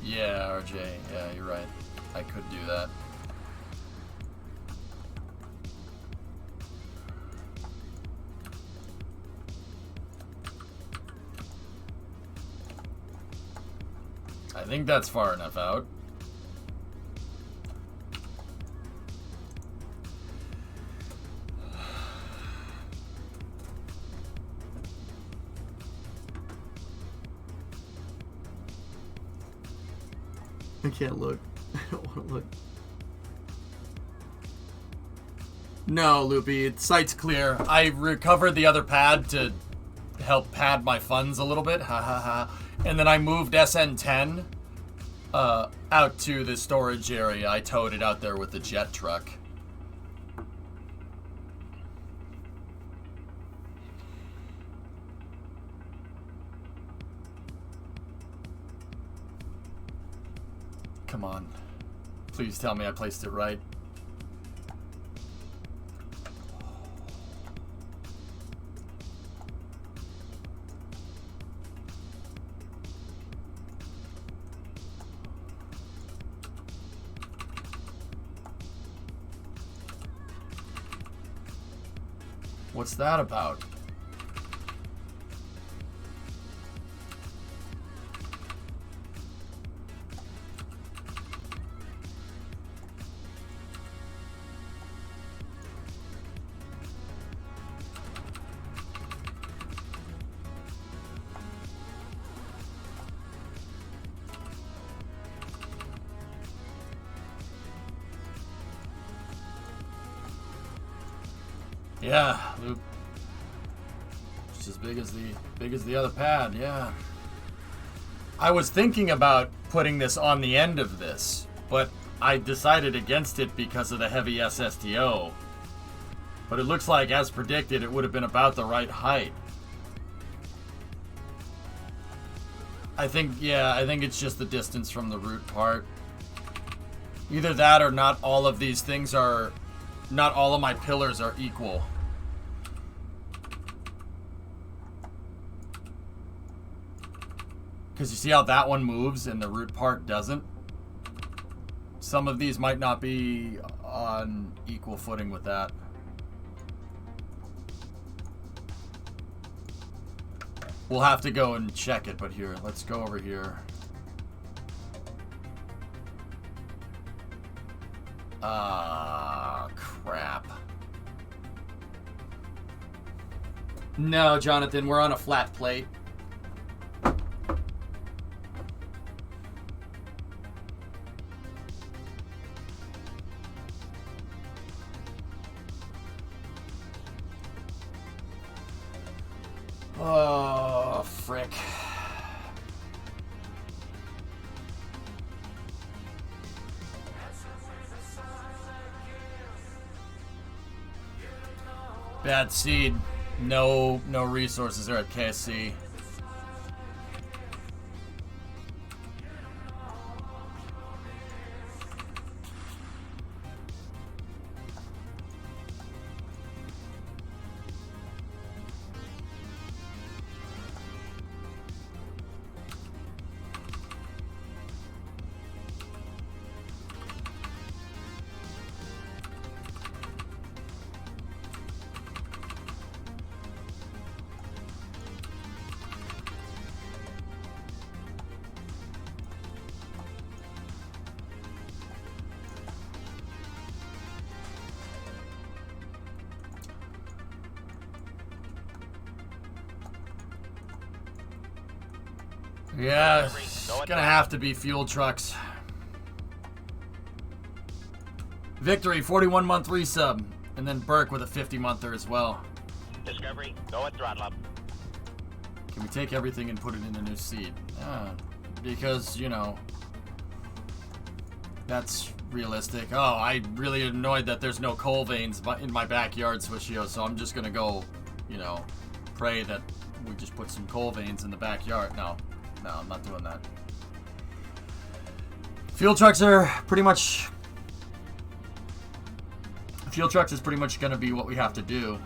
yeah, RJ, yeah, you're right. I could do that. I think that's far enough out. I can't look. I don't want to look. No, Loopy, site's clear. I recovered the other pad to help pad my funds a little bit. Ha ha ha. And then I moved SN10 out to the storage area. I towed it out there with the jet truck. Come on. Please tell me I placed it right. What's that about? Yeah, loop. It's as big as the other pad, yeah. I was thinking about putting this on the end of this, but I decided against it because of the heavy SSTO. But it looks like, as predicted, it would have been about the right height. I think it's just the distance from the root part. Either that or not all of these things are... Not all of my pillars are equal. Because you see how that one moves and the root part doesn't? Some of these might not be on equal footing with that. We'll have to go and check it, but here, let's go over here. Ah, crap. No, Jonathan, we're on a flat plate. Oh, frick. Bad seed. No resources there at KSC. Yeah, it's gonna have to be fuel trucks. Victory, 41-month resub. And then Burke with a 50-monther as well. Discovery, go at throttle up. Can we take everything and put it in a new seed? Because, you know, that's realistic. Oh, I'm really annoyed that there's no coal veins in my backyard, Swishio, so I'm just gonna go, you know, pray that we just put some coal veins in the backyard. No, I'm not doing that. Fuel trucks are pretty much... Fuel trucks is pretty much gonna be what we have to do.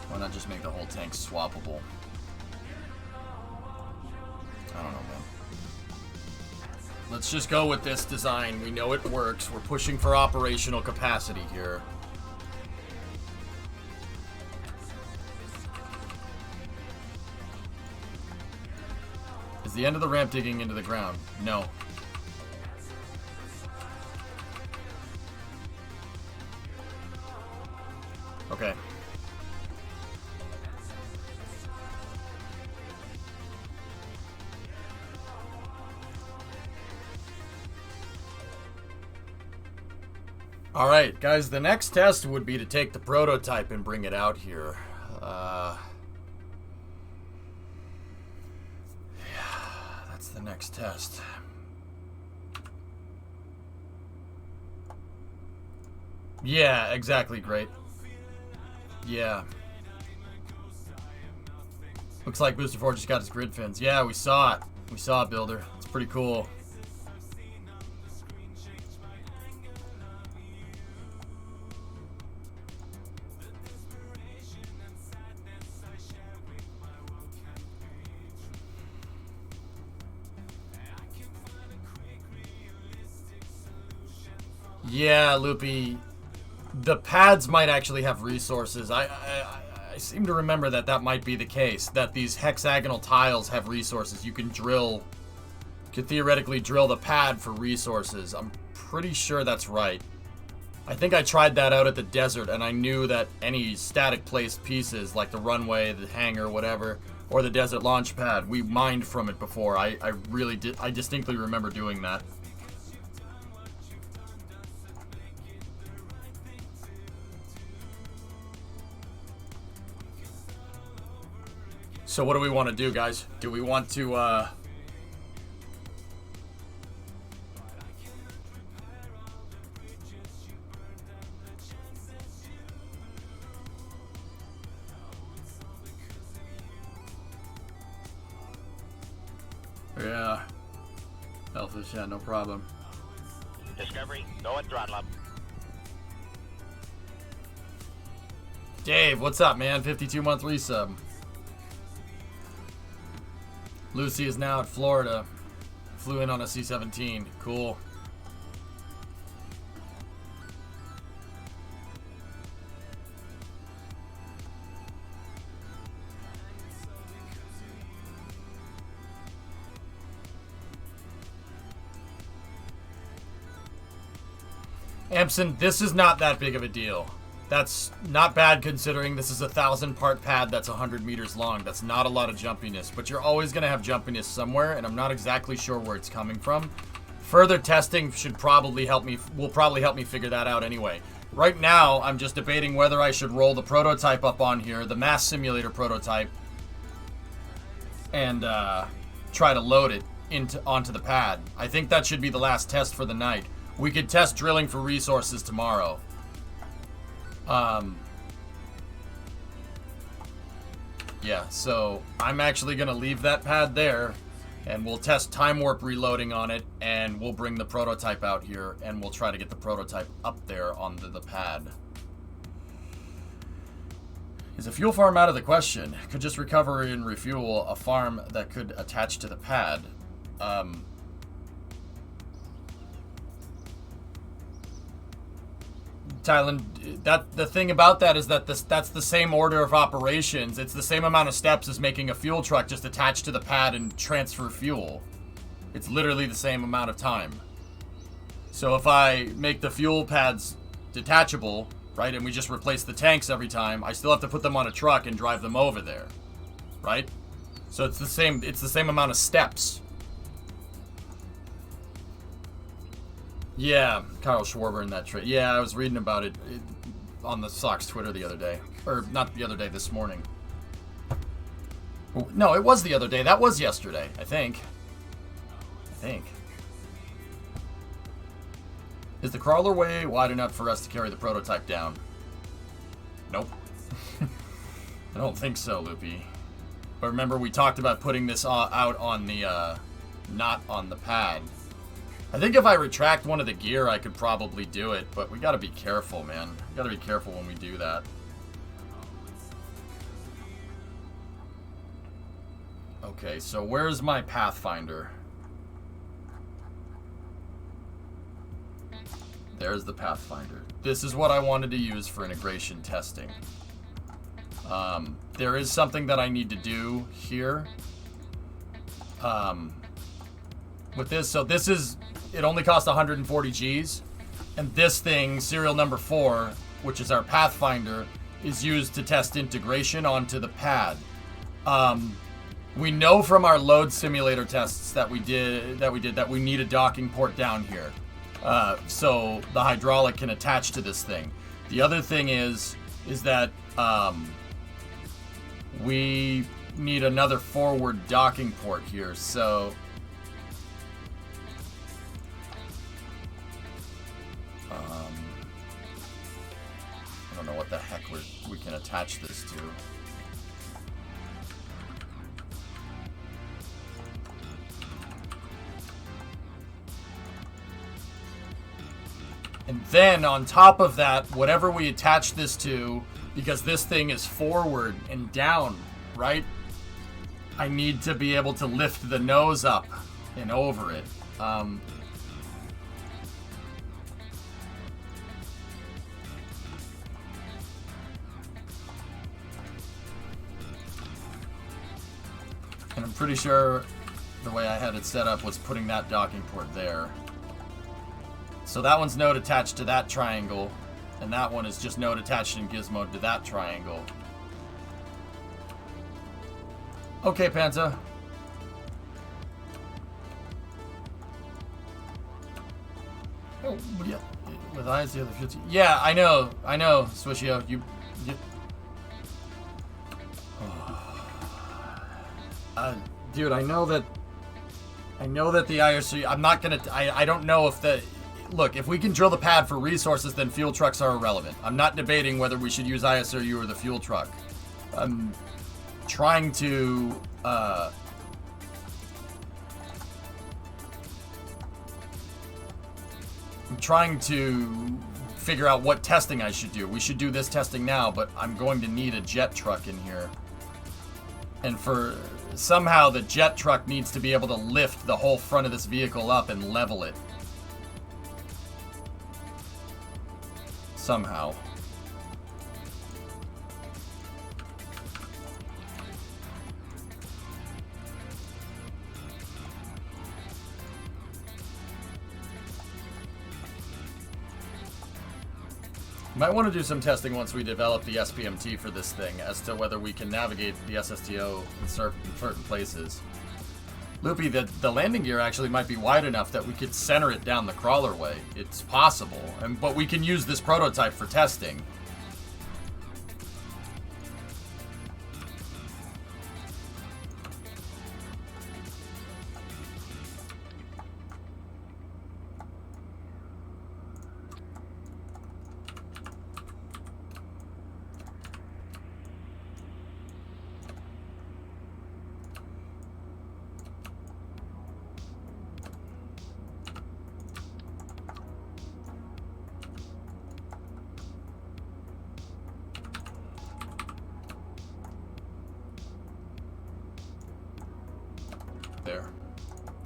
Why not just make the whole tank swappable? I don't know, man. Let's just go with this design. We know it works. We're pushing for operational capacity here. Is the end of the ramp digging into the ground? No. Okay. Alright, guys, the next test would be to take the prototype and bring it out here. Yeah, that's the next test. Yeah, exactly, great. Yeah. Looks like Booster 4 just got his grid fins. Yeah, we saw it. We saw it, Builder. It's pretty cool. Yeah, Loopy. The pads might actually have resources. I seem to remember that that might be the case, that these hexagonal tiles have resources. You can theoretically drill the pad for resources. I'm pretty sure that's right. I think I tried that out at the desert, and I knew that any static placed pieces, like the runway, the hangar, whatever, or the desert launch pad, we mined from it before. I distinctly remember doing that. So what do we want to do, guys? Do we want to, Yeah. Elfish, yeah, no problem. Discovery, go at throttle up. Dave, what's up, man? 52-month resub. Lucy is now at Florida. Flew in on a C-17. Cool. Empson, this is not that big of a deal. That's not bad considering this is a 1,000-part pad that's 100 meters long. That's not a lot of jumpiness, but you're always going to have jumpiness somewhere, and I'm not exactly sure where it's coming from. Further testing will probably help me figure that out anyway. Right now, I'm just debating whether I should roll the prototype up on here, the mass simulator prototype, and try to load it onto the pad. I think that should be the last test for the night. We could test drilling for resources tomorrow. Yeah, so I'm actually going to leave that pad there, and we'll test time warp reloading on it, and we'll bring the prototype out here, and we'll try to get the prototype up there on the pad. Is a fuel farm out of the question? Could just recover and refuel a farm that could attach to the pad. Tylen, the thing about that is that that's the same order of operations. It's the same amount of steps as making a fuel truck just attach to the pad and transfer fuel. It's literally the same amount of time. So if I make the fuel pads detachable, right, and we just replace the tanks every time, I still have to put them on a truck and drive them over there, right? So it's the same amount of steps. Yeah, Kyle Schwarber in that trade. Yeah, I was reading about it on the Sox Twitter the other day. Or, not the other day, this morning. No, it was the other day. That was yesterday, I think. Is the crawler way wide enough for us to carry the prototype down? Nope. I don't think so, Loopy. But remember, we talked about putting this out on the, not on the pad. I think if I retract one of the gear, I could probably do it, but we gotta be careful, man. We gotta be careful when we do that. Okay, so where's my Pathfinder? There's the Pathfinder. This is what I wanted to use for integration testing. There is something that I need to do here. With this, so this is, it only costs 140 Gs, and this thing, serial number 4, which is our Pathfinder, is used to test integration onto the pad. We know from our load simulator tests that we did that we need a docking port down here, so the hydraulic can attach to this thing. The other thing is that we need another forward docking port here, so. I don't know what the heck we can attach this to. And then on top of that, whatever we attach this to, because this thing is forward and down, right? I need to be able to lift the nose up and over it. And I'm pretty sure the way I had it set up was putting that docking port there. So that one's node attached to that triangle, and that one is just node attached in gizmo to that triangle. Okay, Panta. Oh, yeah. With eyes the other 50. Yeah, I know, Swishio. You dude, I know that the IRC, I'm not gonna, I don't know if the, look, if we can drill the pad for resources, then fuel trucks are irrelevant. I'm not debating whether we should use ISRU or the fuel truck. I'm trying to, figure out what testing I should do. We should do this testing now, but I'm going to need a jet truck in here. And for somehow the jet truck needs to be able to lift the whole front of this vehicle up and level it. Somehow. Might want to do some testing once we develop the SPMT for this thing as to whether we can navigate the SSTO in certain places. Loopy, the landing gear actually might be wide enough that we could center it down the crawler way. It's possible, but we can use this prototype for testing. There.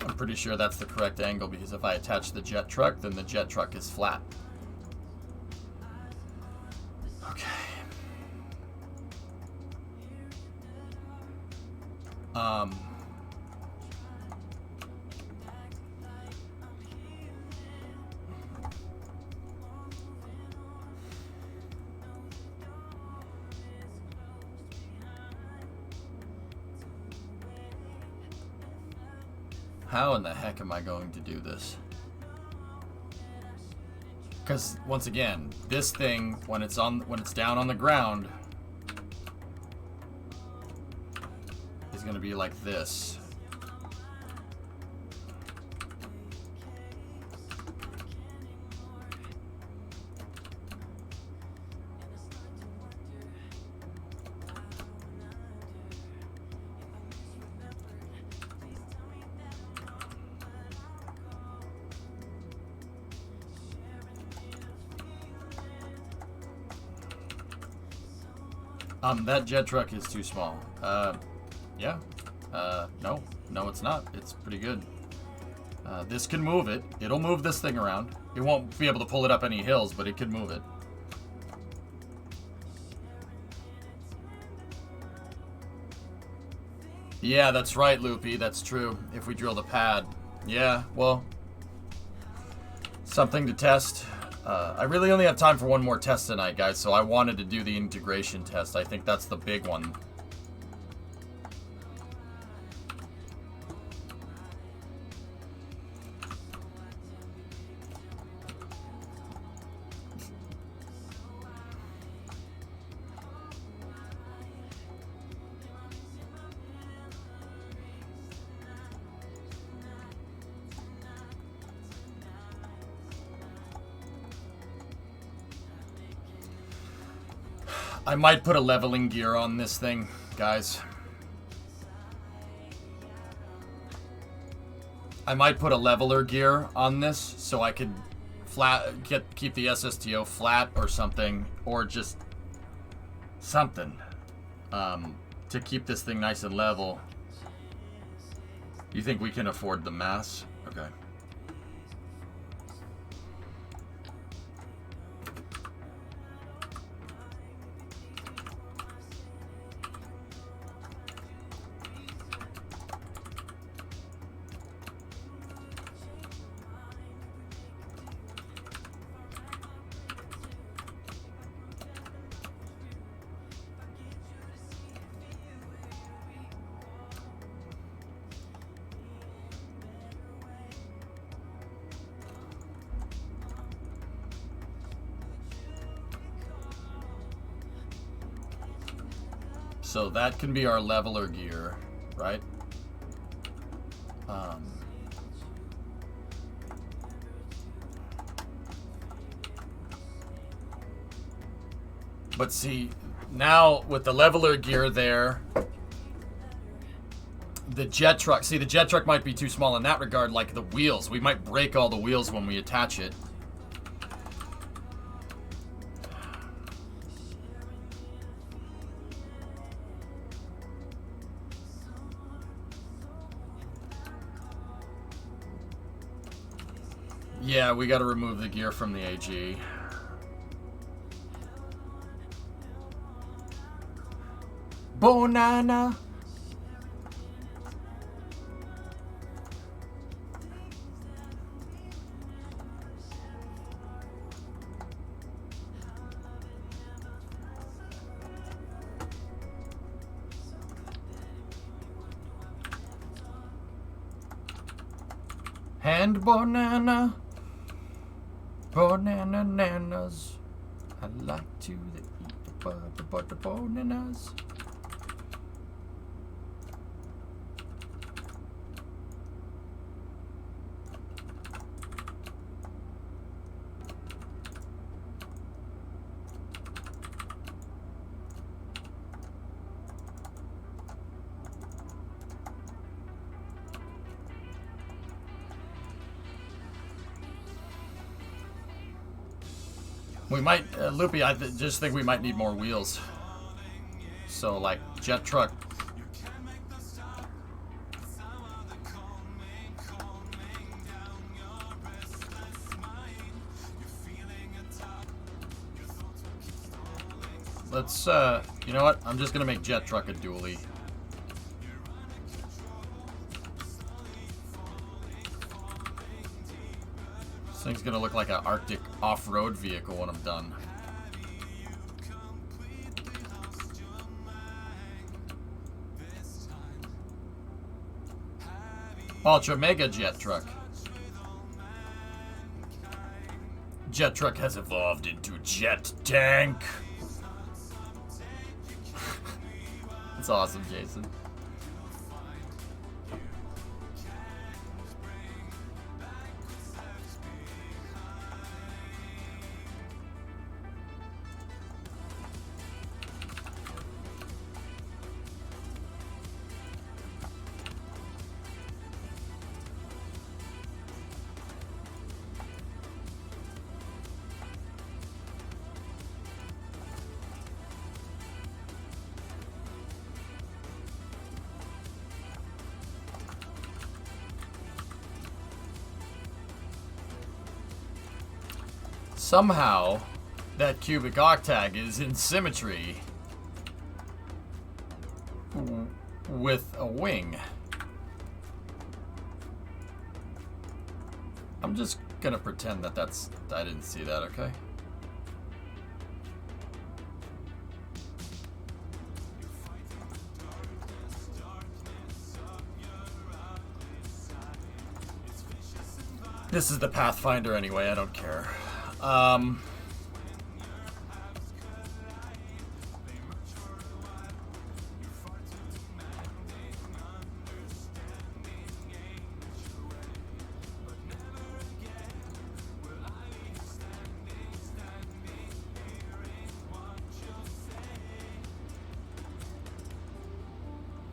I'm pretty sure that's the correct angle because if I attach the jet truck, then the jet truck is flat. Okay. How in the heck am I going to do this? Because once again, this thing when it's down on the ground is going to be like this. That jet truck is too small. Yeah. No, it's not. It's pretty good. This can move it. It'll move this thing around. It won't be able to pull it up any hills, but it can move it. Yeah, that's right, Loopy. That's true. If we drill the pad. Yeah, well, something to test. I really only have time for one more test tonight, guys, so I wanted to do the integration test. I think that's the big one. I might put a leveling gear on this thing, guys. I might put a leveler gear on this so I could keep the SSTO flat or something, or just something to keep this thing nice and level. You think we can afford the mass? Okay. So that can be our leveler gear, right? But see, now with the leveler gear there, the jet truck, see the jet truck might be too small in that regard, like the wheels. We might break all the wheels when we attach it. Yeah, we gotta remove the gear from the AG. Banana. And banana. Banana nanas. I like to eat the butter bananas. We might, Loopy, I just think we might need more wheels. So, like, jet truck. Let's, you know what? I'm just gonna make jet truck a dually. This thing's gonna look like an Arctic off-road vehicle when I'm done. Ultra Mega Jet Truck. Jet Truck has evolved into Jet Tank. That's awesome, Jason. Somehow, that cubic octag is in symmetry with a wing. I'm just gonna pretend that I didn't see that, okay? This is the Pathfinder anyway, I don't care. I'm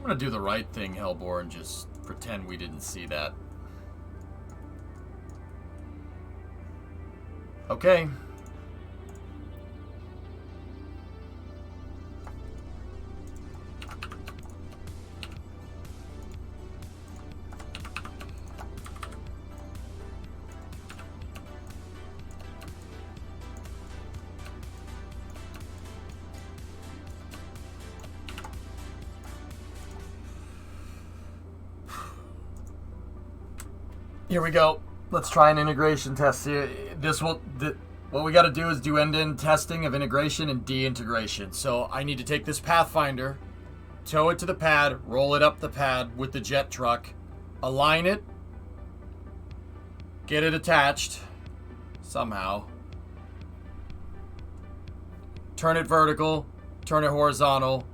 gonna do the right thing, Hellbore, and just pretend we didn't see that. Okay. Here we go. Let's try an integration test here. What we got to do is do end-to-end testing of integration and de-integration. So I need to take this Pathfinder, tow it to the pad, roll it up the pad with the jet truck, align it, get it attached somehow, turn it vertical, turn it horizontal,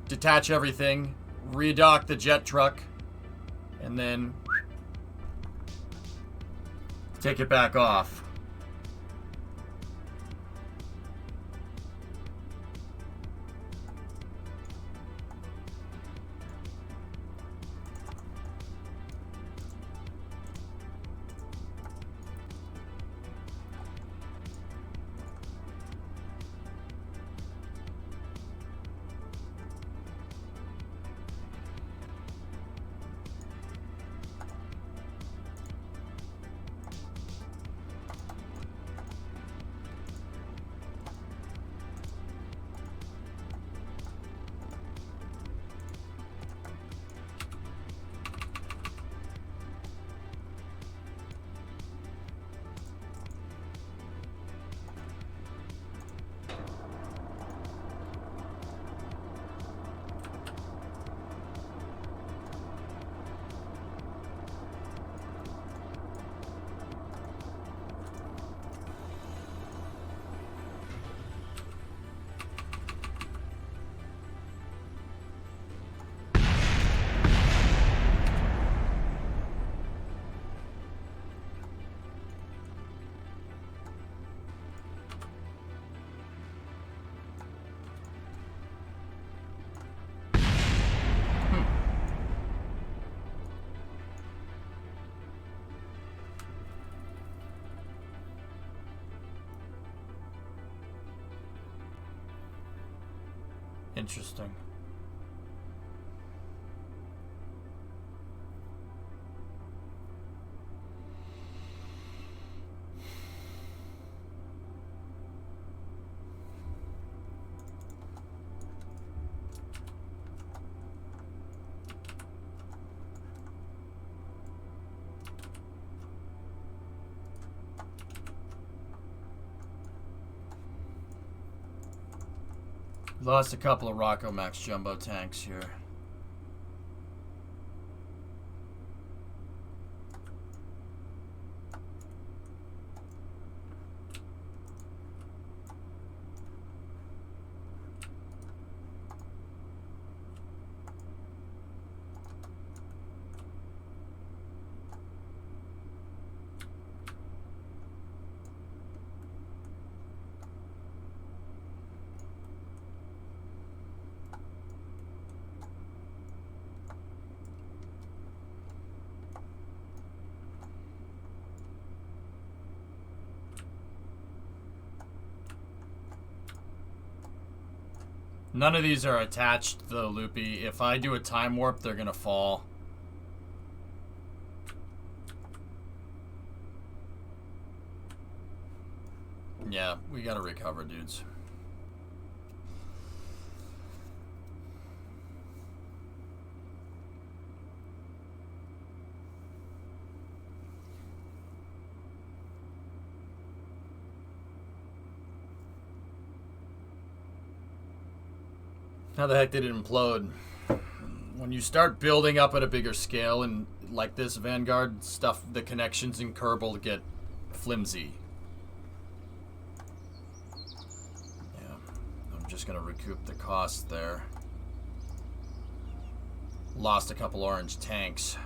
detach everything, redock the jet truck, and then take it back off. Interesting. Lost a couple of Rocco Max jumbo tanks here. None of these are attached, though, Loopy. If I do a time warp, they're gonna fall. Yeah, we gotta recover, dudes. How the heck did it implode? When you start building up at a bigger scale and like this Vanguard stuff, the connections in Kerbal get flimsy. Yeah, I'm just gonna recoup the cost there. Lost a couple orange tanks.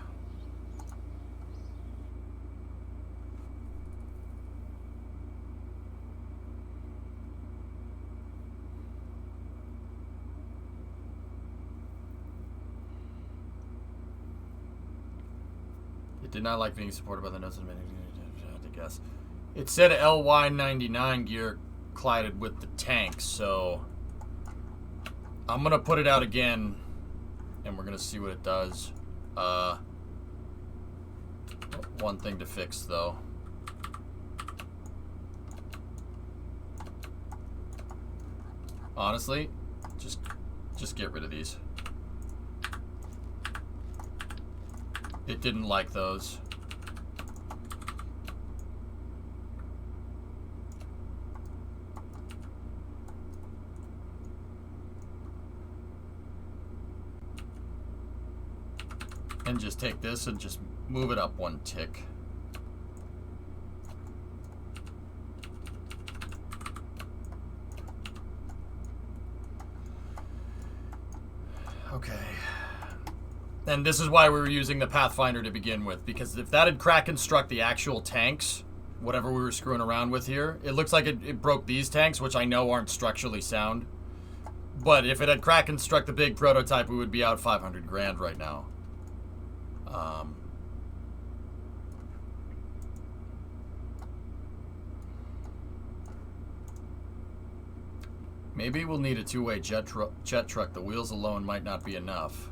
Did not like being supported by the notes of the I had to guess. It said LY99 gear collided with the tank, so I'm gonna put it out again and we're gonna see what it does. One thing to fix though. Honestly, just get rid of these. It didn't like those. And just take this and just move it up one tick. And this is why we were using the Pathfinder to begin with, because if that had crack and struck the actual tanks, whatever we were screwing around with here, it looks like it broke these tanks, which I know aren't structurally sound. But if it had crack and struck the big prototype, we would be out 500 grand right now. Maybe we'll need a two-way jet truck. The wheels alone might not be enough.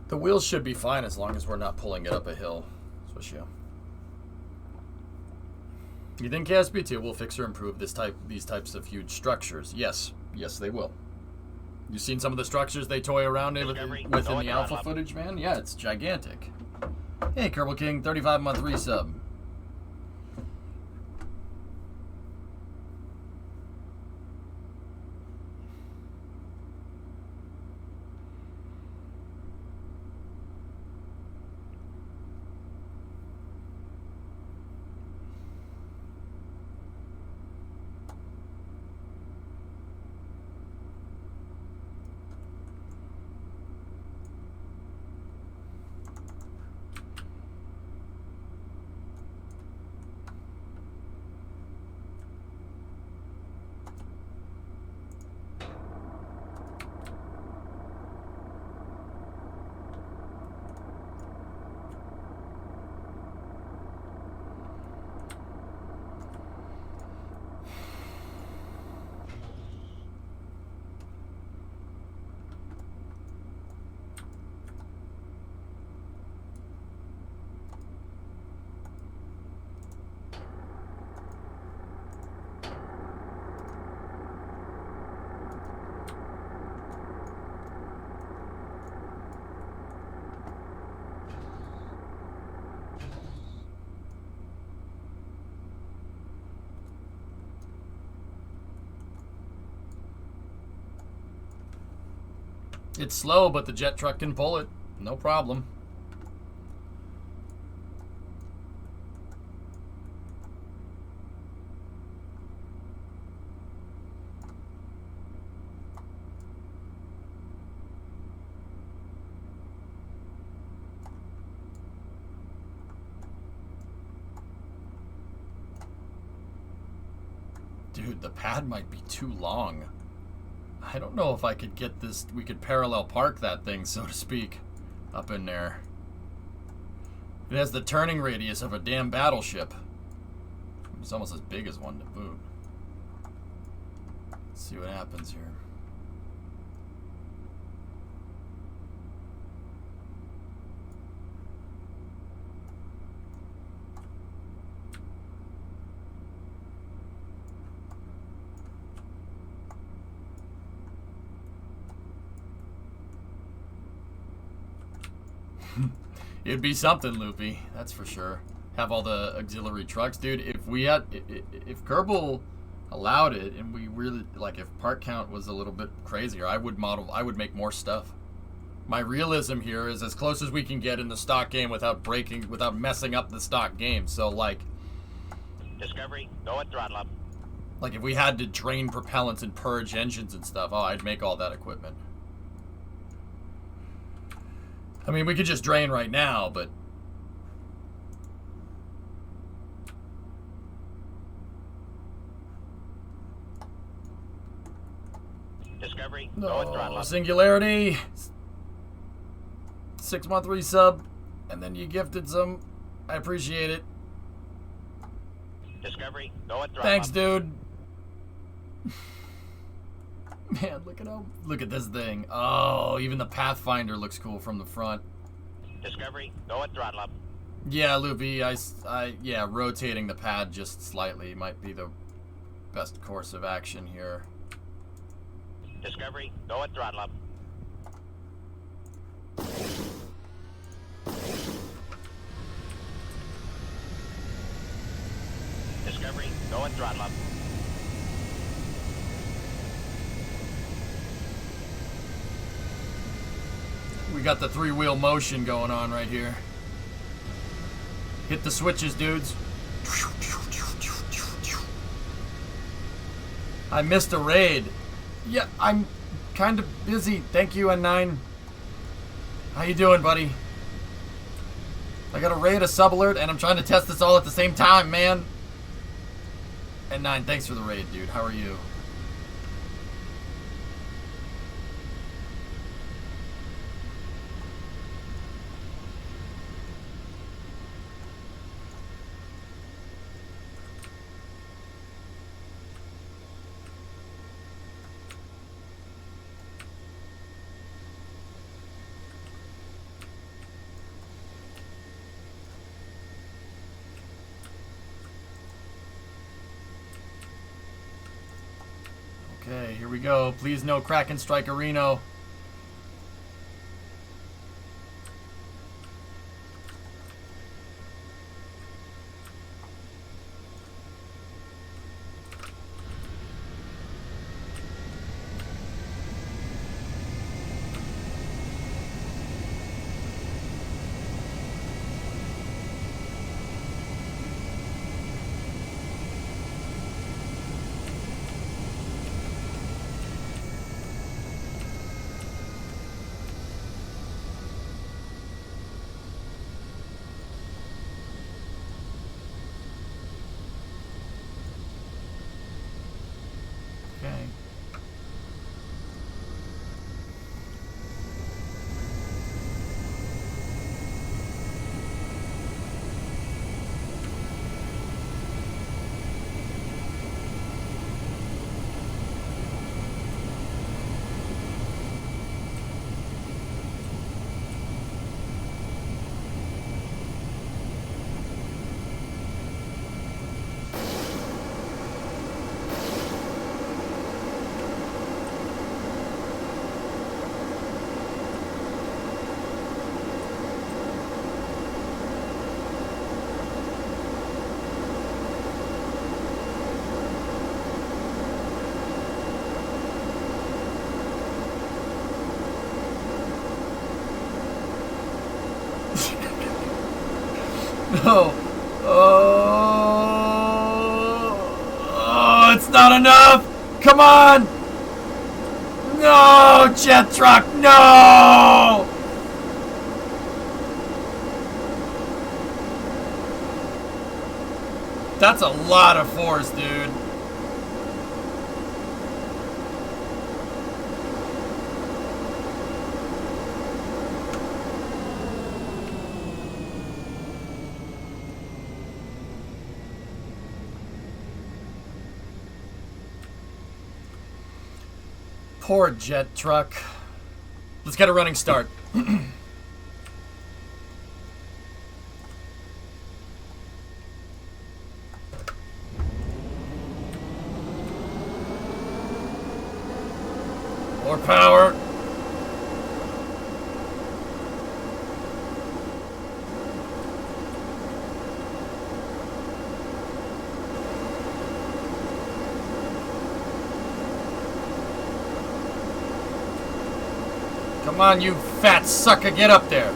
The wheels should be fine as long as we're not pulling it up a hill. Swish you. You think KSP 2 will fix or improve these types of huge structures? Yes. Yes, they will. You seen some of the structures they toy around within the alpha footage, man? Yeah, it's gigantic. Hey, Kerbal King, 35-month resub. It's slow, but the jet truck can pull it. No problem. Dude, the pad might be too long. I don't know if I could get this. We could parallel park that thing, so to speak, up in there. It has the turning radius of a damn battleship. It's almost as big as one to boot. Let's see what happens here. It'd be something, Loopy. That's for sure. Have all the auxiliary trucks, dude. If we had, if Kerbal allowed it, and we really like, if part count was a little bit crazier, I would make more stuff. My realism here is as close as we can get in the stock game without messing up the stock game. So like, Discovery, go at throttle up. Like if we had to drain propellants and purge engines and stuff, oh, I'd make all that equipment. I mean, we could just drain right now, but... Discovery, go at throttle up. Singularity! 6-month resub, and then you gifted some. I appreciate it. Discovery, go at throttle Thanks, up. dude. Man, look at this thing. Oh, even the Pathfinder looks cool from the front. Discovery, go at throttle up. Yeah, Loopy, yeah, rotating the pad just slightly might be the best course of action here. Discovery, go at throttle up. Discovery, go at throttle up. We got the three-wheel motion going on right here. Hit the switches, dudes. I missed a raid. Yeah, I'm kind of busy. Thank you, N9. How you doing, buddy? I got a raid, a sub alert, and I'm trying to test this all at the same time, man. N9, thanks for the raid, dude. How are you? Okay, here we go. Please no Kraken Strike Reno. Okay. No. Oh, it's not enough. Come on. No, jet truck. No. That's a lot of force, dude. Poor jet truck. Let's get a running start. More power. Come on, you fat sucker, get up there.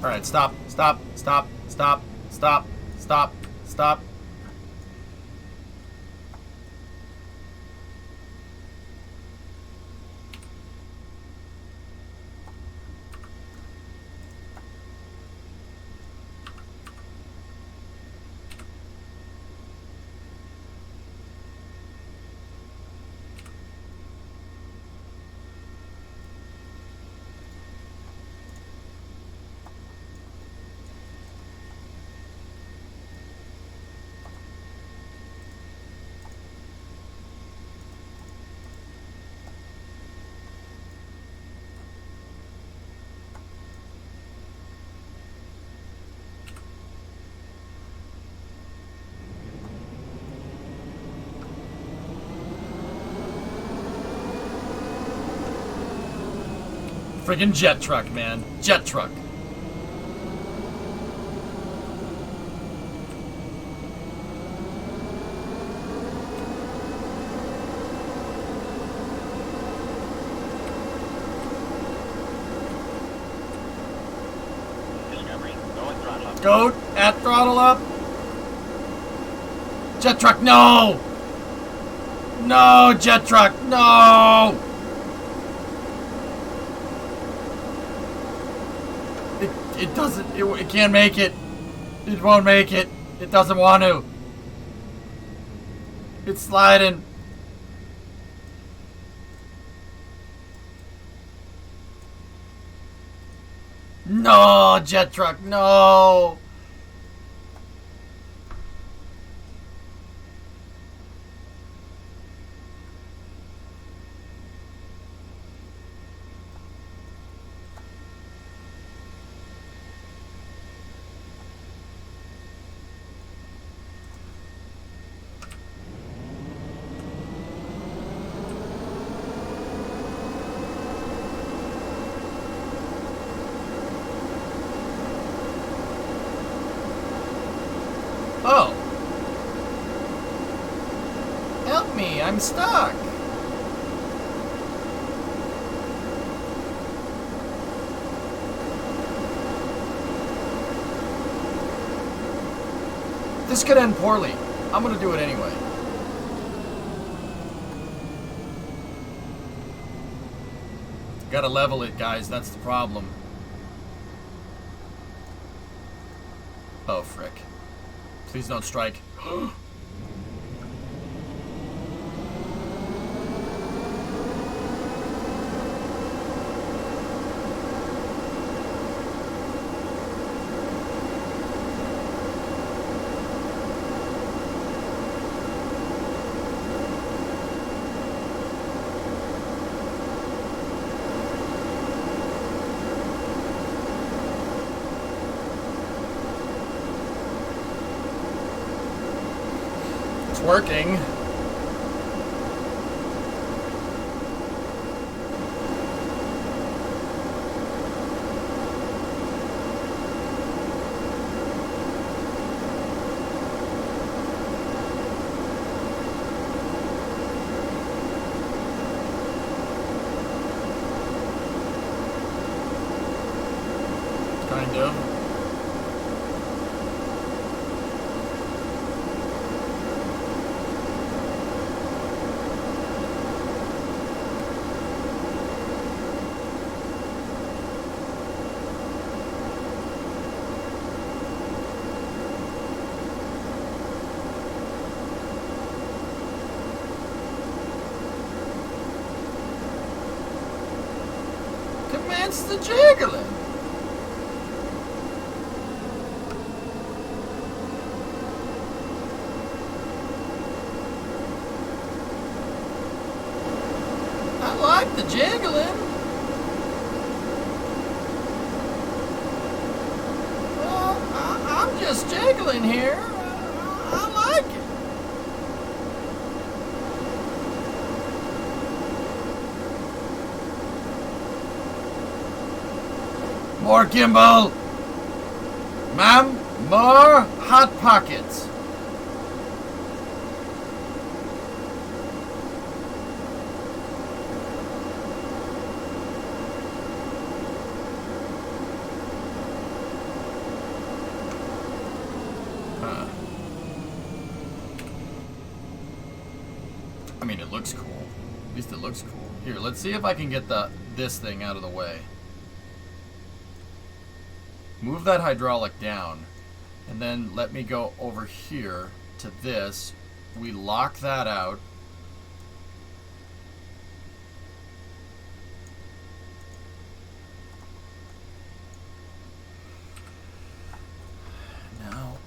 All right, stop, stop, stop, stop, stop, stop, stop. Friggin' jet truck, man. Jet truck. Discovery, go at throttle up. Go at throttle up. Jet truck, no! No, jet truck, no! It doesn't, it can't make it. It won't make it. It doesn't want to. It's sliding. No, jet truck, no! Oh. Help me, I'm stuck. This could end poorly. I'm gonna do it anyway. Gotta level it, guys, that's the problem. Oh, frick. Please don't strike. It's working. Kind of. Commence the jiggling. I like the jiggling. Well, I'm just jiggling here. I like it. More gimbal. Ma'am, more hot pockets. I mean, it looks cool. At least it looks cool. Here, let's see if I can get this thing out of the way. Move that hydraulic down, and then let me go over here to this. We lock that out. Now,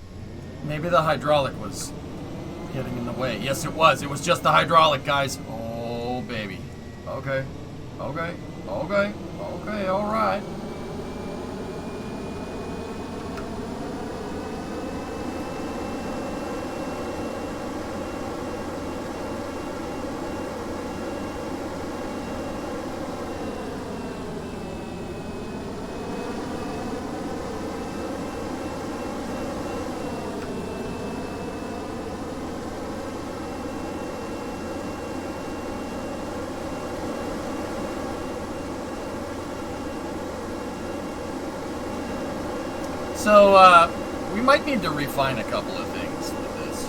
maybe the hydraulic was getting in the way. Yes, it was. It was just the hydraulic, guys. Oh, baby. Okay. Okay. Okay. Okay. All right. So, we might need to refine a couple of things with this.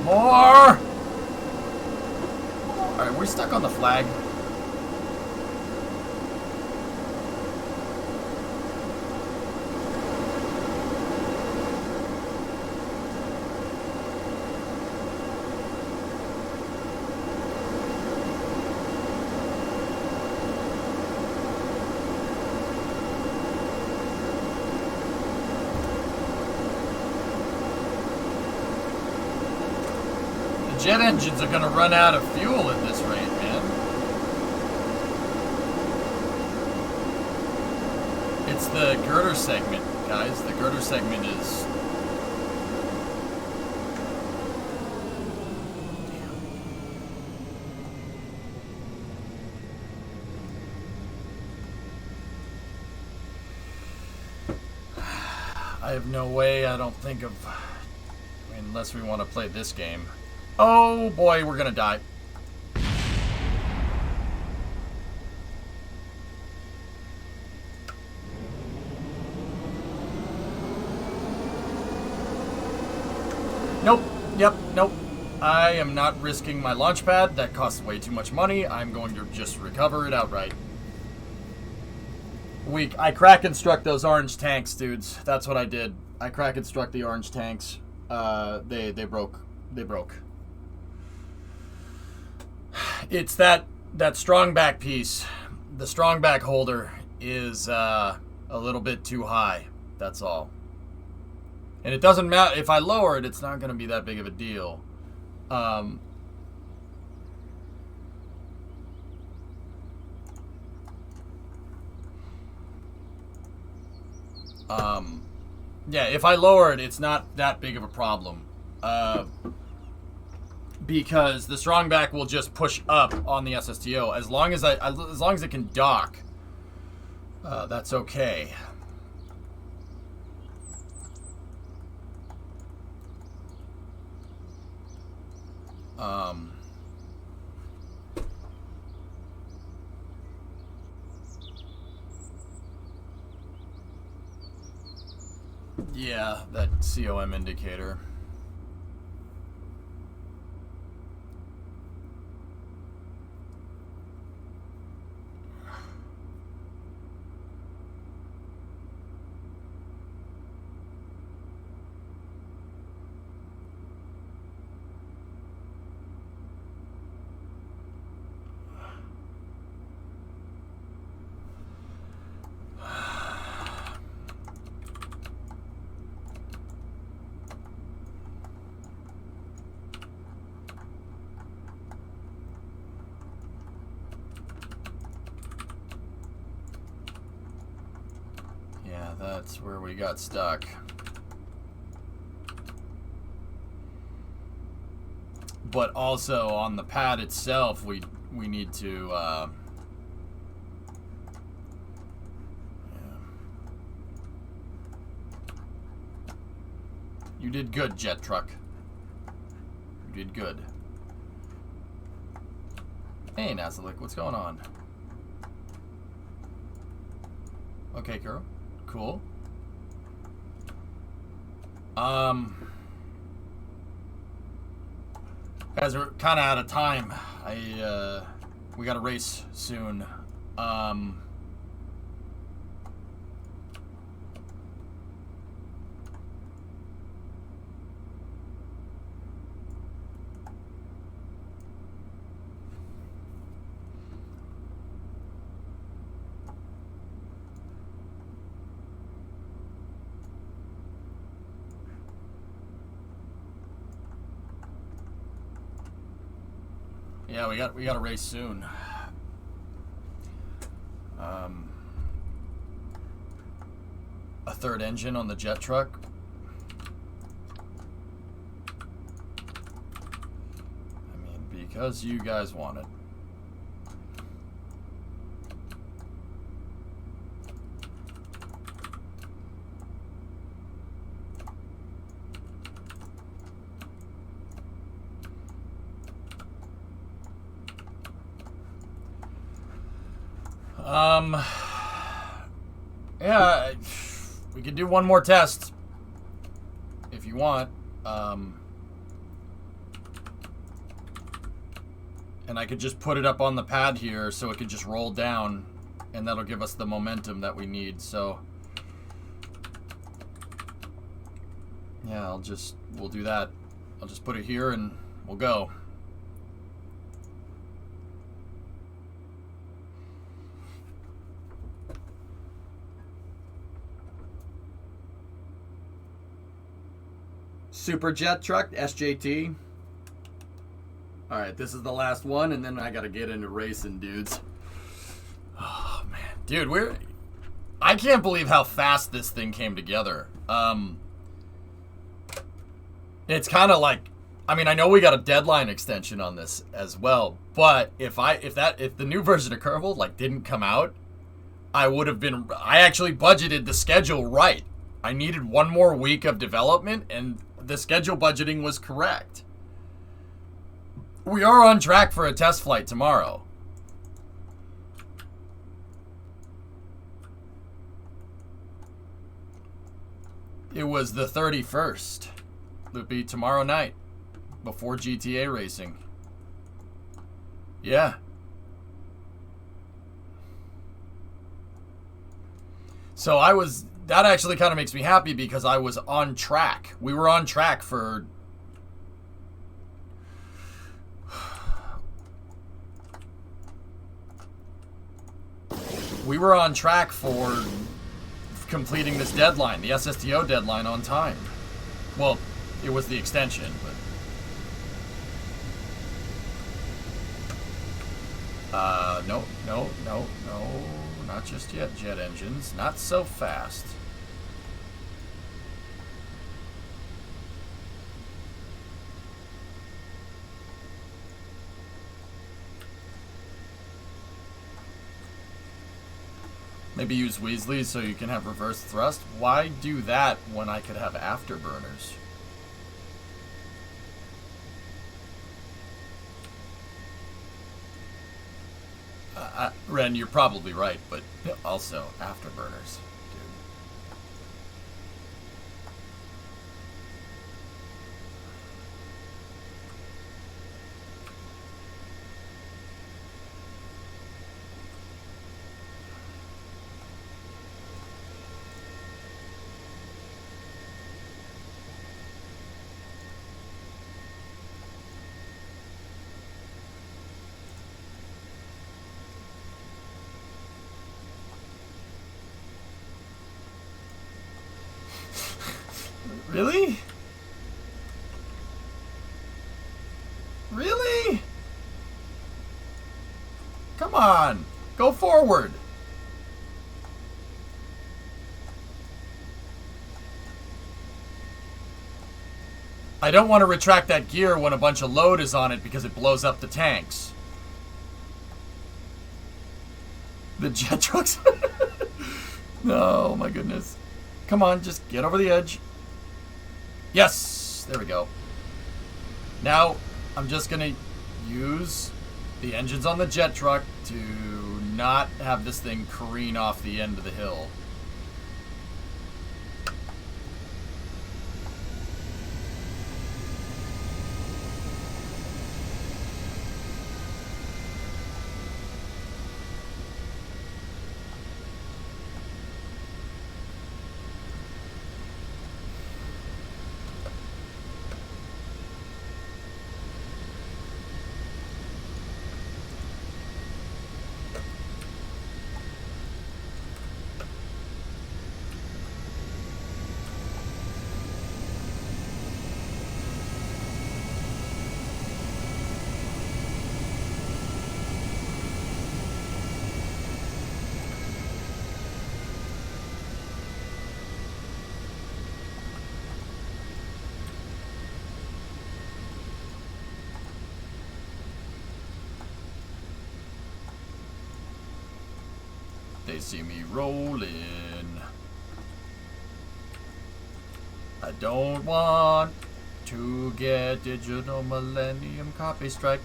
More! Alright, we're stuck on the flag. Jet engines are gonna run out of fuel at this rate, man. It's the girder segment, guys. The girder segment is... I have no way, I don't think of... I mean, unless we want to play this game. Oh boy, we're gonna die. Nope. Yep. Nope. I am not risking my launch pad. That costs way too much money. I'm going to just recover it outright. Weak. I crack and struck those orange tanks, dudes. That's what I did. I crack and struck the orange tanks. They broke. They broke. It's that strong back piece. The strong back holder is a little bit too high. That's all. And it doesn't matter if I lower it. It's not going to be that big of a deal. Yeah, if I lower it, it's not that big of a problem. Because the strong back will just push up on the SSTO as long as it can dock. That's okay. Yeah, that COM indicator. That's where we got stuck. But also on the pad itself, we need to yeah. You did good, jet truck. You did good. Hey, Nazalik, what's going on? Okay, girl. Cool. Guys, we're kind of out of time. We got a race soon. Yeah, we got a race soon. A third engine on the jet truck. I mean, because you guys want it. Yeah, we can do one more test if you want. And I could just put it up on the pad here so it could just roll down, and that'll give us the momentum that we need. So yeah, we'll do that. I'll just put it here and we'll go. Super Jet Truck, SJT. Alright, this is the last one, and then I gotta get into racing, dudes. Oh, man. Dude, I can't believe how fast this thing came together. It's kind of like, I mean, I know we got a deadline extension on this as well, but if the new version of Kerbal, like, didn't come out, I actually budgeted the schedule right. I needed one more week of development, and the schedule budgeting was correct. We are on track for a test flight tomorrow. It was the 31st. It'll be tomorrow night, before GTA racing. Yeah. So that actually kind of makes me happy because I was on track. We were on track for... We were on track for completing this deadline, the SSTO deadline, on time. Well, it was the extension, but... No, not just yet, jet engines. Not so fast. Maybe use Weasley so you can have reverse thrust. Why do that when I could have afterburners? Ren, you're probably right, but also afterburners, dude. Really? Really? Come on. Go forward. I don't want to retract that gear when a bunch of load is on it because it blows up the tanks. The jet trucks. Oh my goodness. Come on, just get over the edge. Yes! There we go. Now, I'm just gonna use the engines on the jet truck to not have this thing careen off the end of the hill. They see me rolling. I don't want to get digital millennium copy strike.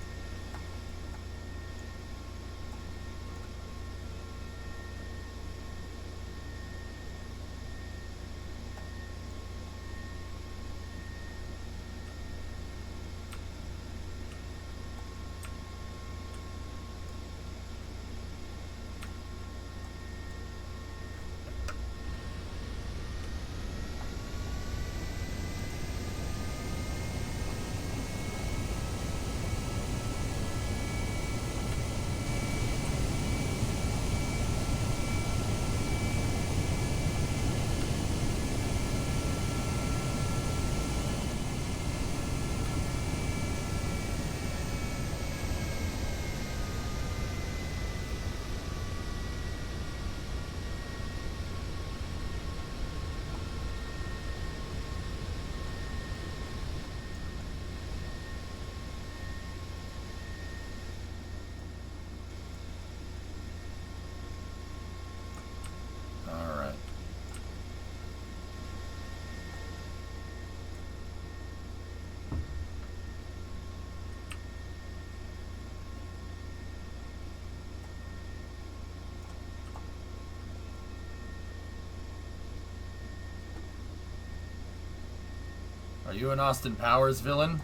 Are you an Austin Powers villain?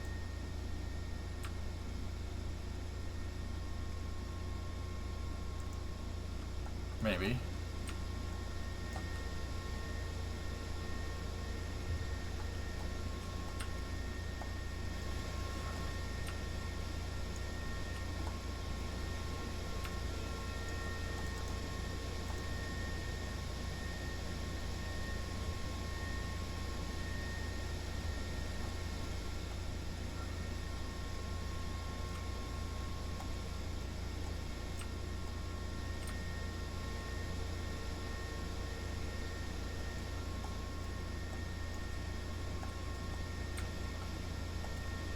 Maybe.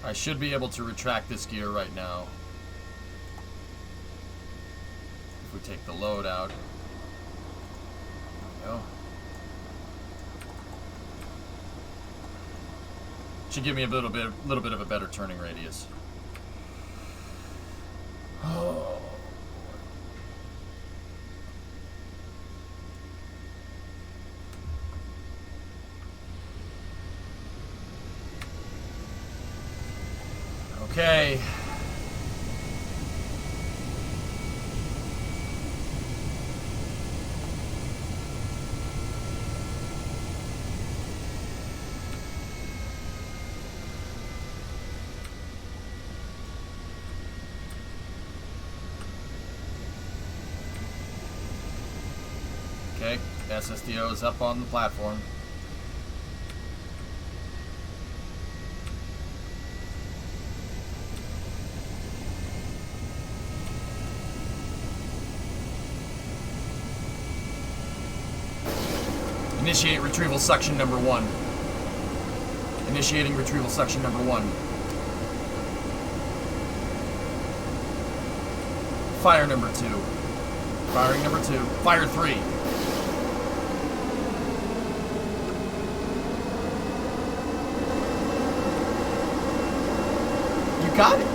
I should be able to retract this gear right now. If we take the load out. There we go. Should give me a little bit of a better turning radius. Oh. Okay. Okay, SSDO is up on the platform. Initiate retrieval suction number 1. Initiating retrieval suction number 1. Fire number 2. Firing number 2. Fire 3. You got it.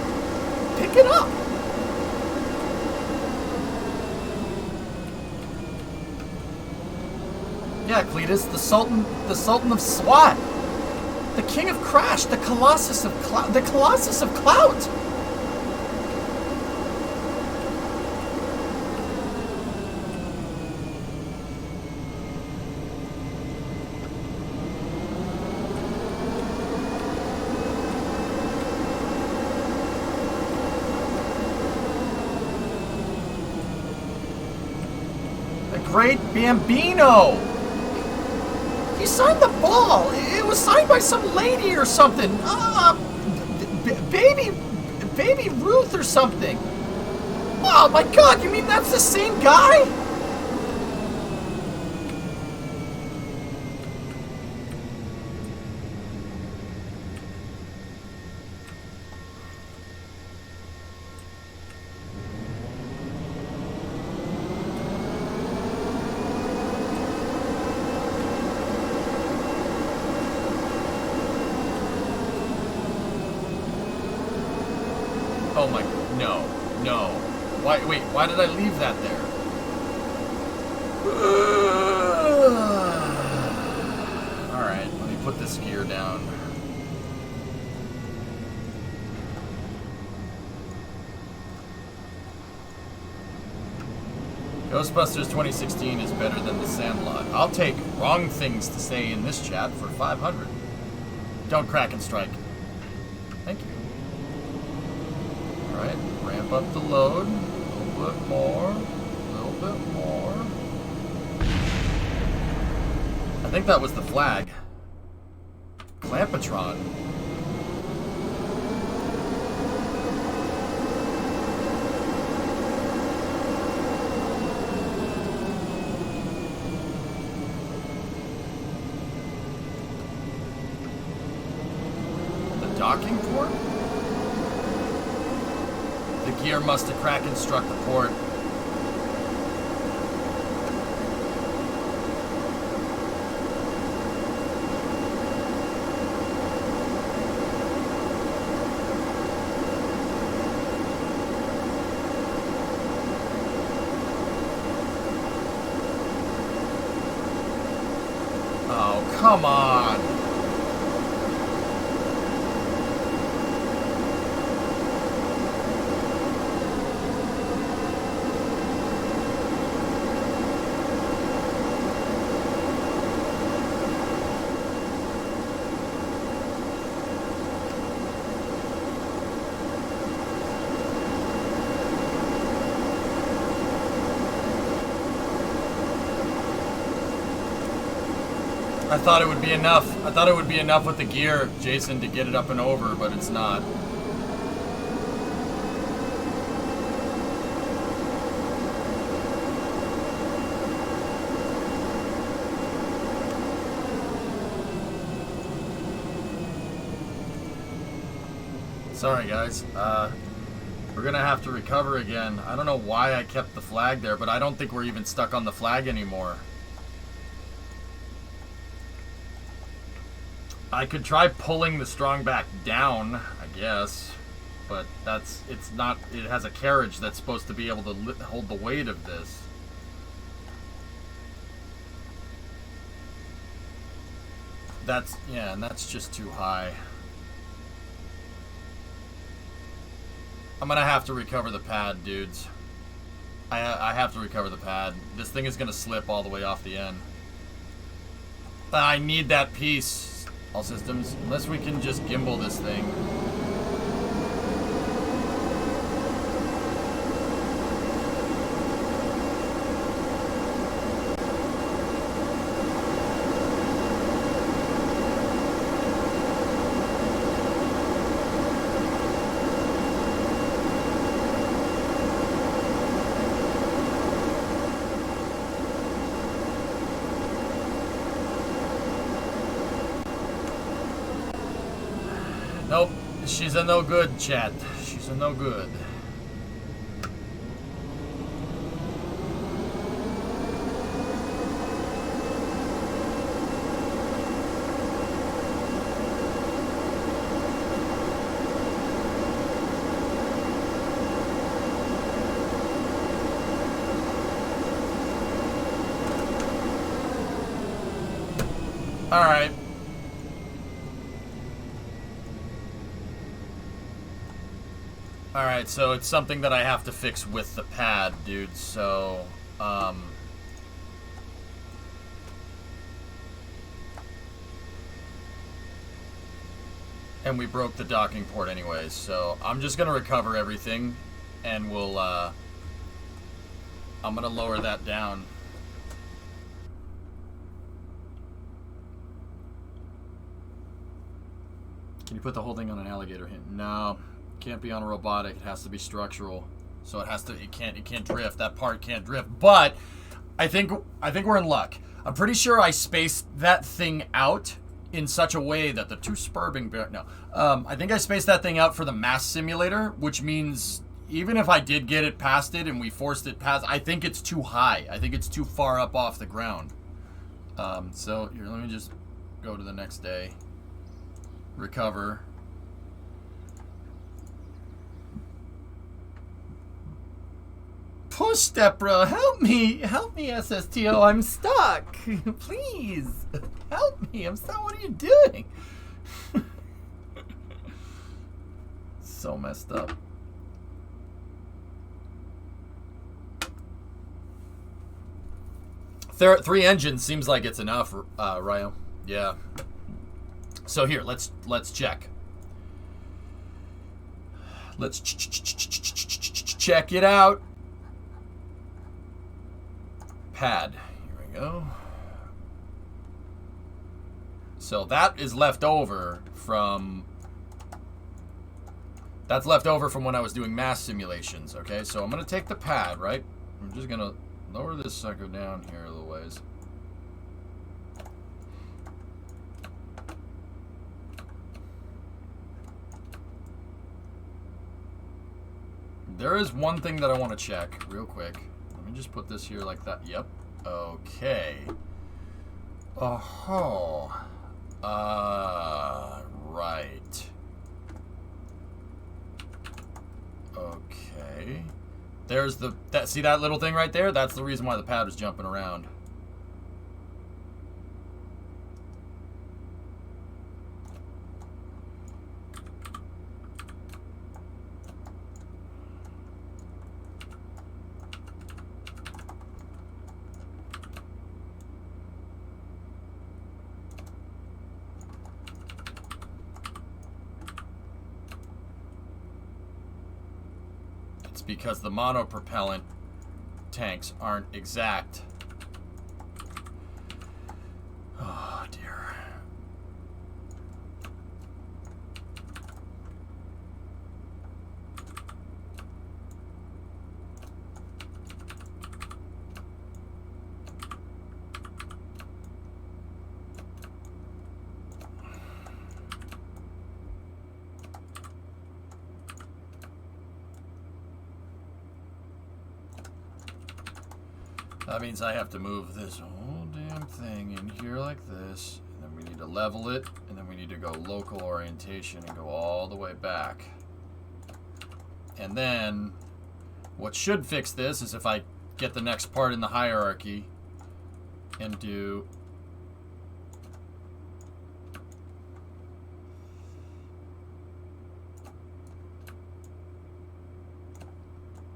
Pick it up. Yeah, Cletus, the Sultan of SWAT, the King of Crash, the Colossus of Clout, the Great Bambino. He signed the ball. It was signed by some lady or something. Baby Ruth or something. Oh my God, you mean that's the same guy? Oh my, no. Why did I leave that there? Alright, let me put this gear down. Ghostbusters 2016 is better than The Sandlot. I'll take wrong things to say in this chat for 500. Don't crack and strike. Thank you. Alright, ramp up the load. A little bit more. A little bit more. I think that was the flag. Clampatron. The docking port? The gear must have crack and struck the port. Oh, come on. I thought it would be enough. I thought it would be enough with the gear, Jason, to get it up and over, but it's not. Sorry, guys. We're gonna have to recover again. I don't know why I kept the flag there, but I don't think we're even stuck on the flag anymore. I could try pulling the strong back down, I guess, but it's not, it has a carriage that's supposed to be able to hold the weight of this. Yeah, and that's just too high. I'm gonna have to recover the pad, dudes. I have to recover the pad. This thing is gonna slip all the way off the end. I need that piece, all systems. Unless we can just gimbal this thing. Nope, she's a no good, chat. She's a no good. All right. Alright, so it's something that I have to fix with the pad, dude, so, and we broke the docking port anyways, so I'm just gonna recover everything, and we'll, I'm gonna lower that down. Can you put the whole thing on an alligator hint? No. Can't be on a robotic. It has to be structural, so it has to. It can't drift. That part can't drift. But I think we're in luck. I'm pretty sure I spaced that thing out in such a way that the two Spurbing bear. No, I think I spaced that thing out for the mass simulator, which means even if I did get it past it and we forced it past, I think it's too high. I think it's too far up off the ground. So here, let me just go to the next day. Recover. Push that, bro. Help me, SSTO. I'm stuck. Please, help me. I'm stuck. What are you doing? So messed up. Three engines seems like it's enough, Ryo. Yeah. So here, let's check. Let's check it out. Pad. Here we go. So that is left over from... That's left over from when I was doing mass simulations, okay? So I'm going to take the pad, right? I'm just going to lower this sucker down here a little ways. There is one thing that I want to check real quick. Let me just put this here like that. Yep. Okay. Oh. Right. Okay. There's see that little thing right there? That's the reason why the pad was jumping around. Because the monopropellant tanks aren't exact. Oh dear. That means I have to move this whole damn thing in here like this. And then we need to level it. And then we need to go local orientation and go all the way back. And then what should fix this is if I get the next part in the hierarchy and do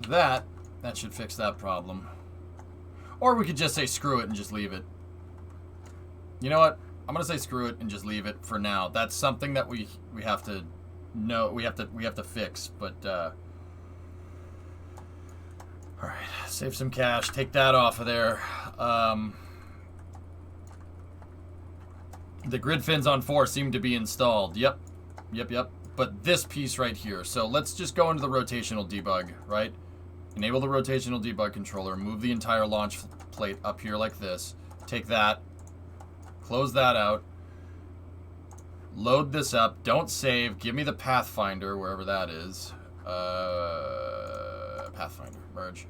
that should fix that problem. Or we could just say screw it and just leave it. You know what? I'm gonna say screw it and just leave it for now. That's something that we have to know. We have to fix. But all right, save some cash. Take that off of there. The grid fins on 4 seem to be installed. Yep. But this piece right here. So let's just go into the rotational debug, right? Enable the rotational debug controller. Move the entire launch plate up here like this. Take that. Close that out. Load this up. Don't save. Give me the Pathfinder, wherever that is. Pathfinder. Merge.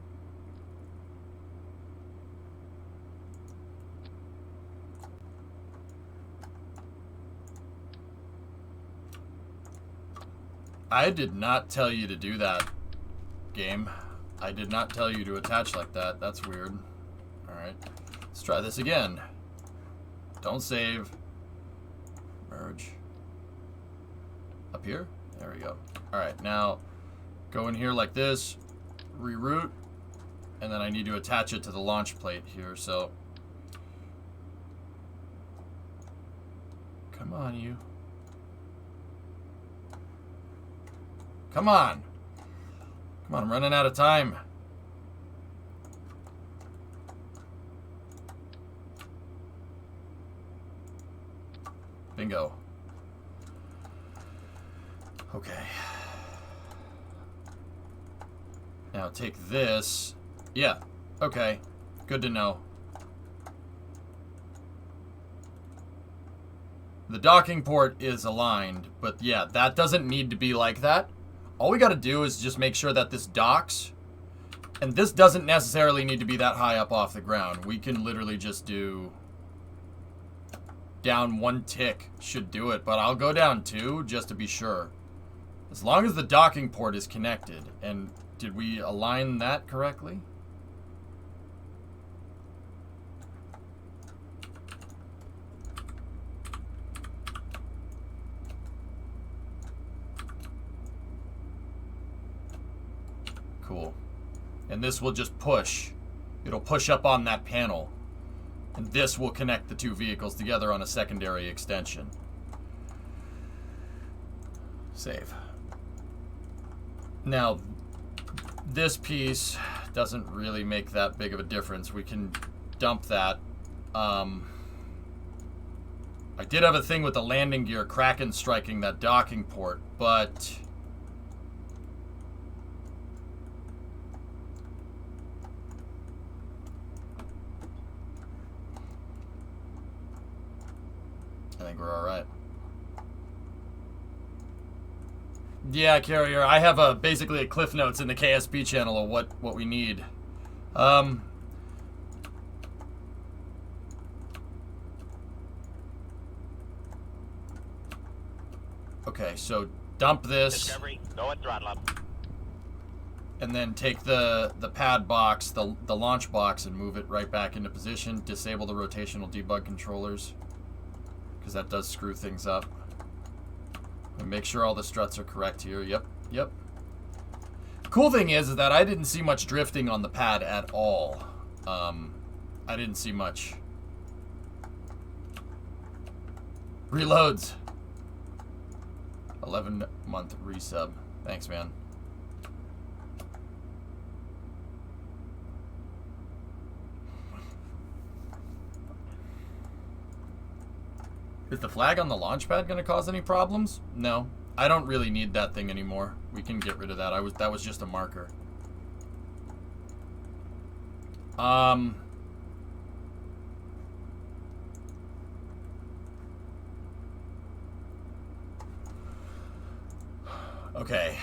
I did not tell you to do that, game. I did not tell you to attach like that. That's weird. Alright. Let's try this again. Don't save. Merge. Up here? There we go. Alright, now go in here like this. Reroute. And then I need to attach it to the launch plate here, so. Come on, you. Come on. Come on, I'm running out of time. Bingo. Okay. Now take this. Yeah. Okay. Good to know. The docking port is aligned, but yeah, that doesn't need to be like that. All we got to do is just make sure that this docks. And this doesn't necessarily need to be that high up off the ground. We can literally just do down 1 tick should do it. But I'll go down 2 just to be sure. As long as the docking port is connected. And did we align that correctly? Cool. And this will just push. It'll push up on that panel. And this will connect the 2 vehicles together on a secondary extension. Save. Now, this piece doesn't really make that big of a difference. We can dump that. I did have a thing with the landing gear Kraken striking that docking port, but I think we're all right. Yeah, Carrier, I have basically a Cliff Notes in the KSP channel of what we need. Okay, so dump this. Discovery, go at throttle up. And then take the pad box, the launch box, and move it right back into position. Disable the rotational debug controllers, because that does screw things up. And make sure all the struts are correct here. Yep. Cool thing is that I didn't see much drifting on the pad at all. I didn't see much. Reloads. 11-month resub. Thanks, man. Is the flag on the launch pad going to cause any problems? No. I don't really need that thing anymore. We can get rid of that. That was just a marker. Okay.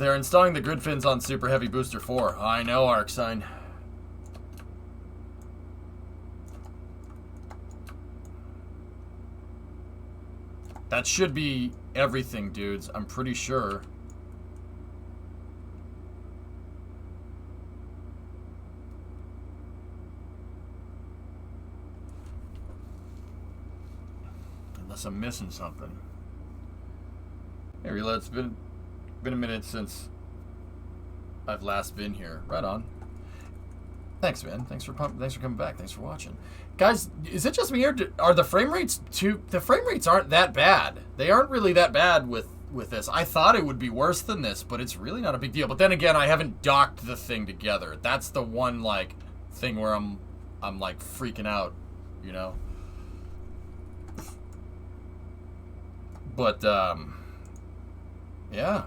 They're installing the grid fins on Super Heavy Booster 4. I know, Arcsign. That should be everything, dudes. I'm pretty sure. Unless I'm missing something. Hey, Rila, it's been a minute since I've last been here. Right on. Thanks, man. Thanks for coming back. Thanks for watching. Guys, is it just me or are the frame rates too... The frame rates aren't that bad. They aren't really that bad with this. I thought it would be worse than this, but it's really not a big deal. But then again, I haven't docked the thing together. That's the one, like, thing where I'm like, freaking out, you know? But, yeah.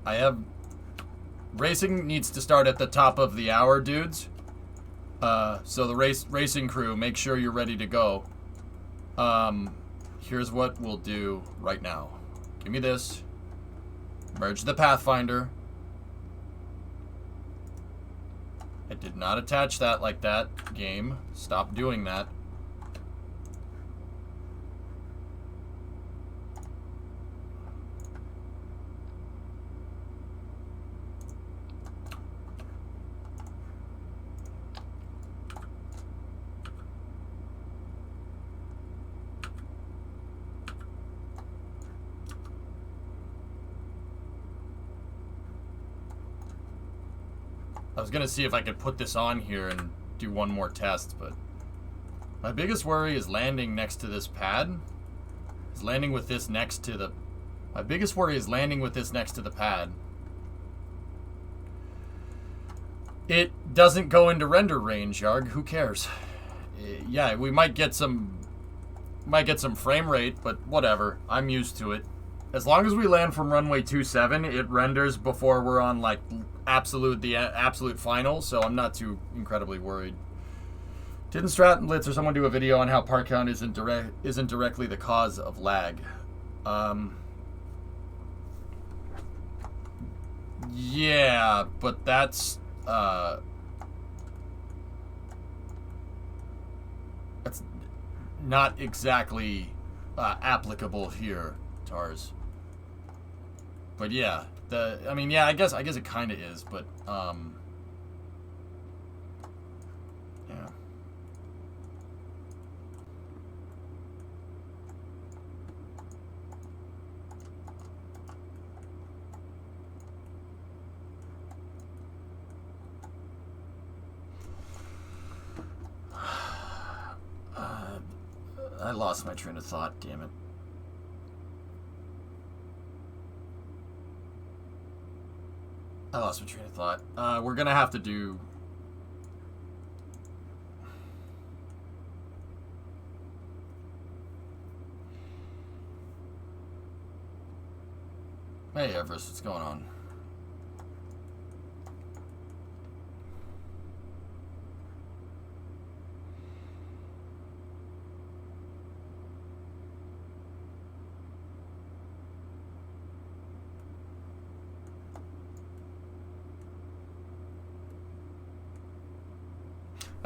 I have... Racing needs to start at the top of the hour, dudes. So the racing crew, make sure you're ready to go. Here's what we'll do right now. Give me this. Merge the Pathfinder. I did not attach that like that, game. Stop doing that. I was gonna see if I could put this on here and do one more test, but my biggest worry is landing next to this pad. My biggest worry is landing with this next to the pad. It doesn't go into render range, Yarg. Who cares? Yeah, we might get some frame rate, but whatever. I'm used to it. As long as we land from runway 27, it renders before we're on like the absolute final, so I'm not too incredibly worried. Didn't Strat and Litz or someone do a video on how part count isn't directly the cause of lag? Yeah, but that's not exactly applicable here, Tars. But yeah, I guess it kind of is, but yeah. I lost my train of thought, damn it. I lost my train of thought. We're gonna have to do... Hey, Everest, what's going on?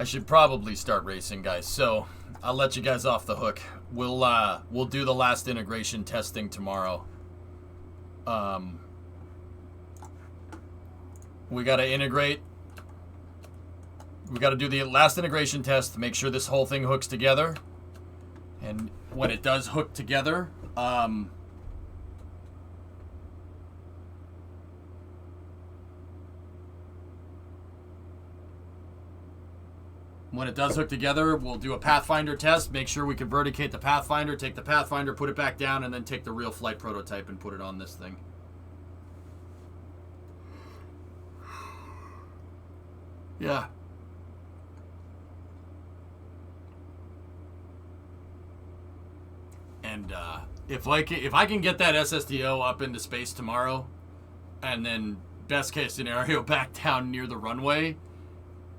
I should probably start racing, guys, so I'll let you guys off the hook. We'll do the last integration testing tomorrow. We gotta integrate. We gotta do the last integration test to make sure this whole thing hooks together. And when it does hook together, we'll do a Pathfinder test, make sure we can verticate the Pathfinder, take the Pathfinder, put it back down, and then take the real flight prototype and put it on this thing. Yeah. And if I can get that SSDO up into space tomorrow, and then best case scenario back down near the runway,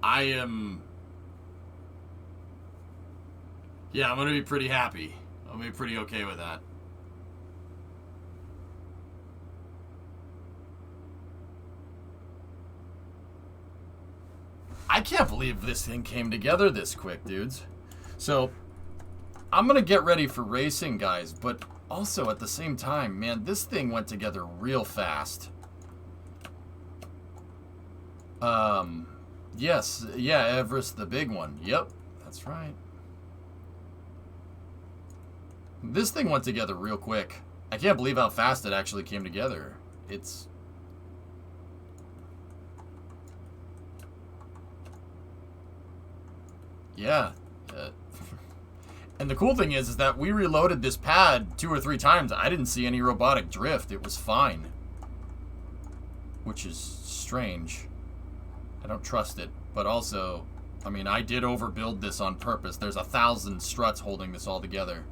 I am Yeah, I'm gonna be pretty happy. I'm gonna be pretty okay with that. I can't believe this thing came together this quick, dudes. So, I'm gonna get ready for racing, guys, but also at the same time, man, this thing went together real fast. Yes, yeah, Everest the big one. Yep, that's right. This thing went together real quick. I can't believe how fast it actually came together. It's... Yeah. And the cool thing is that we reloaded this pad 2 or 3 times. I didn't see any robotic drift. It was fine. Which is strange. I don't trust it. But also, I mean, I did overbuild this on purpose. There's 1,000 struts holding this all together.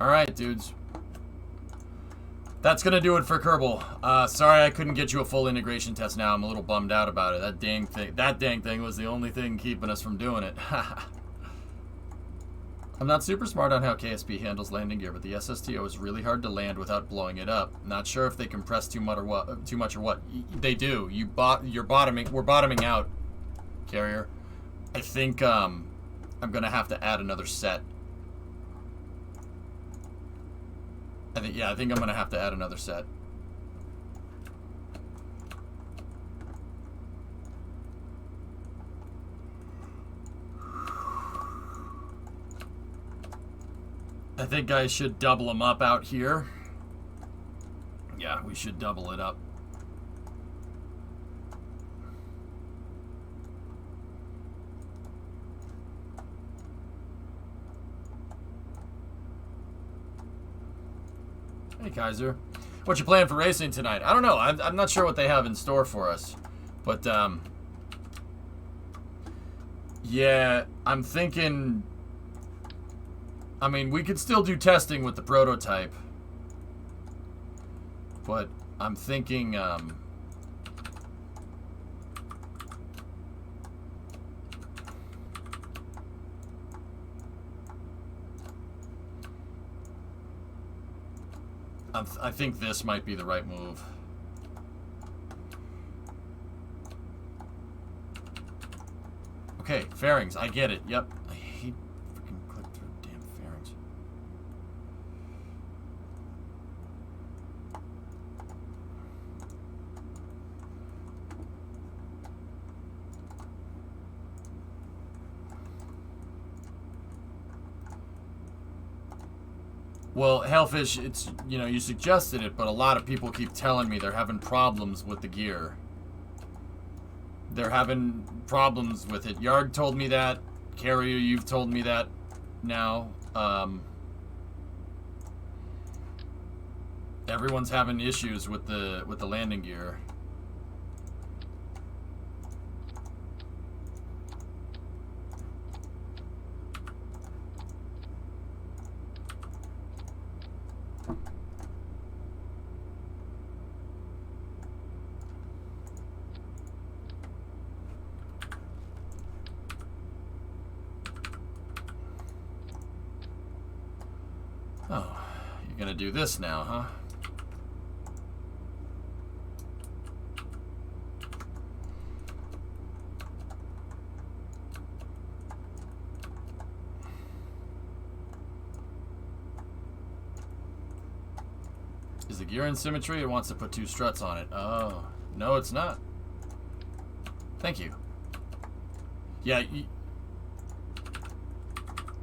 Alright, dudes. That's gonna do it for Kerbal. Sorry I couldn't get you a full integration test now. I'm a little bummed out about it. That dang thing was the only thing keeping us from doing it. I'm not super smart on how KSP handles landing gear, but the SSTO is really hard to land without blowing it up. Not sure if they compress too much or what. They do. We're bottoming out, Carrier. I think I'm gonna have to add another set. I think I'm gonna have to add another set. I think I should double them up out here. Yeah, we should double it up. Hey, Kaiser. What you playing for racing tonight? I don't know. I'm not sure what they have in store for us. But, yeah, I'm thinking... I mean, we could still do testing with the prototype. But I'm thinking, I think this might be the right move. Okay, fairings. I get it. Yep. I hate freaking click through damn fairings. Well, Hellfish, it's, you know, you suggested it, but a lot of people keep telling me they're having problems with the gear. They're having problems with it. Yarg told me that. Carrier, you've told me that now. Everyone's having issues with the landing gear. Oh, you're gonna do this now, huh? Is the gear in symmetry? It wants to put 2 struts on it. Oh, no, it's not. Thank you. Yeah,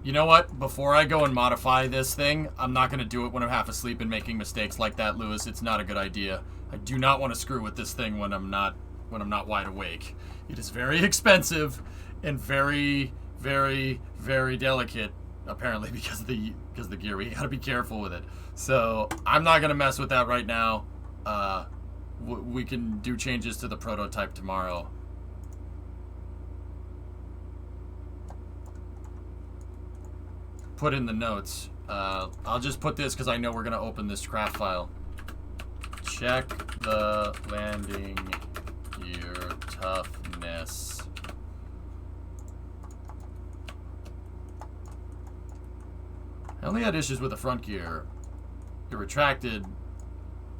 you know what? Before I go and modify this thing, I'm not going to do it when I'm half asleep and making mistakes like that, Lewis. It's not a good idea. I do not want to screw with this thing when I'm not wide awake. It is very expensive and very, very, very delicate, apparently, because of the gear. We got to be careful with it. So I'm not going to mess with that right now. We can do changes to the prototype tomorrow. Put in the notes. I'll just put this because I know we're going to open this craft file. Check the landing gear toughness. I only had issues with the front gear. It retracted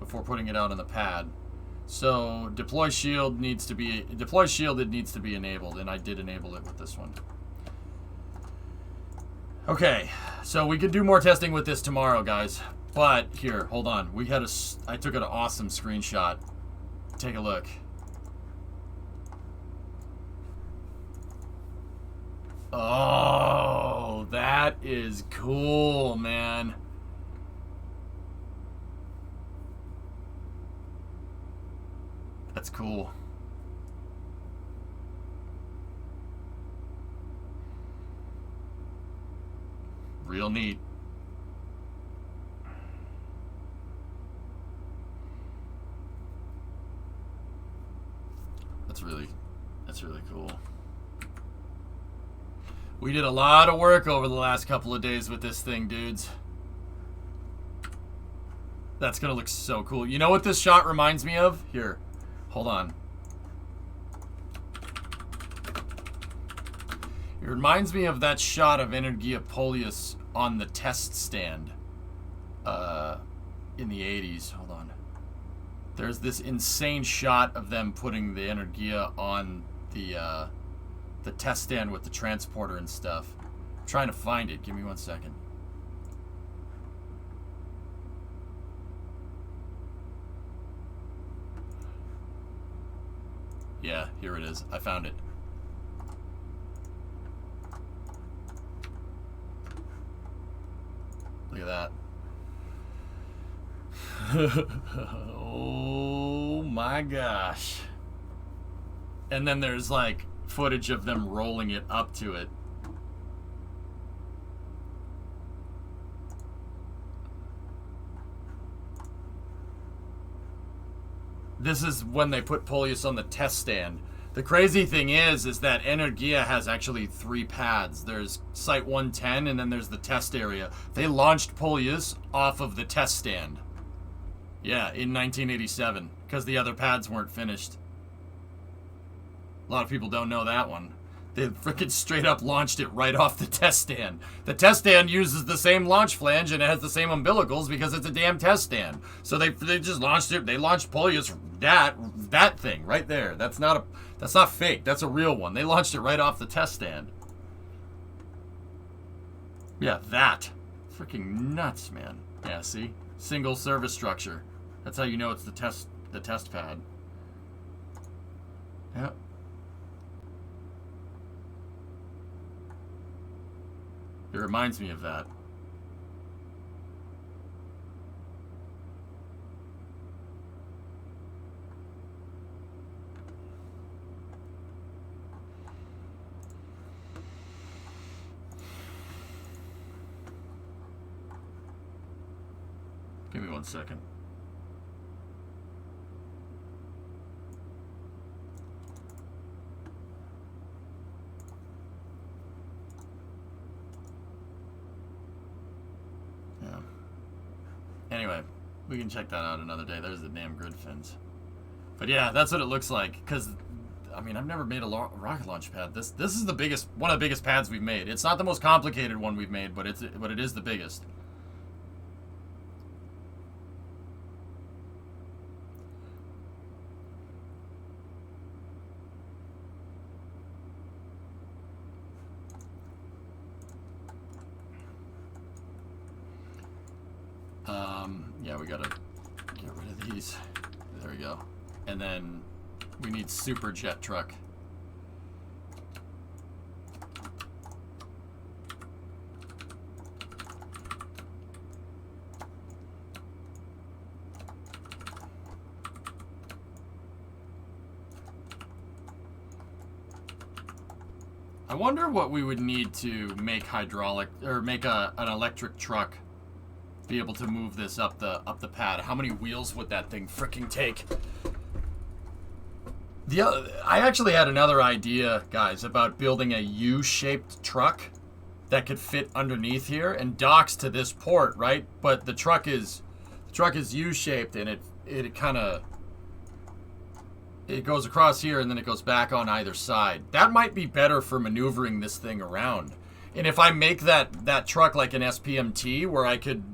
before putting it out on the pad. So deploy shielded needs to be enabled, and I did enable it with this one. Okay, so we could do more testing with this tomorrow, guys. But here, hold on. I took an awesome screenshot. Take a look. Oh, that is cool, man. That's cool. Real neat. That's really cool. We did a lot of work over the last couple of days with this thing, dudes. That's gonna look so cool. You know what this shot reminds me of? Here, hold on. It reminds me of that shot of Energia Polius on the test stand in the 80s. Hold on. There's this insane shot of them putting the Energia on the test stand with the transporter and stuff. I'm trying to find it. Give me 1 second. Yeah, here it is. I found it. Look at that. Oh my gosh. And then there's like footage of them rolling it up to it. This is when they put Polius on the test stand. The crazy thing is that Energia has actually 3 pads. There's Site 110, and then there's the test area. They launched Polius off of the test stand. Yeah, in 1987, because the other pads weren't finished. A lot of people don't know that one. They freaking straight up launched it right off the test stand. The test stand uses the same launch flange and it has the same umbilicals because it's a damn test stand. So they just launched it. They launched Polius that thing right there. That's not fake. That's a real one. They launched it right off the test stand. Yeah, that. Freaking nuts, man. Yeah, see? Single service structure. That's how you know it's the test pad. Yep. It reminds me of that. Give me 1 second. Anyway, we can check that out another day. There's the damn grid fins. But yeah, that's what it looks like. Because, I mean, I've never made a rocket launch pad. This is the biggest, one of the biggest pads we've made. It's not the most complicated one we've made, but it is the biggest. Yeah, we gotta get rid of these. There we go. And then we need super jet truck. I wonder what we would need to make hydraulic or make an electric truck be able to move this up the pad. How many wheels would that thing freaking take? I actually had another idea, guys, about building a U-shaped truck that could fit underneath here and docks to this port, right? But the truck is U-shaped and it kind of, it goes across here and then it goes back on either side. That might be better for maneuvering this thing around. And if I make that truck like an SPMT where I could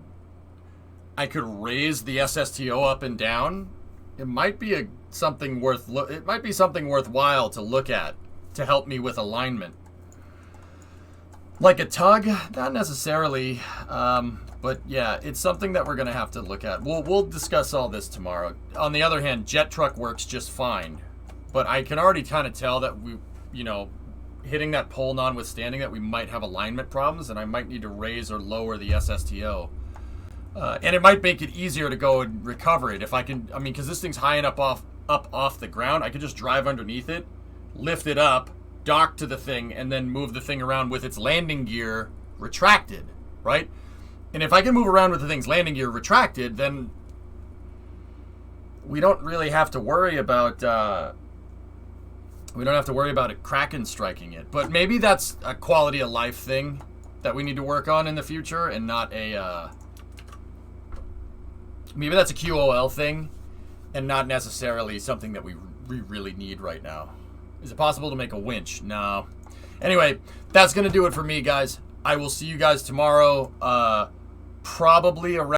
raise the SSTO up and down, it might be something worthwhile to look at to help me with alignment. Like a tug, not necessarily, but yeah, it's something that we're gonna have to look at. We'll discuss all this tomorrow. On the other hand, jet truck works just fine, but I can already kind of tell that we, you know, hitting that pole notwithstanding that we might have alignment problems, and I might need to raise or lower the SSTO. And it might make it easier to go and recover it if I can. I mean, because this thing's high enough off the ground, I could just drive underneath it, lift it up, dock to the thing, and then move the thing around with its landing gear retracted, right? And if I can move around with the thing's landing gear retracted, then we don't really have to worry about it Kraken striking it. But maybe that's a quality of life thing that we need to work on in the future, and not a maybe that's a QOL thing and not necessarily something that we really need right now. Is it possible to make a winch? No. Anyway, that's going to do it for me, guys. I will see you guys tomorrow, probably around